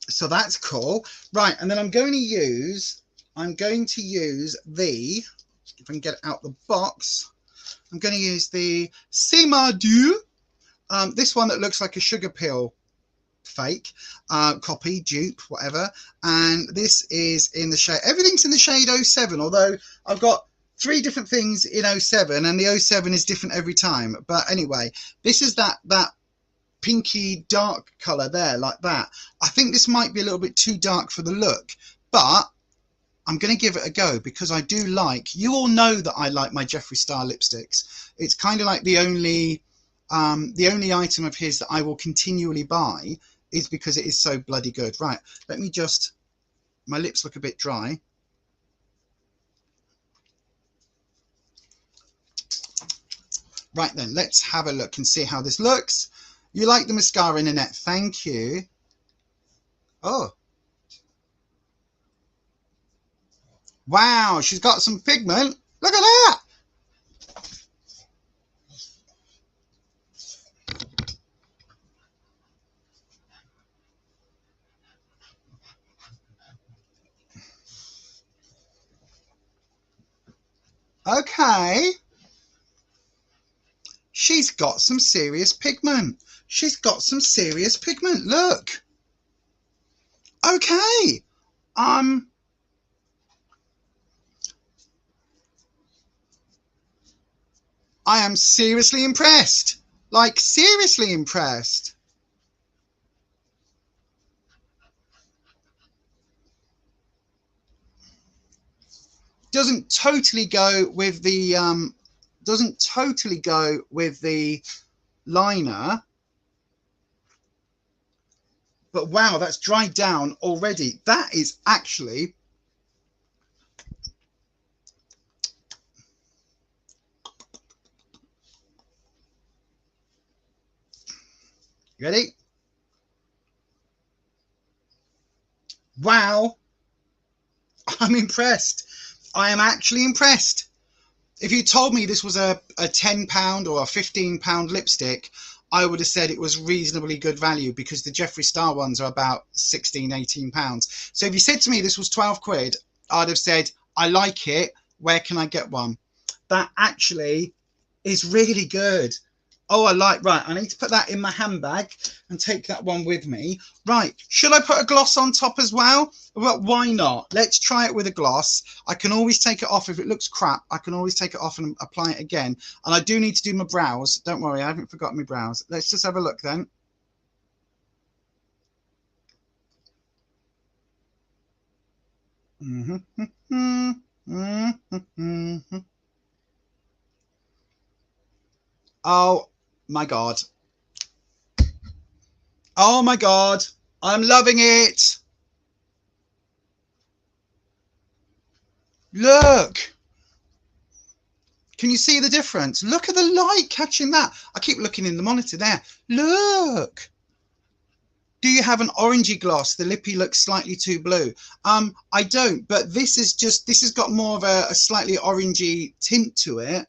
So that's cool. Right, and then I'm going to use the, if I can get it out the box, I'm going to use the Simadu, this one that looks like a sugar pill fake, copy, dupe, whatever. And this is in the shade, everything's in the shade 07, although I've got 3 different things in 07, and the 07 is different every time. But anyway, this is that pinky dark color there, like that. I think this might be a little bit too dark for the look, but I'm going to give it a go because I do like, you all know that I like my Jeffree Star lipsticks. It's kind of like the only item of his that I will continually buy is because it is so bloody good. Right, let me just, my lips look a bit dry. Right then, let's have a look and see how this looks. You like the mascara, Nanette? Thank you. Oh. Wow, she's got some pigment. Look at that. Okay. She's got some serious pigment. She's got some serious pigment. Look. Okay. I am seriously impressed. Like, seriously impressed. Doesn't totally go with the liner, but wow, that's dried down already. That is actually ready. Wow, I'm impressed. I am actually impressed. If you told me this was a £10 or a £15 lipstick, I would have said it was reasonably good value, because the Jeffree Star ones are about £16–18. So if you said to me this was 12 quid, I'd have said, I like it. Where can I get one? That actually is really good. Oh, right, I need to put that in my handbag and take that one with me. Right, should I put a gloss on top as well? Well, why not? Let's try it with a gloss. I can always take it off if it looks crap. I can always take it off and apply it again. And I do need to do my brows. Don't worry, I haven't forgotten my brows. Let's just have a look then. Oh my God. Oh my God. I'm loving it. Look. Can you see the difference? Look at the light catching that. I keep looking in the monitor there. Look. Do you have an orangey gloss? The lippy looks slightly too blue. I don't, but this has got more of a slightly orangey tint to it.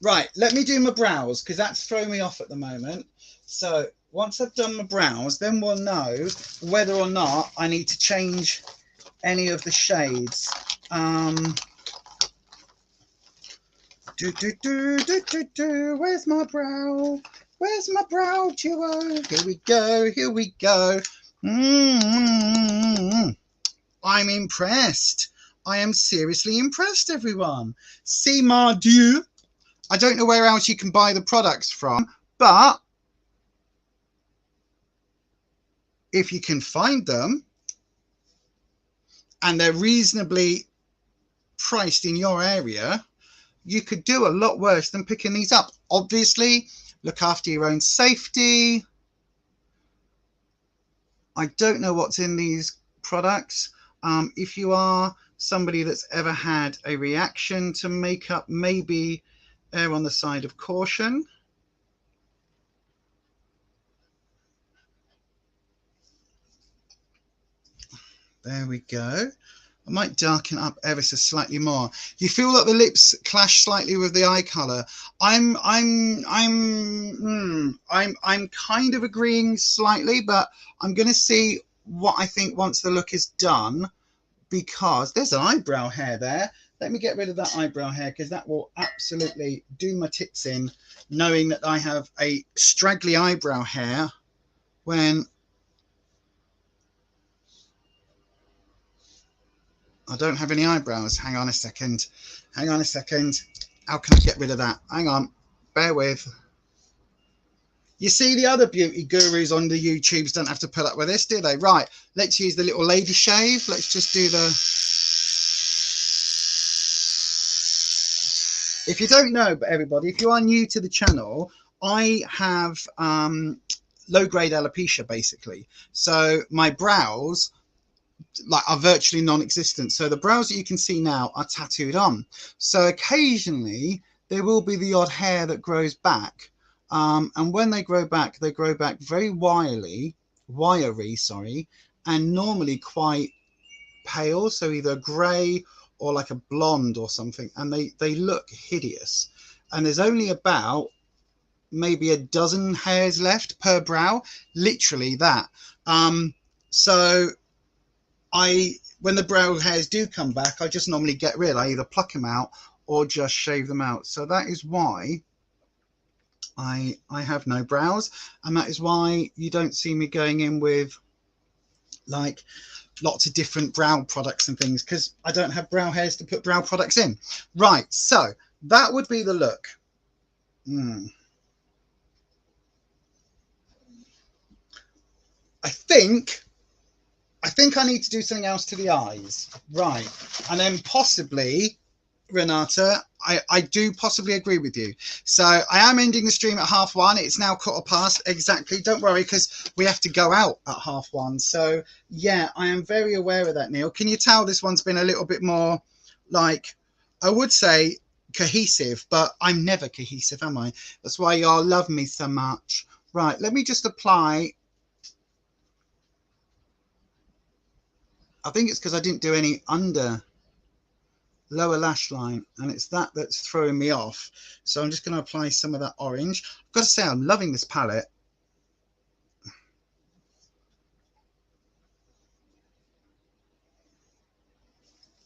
Right, let me do my brows, because that's throwing me off at the moment. So once I've done my brows, then we'll know whether or not I need to change any of the shades. Where's my brow? Where's my brow duo? Here we go, here we go. I'm impressed. I am seriously impressed, everyone. See, my Dieu. I don't know where else you can buy the products from, but if you can find them and they're reasonably priced in your area, you could do a lot worse than picking these up. Obviously, look after your own safety. I don't know what's in these products. If you are somebody that's ever had a reaction to makeup, maybe err on the side of caution. There we go. I might darken up ever so slightly more. You feel that the lips clash slightly with the eye color. I'm kind of agreeing slightly, but I'm going to see what I think once the look is done, because there's an eyebrow hair there. Let me get rid of that eyebrow hair, because that will absolutely do my tits in, knowing that I have a straggly eyebrow hair when I don't have any eyebrows. Hang on a second. Hang on a second. How can I get rid of that? Hang on. Bear with. You see, the other beauty gurus on the YouTubes don't have to put up with this, do they? Right. Let's use the little lady shave. Let's just do the... If you don't know, but everybody, if you are new to the channel, I have low-grade alopecia, basically. So my brows are virtually non-existent. So the brows that you can see now are tattooed on. So occasionally there will be the odd hair that grows back. And when they grow back very wiry, sorry, and normally quite pale, so either grey or like a blonde or something, and they look hideous. And there's only about maybe a dozen hairs left per brow, literally that. So when the brow hairs do come back, I just normally get rid. I either pluck them out or just shave them out. So that is why I have no brows, and that is why you don't see me going in with like lots of different brow products and things, because I don't have brow hairs to put brow products in. Right, so that would be the look. I think I need to do something else to the eyes. Right, and then possibly, Renata, I do possibly agree with you. So I am ending the stream at 1:30. It's now 1:15 exactly. Don't worry, because we have to go out at 1:30. So yeah, I am very aware of that, Neil. Can you tell this one's been a little bit more, like, I would say cohesive, but I'm never cohesive, am I? That's why y'all love me so much. Right, let me just apply. I think it's because I didn't do any under lower lash line, and it's that's throwing me off. So I'm just going to apply some of that orange. I've got to say, I'm loving this palette.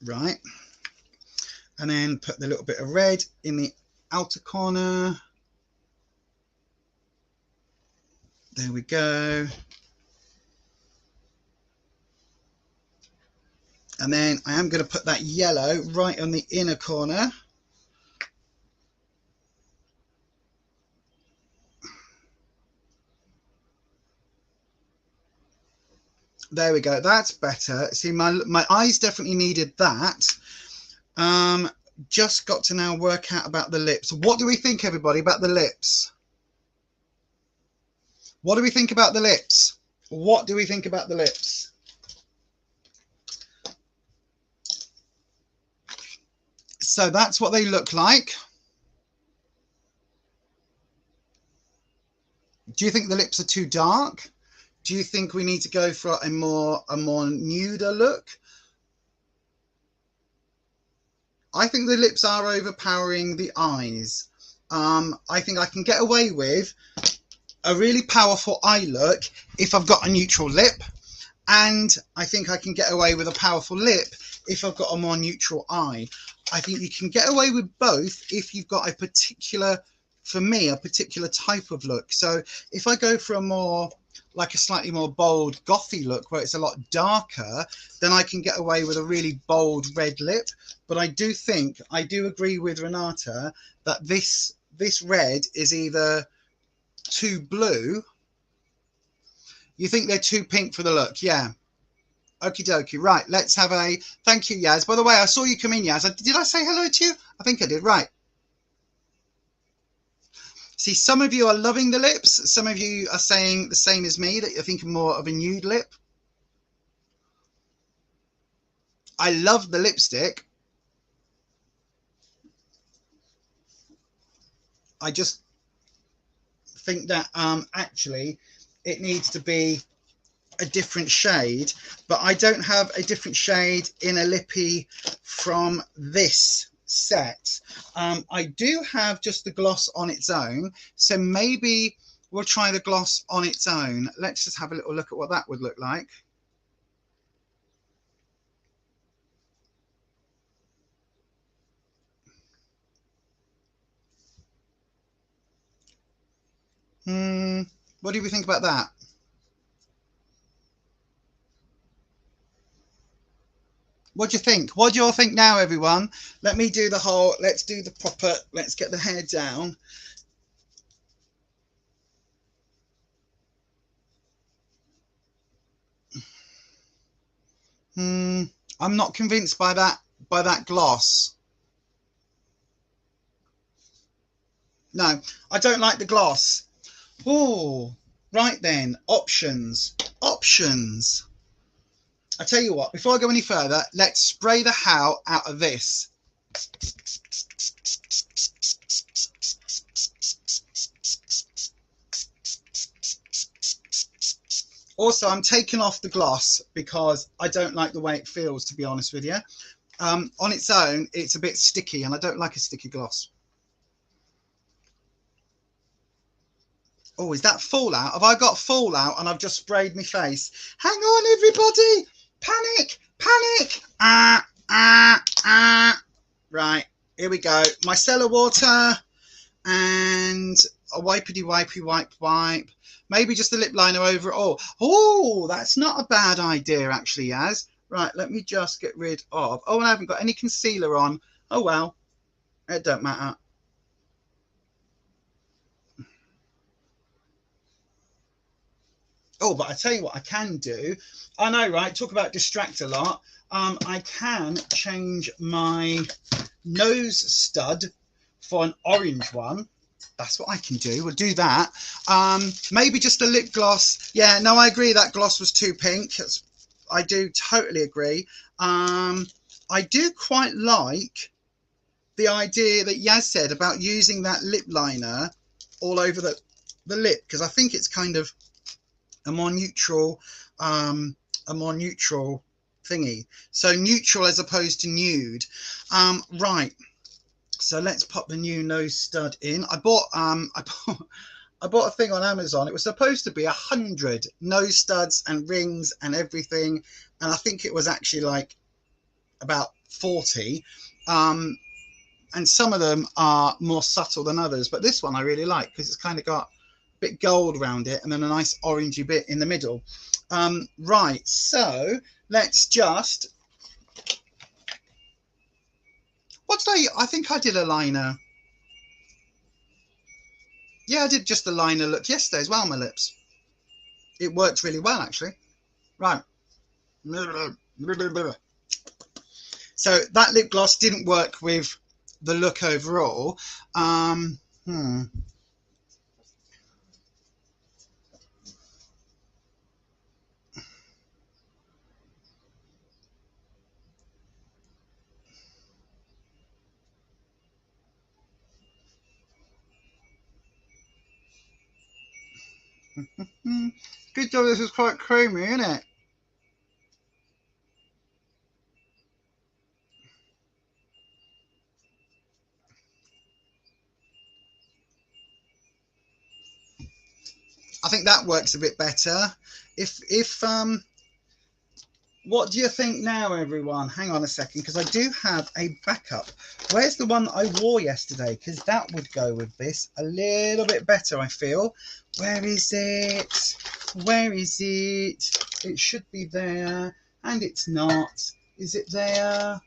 Right, and then put the little bit of red in the outer corner. There we go. And then I am going to put that yellow right on the inner corner. There we go. That's better. See, my eyes definitely needed that. Just got to now work out about the lips. What do we think, everybody, about the lips? What do we think about the lips? What do we think about the lips? So that's what they look like. Do you think the lips are too dark? Do you think we need to go for a more nuder look? I think the lips are overpowering the eyes. I think I can get away with a really powerful eye look if I've got a neutral lip, and I think I can get away with a powerful lip if I've got a more neutral eye. I think you can get away with both if you've got a particular, for me, a particular type of look. So if I go for a more, like a slightly more bold gothy look where it's a lot darker, then I can get away with a really bold red lip. But I do think, I do agree with Renata that this red is either too blue. You think they're too pink for the look? Yeah. Okie dokie. Right, let's have a thank you, Yaz. By the way, I saw you come in, Yaz. Did I say hello to you? I think I did. Right. See, some of you are loving the lips. Some of you are saying the same as me, that you're thinking more of a nude lip. I love the lipstick. I just think that actually it needs to be a different shade, but I don't have a different shade in a lippy from this set. I do have just the gloss on its own, so maybe we'll try the gloss on its own. Let's just have a little look at what that would look like. What do we think about that? What do you think? What do you all think now, everyone? Let me do the whole, let's do the proper, let's get the hair down. I'm not convinced by that gloss. No, I don't like the gloss. Oh, right then, options. I tell you what, before I go any further, let's spray the hell out of this. Also, I'm taking off the gloss because I don't like the way it feels, to be honest with you. On its own, it's a bit sticky, and I don't like a sticky gloss. Oh, is that fallout? Have I got fallout and I've just sprayed my face? Hang on, everybody! Panic! Panic! Right, here we go. Micellar water and a wipey wipe. Maybe just the lip liner over it all. Oh, that's not a bad idea, actually, Yaz. Right, let me just get rid of... Oh, and I haven't got any concealer on. Oh, well. It don't matter. Oh, but I tell you what I can do. I know, right? Talk about distract a lot. I can change my nose stud for an orange one. That's what I can do. We'll do that. Maybe just a lip gloss. Yeah, no, I agree. That gloss was too pink. I do totally agree. I do quite like the idea that Yaz said about using that lip liner all over the lip, because I think it's kind of a more neutral thingy. So neutral as opposed to nude. Right. So let's pop the new nose stud in. I bought a thing on Amazon. It was supposed to be 100 nose studs and rings and everything, and I think it was actually like about 40. And some of them are more subtle than others, but this one I really like because it's kind of got a bit gold around it and then a nice orangey bit in the middle. Right, so let's just... What did I think I did a liner. Yeah, I did just the liner look yesterday as well on my lips. It worked really well, actually. Right. So that lip gloss didn't work with the look overall. Good job, this is quite creamy, isn't it? I think that works a bit better. What do you think now, everyone? Hang on a second, because I do have a backup. Where's the one that I wore yesterday? Because that would go with this a little bit better, I feel. Where is it? Where is it? It should be there, and it's not. Is it there?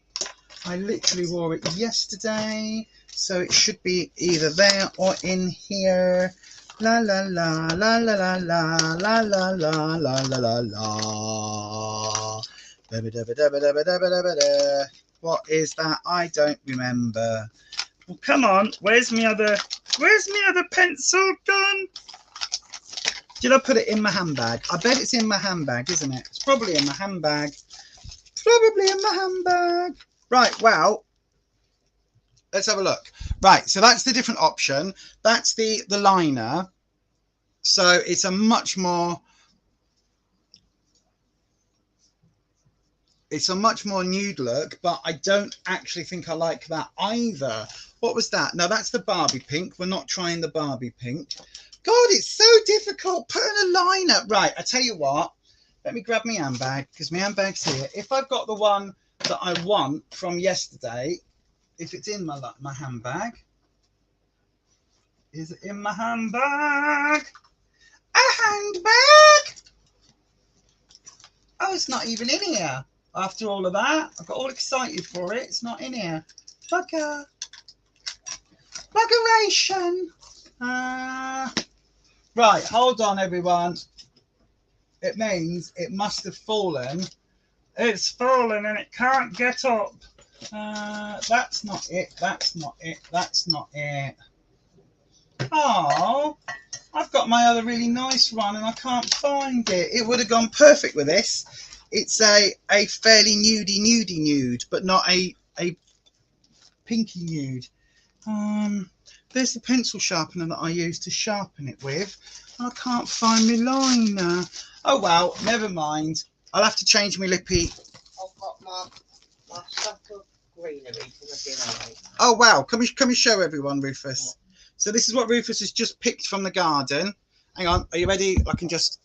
I literally wore it yesterday, so it should be either there or in here. La la la la la la la la la la la la la. What is that? I don't remember. Well, come on. Where's my other pencil gone? Did I put it in my handbag? I bet it's in my handbag, isn't it? It's probably in my handbag. Probably in my handbag. Right, well, let's have a look. Right, so that's the different option. That's the liner. So it's a much more nude look, but I don't actually think I like that either. What was that? No, that's the Barbie pink. We're not trying the Barbie pink. God, it's so difficult putting a liner. Right, I tell you what. Let me grab my handbag, because my handbag's here. If I've got the one that I want from yesterday, if it's in my handbag. Is it in my handbag? A handbag? Oh, it's not even in here. After all of that, I got all excited for it. It's not in here. Bugger. Buggeration. Right, hold on, everyone. It means it must have fallen. It's fallen and it can't get up. That's not it. That's not it. That's not it. Oh, I've got my other really nice one and I can't find it. It would have gone perfect with this. It's a fairly nude, but not a pinky nude. There's the pencil sharpener that I use to sharpen it with. I can't find my liner. Oh well, never mind. I'll have to change my lippy. I've got my stuff of greenery for the dinner, mate. Oh wow, can we show everyone, Rufus? So this is what Rufus has just picked from the garden. Hang on, are you ready? I can just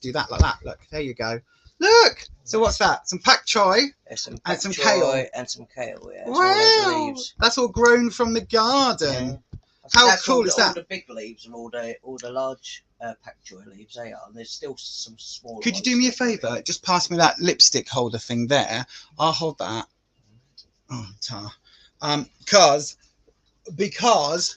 do that like that. Look, there you go. Look. So what's that? Some pak choi and some kale. And some kale, yeah. Wow, that's all grown from the garden. Yeah. How cool is that? All the big leaves and all the large pak choi leaves they are, and there's still some small. Could you do me a favour? Just pass me that lipstick holder thing there. I'll hold that. Oh, tar. Because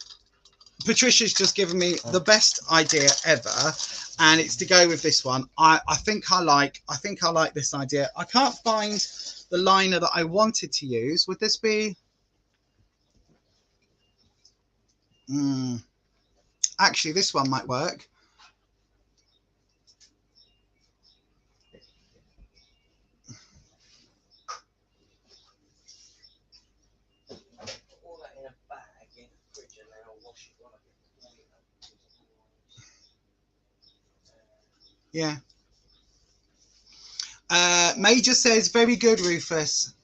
Patricia's just given me the best idea ever, and it's to go with this one. I think I like this idea. I can't find the liner that I wanted to use. Would this be? Actually, this one might work. Yeah. Major says, very good, Rufus.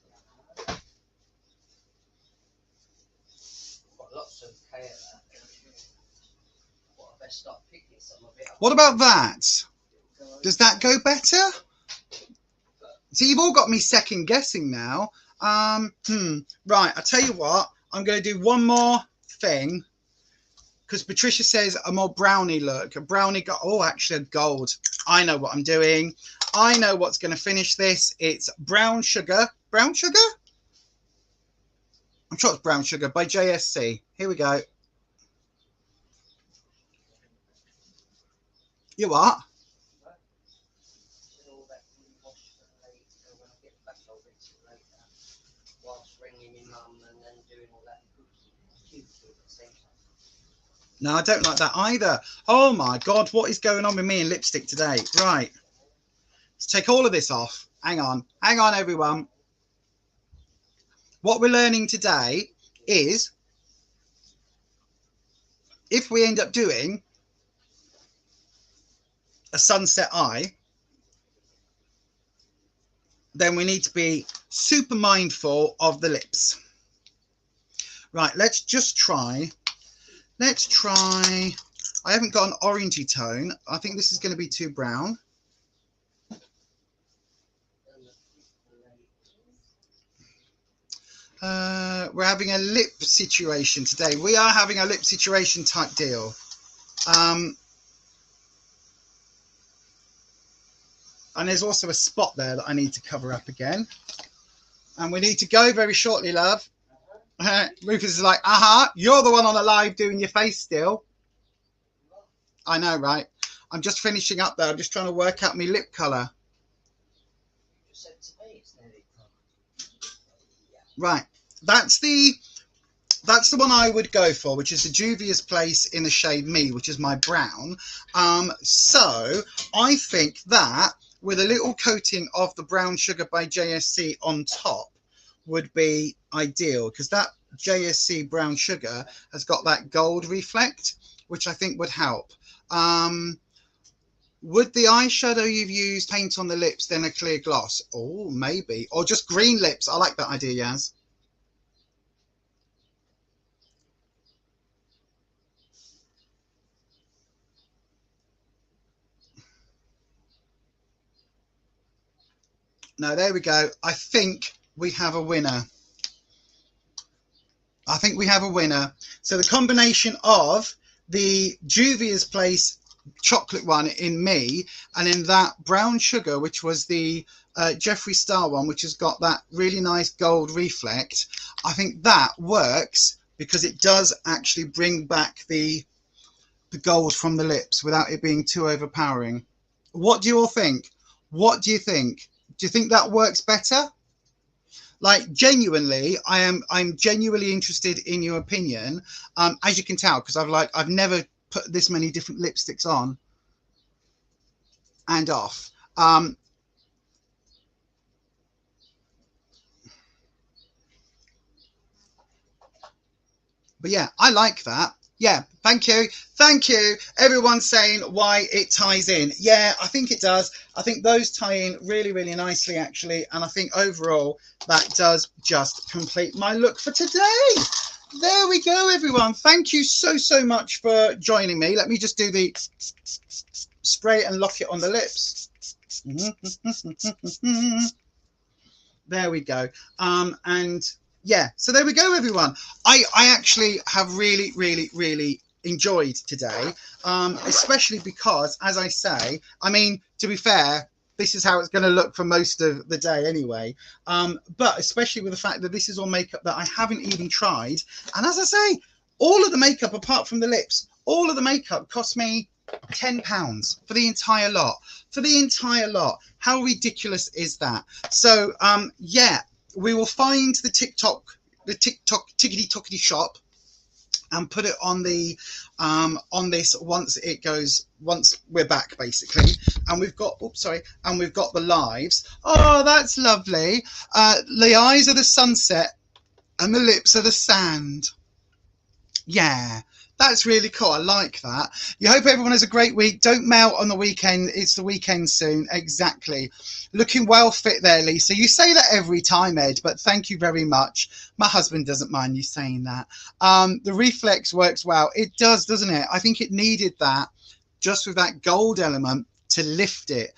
What about that? Does that go better? So you've all got me second guessing now. Right, I'll tell you what. I'm going to do one more thing. Because Patricia says a more brownie look. A brownie, actually a gold. I know what I'm doing. I know what's going to finish this. It's brown sugar. Brown sugar? I'm sure it's brown sugar by JSC. Here we go. You what? No, I don't like that either. Oh my God, what is going on with me and lipstick today? Right. Let's take all of this off. Hang on, everyone. What we're learning today is if we end up doing a sunset eye, then we need to be super mindful of the lips. Right, let's just try. Let's try. I haven't got an orangey tone. I think this is going to be too brown. We're having a lip situation today. We are having a lip situation type deal. And there's also a spot there that I need to cover up again. And we need to go very shortly, love. Rufus is like, you're the one on the live doing your face still. I know, right? I'm just finishing up there. I'm just trying to work out my lip colour. Right. That's the one I would go for, which is the Juvia's Place in the shade Me, which is my brown. So I think that with a little coating of the brown sugar by JSC on top would be ideal, because that JSC brown sugar has got that gold reflect, which I think would help. Would the eyeshadow you've used paint on the lips, then a clear gloss? Oh, maybe. Or just green lips. I like that idea, Yaz. No, there we go. I think we have a winner. I think we have a winner. So the combination of the Juvia's Place chocolate one in Me and in that brown sugar, which was the Jeffree Star one, which has got that really nice gold reflect, I think that works because it does actually bring back the gold from the lips without it being too overpowering. What do you all think? What do you think? Do you think that works better? Like, genuinely, I'm genuinely interested in your opinion. As you can tell, because I've never put this many different lipsticks on and off. But yeah, I like that. Yeah, thank you. Thank you. Everyone's saying why it ties in. Yeah, I think it does. I think those tie in really, really nicely, actually. And I think overall, that does just complete my look for today. There we go, everyone. Thank you so, so much for joining me. Let me just do the spray and lock it on the lips. There we go. And yeah, so there we go, everyone. I actually have really, really, really enjoyed today, especially because, as I say, I mean, to be fair, this is how it's going to look for most of the day anyway. But especially with the fact that this is all makeup that I haven't even tried. And as I say, all of the makeup, apart from the lips, all of the makeup cost me £10 for the entire lot. For the entire lot. How ridiculous is that? So, yeah. We will find the TikTok tickety tockety shop and put it on the on this once we're back, basically. And we've got and we've got the lives. Oh, that's lovely. The eyes are the sunset and the lips are the sand. Yeah, that's really cool. I like that. You hope everyone has a great week. Don't melt on the weekend. It's the weekend soon. Exactly. Looking well fit there, Lisa. You say that every time, Ed, but thank you very much. My husband doesn't mind you saying that. The reflex works well. It does, doesn't it? I think it needed that, just with that gold element, to lift it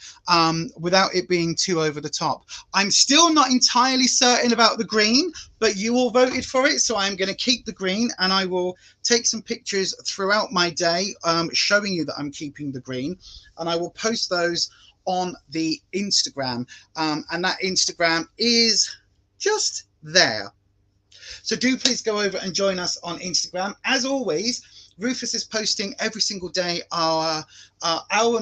without it being too over the top. I'm still not entirely certain about the green, but you all voted for it, so I'm going to keep the green, and I will take some pictures throughout my day showing you that I'm keeping the green, and I will post those on the Instagram, and that Instagram is just there. So do please go over and join us on Instagram. As always, Rufus is posting every single day our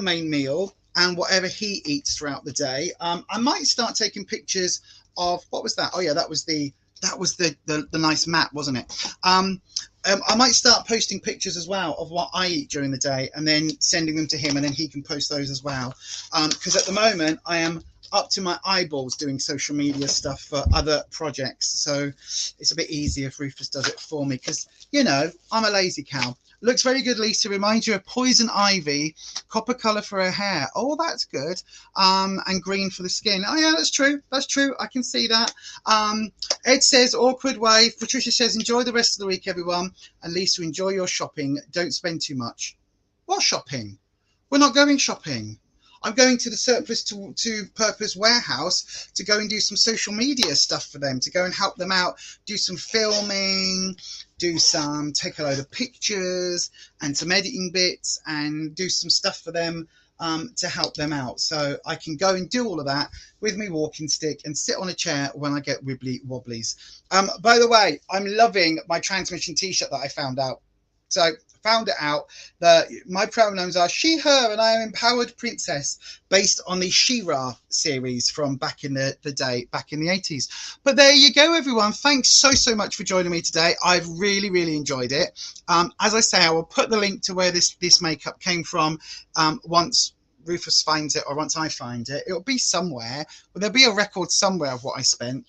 main meal and whatever he eats throughout the day. I might start taking pictures of, what was that? Oh yeah, that was the nice map, wasn't it? I might start posting pictures as well of what I eat during the day and then sending them to him, and then he can post those as well. Because at the moment I am up to my eyeballs doing social media stuff for other projects. So it's a bit easier if Rufus does it for me, because, you know, I'm a lazy cow. Looks very good, Lisa. Reminds you of poison ivy. Copper colour for her hair. Oh, that's good. And green for the skin. Oh, yeah, that's true. That's true. I can see that. Ed says, awkward wave. Patricia says, enjoy the rest of the week, everyone. And Lisa, enjoy your shopping. Don't spend too much. What shopping? We're not going shopping. I'm going to the surplus to purpose warehouse to go and do some social media stuff for them, to go and help them out, do some filming, take a load of pictures and some editing bits, and do some stuff for them to help them out. So I can go and do all of that with my walking stick and sit on a chair when I get wibbly wobblies. By the way, I'm loving my transmission t-shirt that I found out. So found it out that my pronouns are she, her, and I am empowered princess, based on the She-Ra series from back in the day, back in the 80s. But there you go, everyone. Thanks so much for joining me today. I've really enjoyed it. As I say, I will put the link to where this makeup came from once Rufus finds it, or once I find it. It'll be somewhere, but there'll be a record somewhere of what I spent.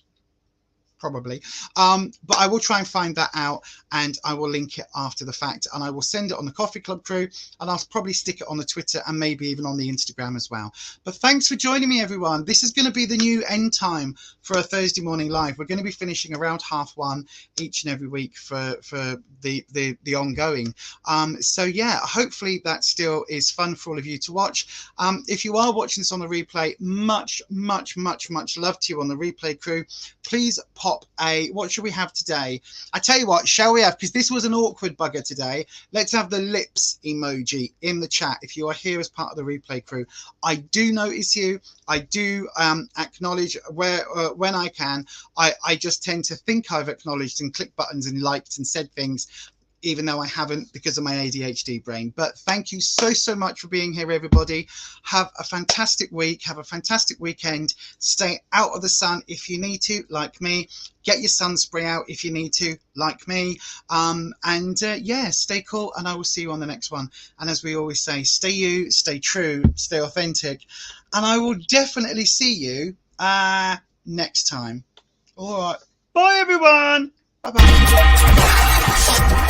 Probably, but I will try and find that out, and I will link it after the fact, and I will send it on the Coffee Club crew, and I'll probably stick it on the Twitter and maybe even on the Instagram as well. But thanks for joining me, everyone. This is going to be the new end time for a Thursday morning live. We're going to be finishing around 1:30 each and every week for the ongoing. So yeah, hopefully that still is fun for all of you to watch. If you are watching this on the replay, much love to you on the replay crew. Please pop what should we have today? I tell you what, shall we have, because this was an awkward bugger today, let's have the lips emoji in the chat if you are here as part of the replay crew. I do notice you. I do acknowledge when I can. I just tend to think I've acknowledged and clicked buttons and liked and said things, even though I haven't, because of my ADHD brain. But thank you so much for being here, everybody. Have a fantastic week. Have a fantastic weekend. Stay out of the sun if you need to, like me. Get your sun spray out if you need to, like me. Yeah, stay cool, and I will see you on the next one. And as we always say, stay you, stay true, stay authentic. And I will definitely see you next time. All right. Bye, everyone. Bye-bye.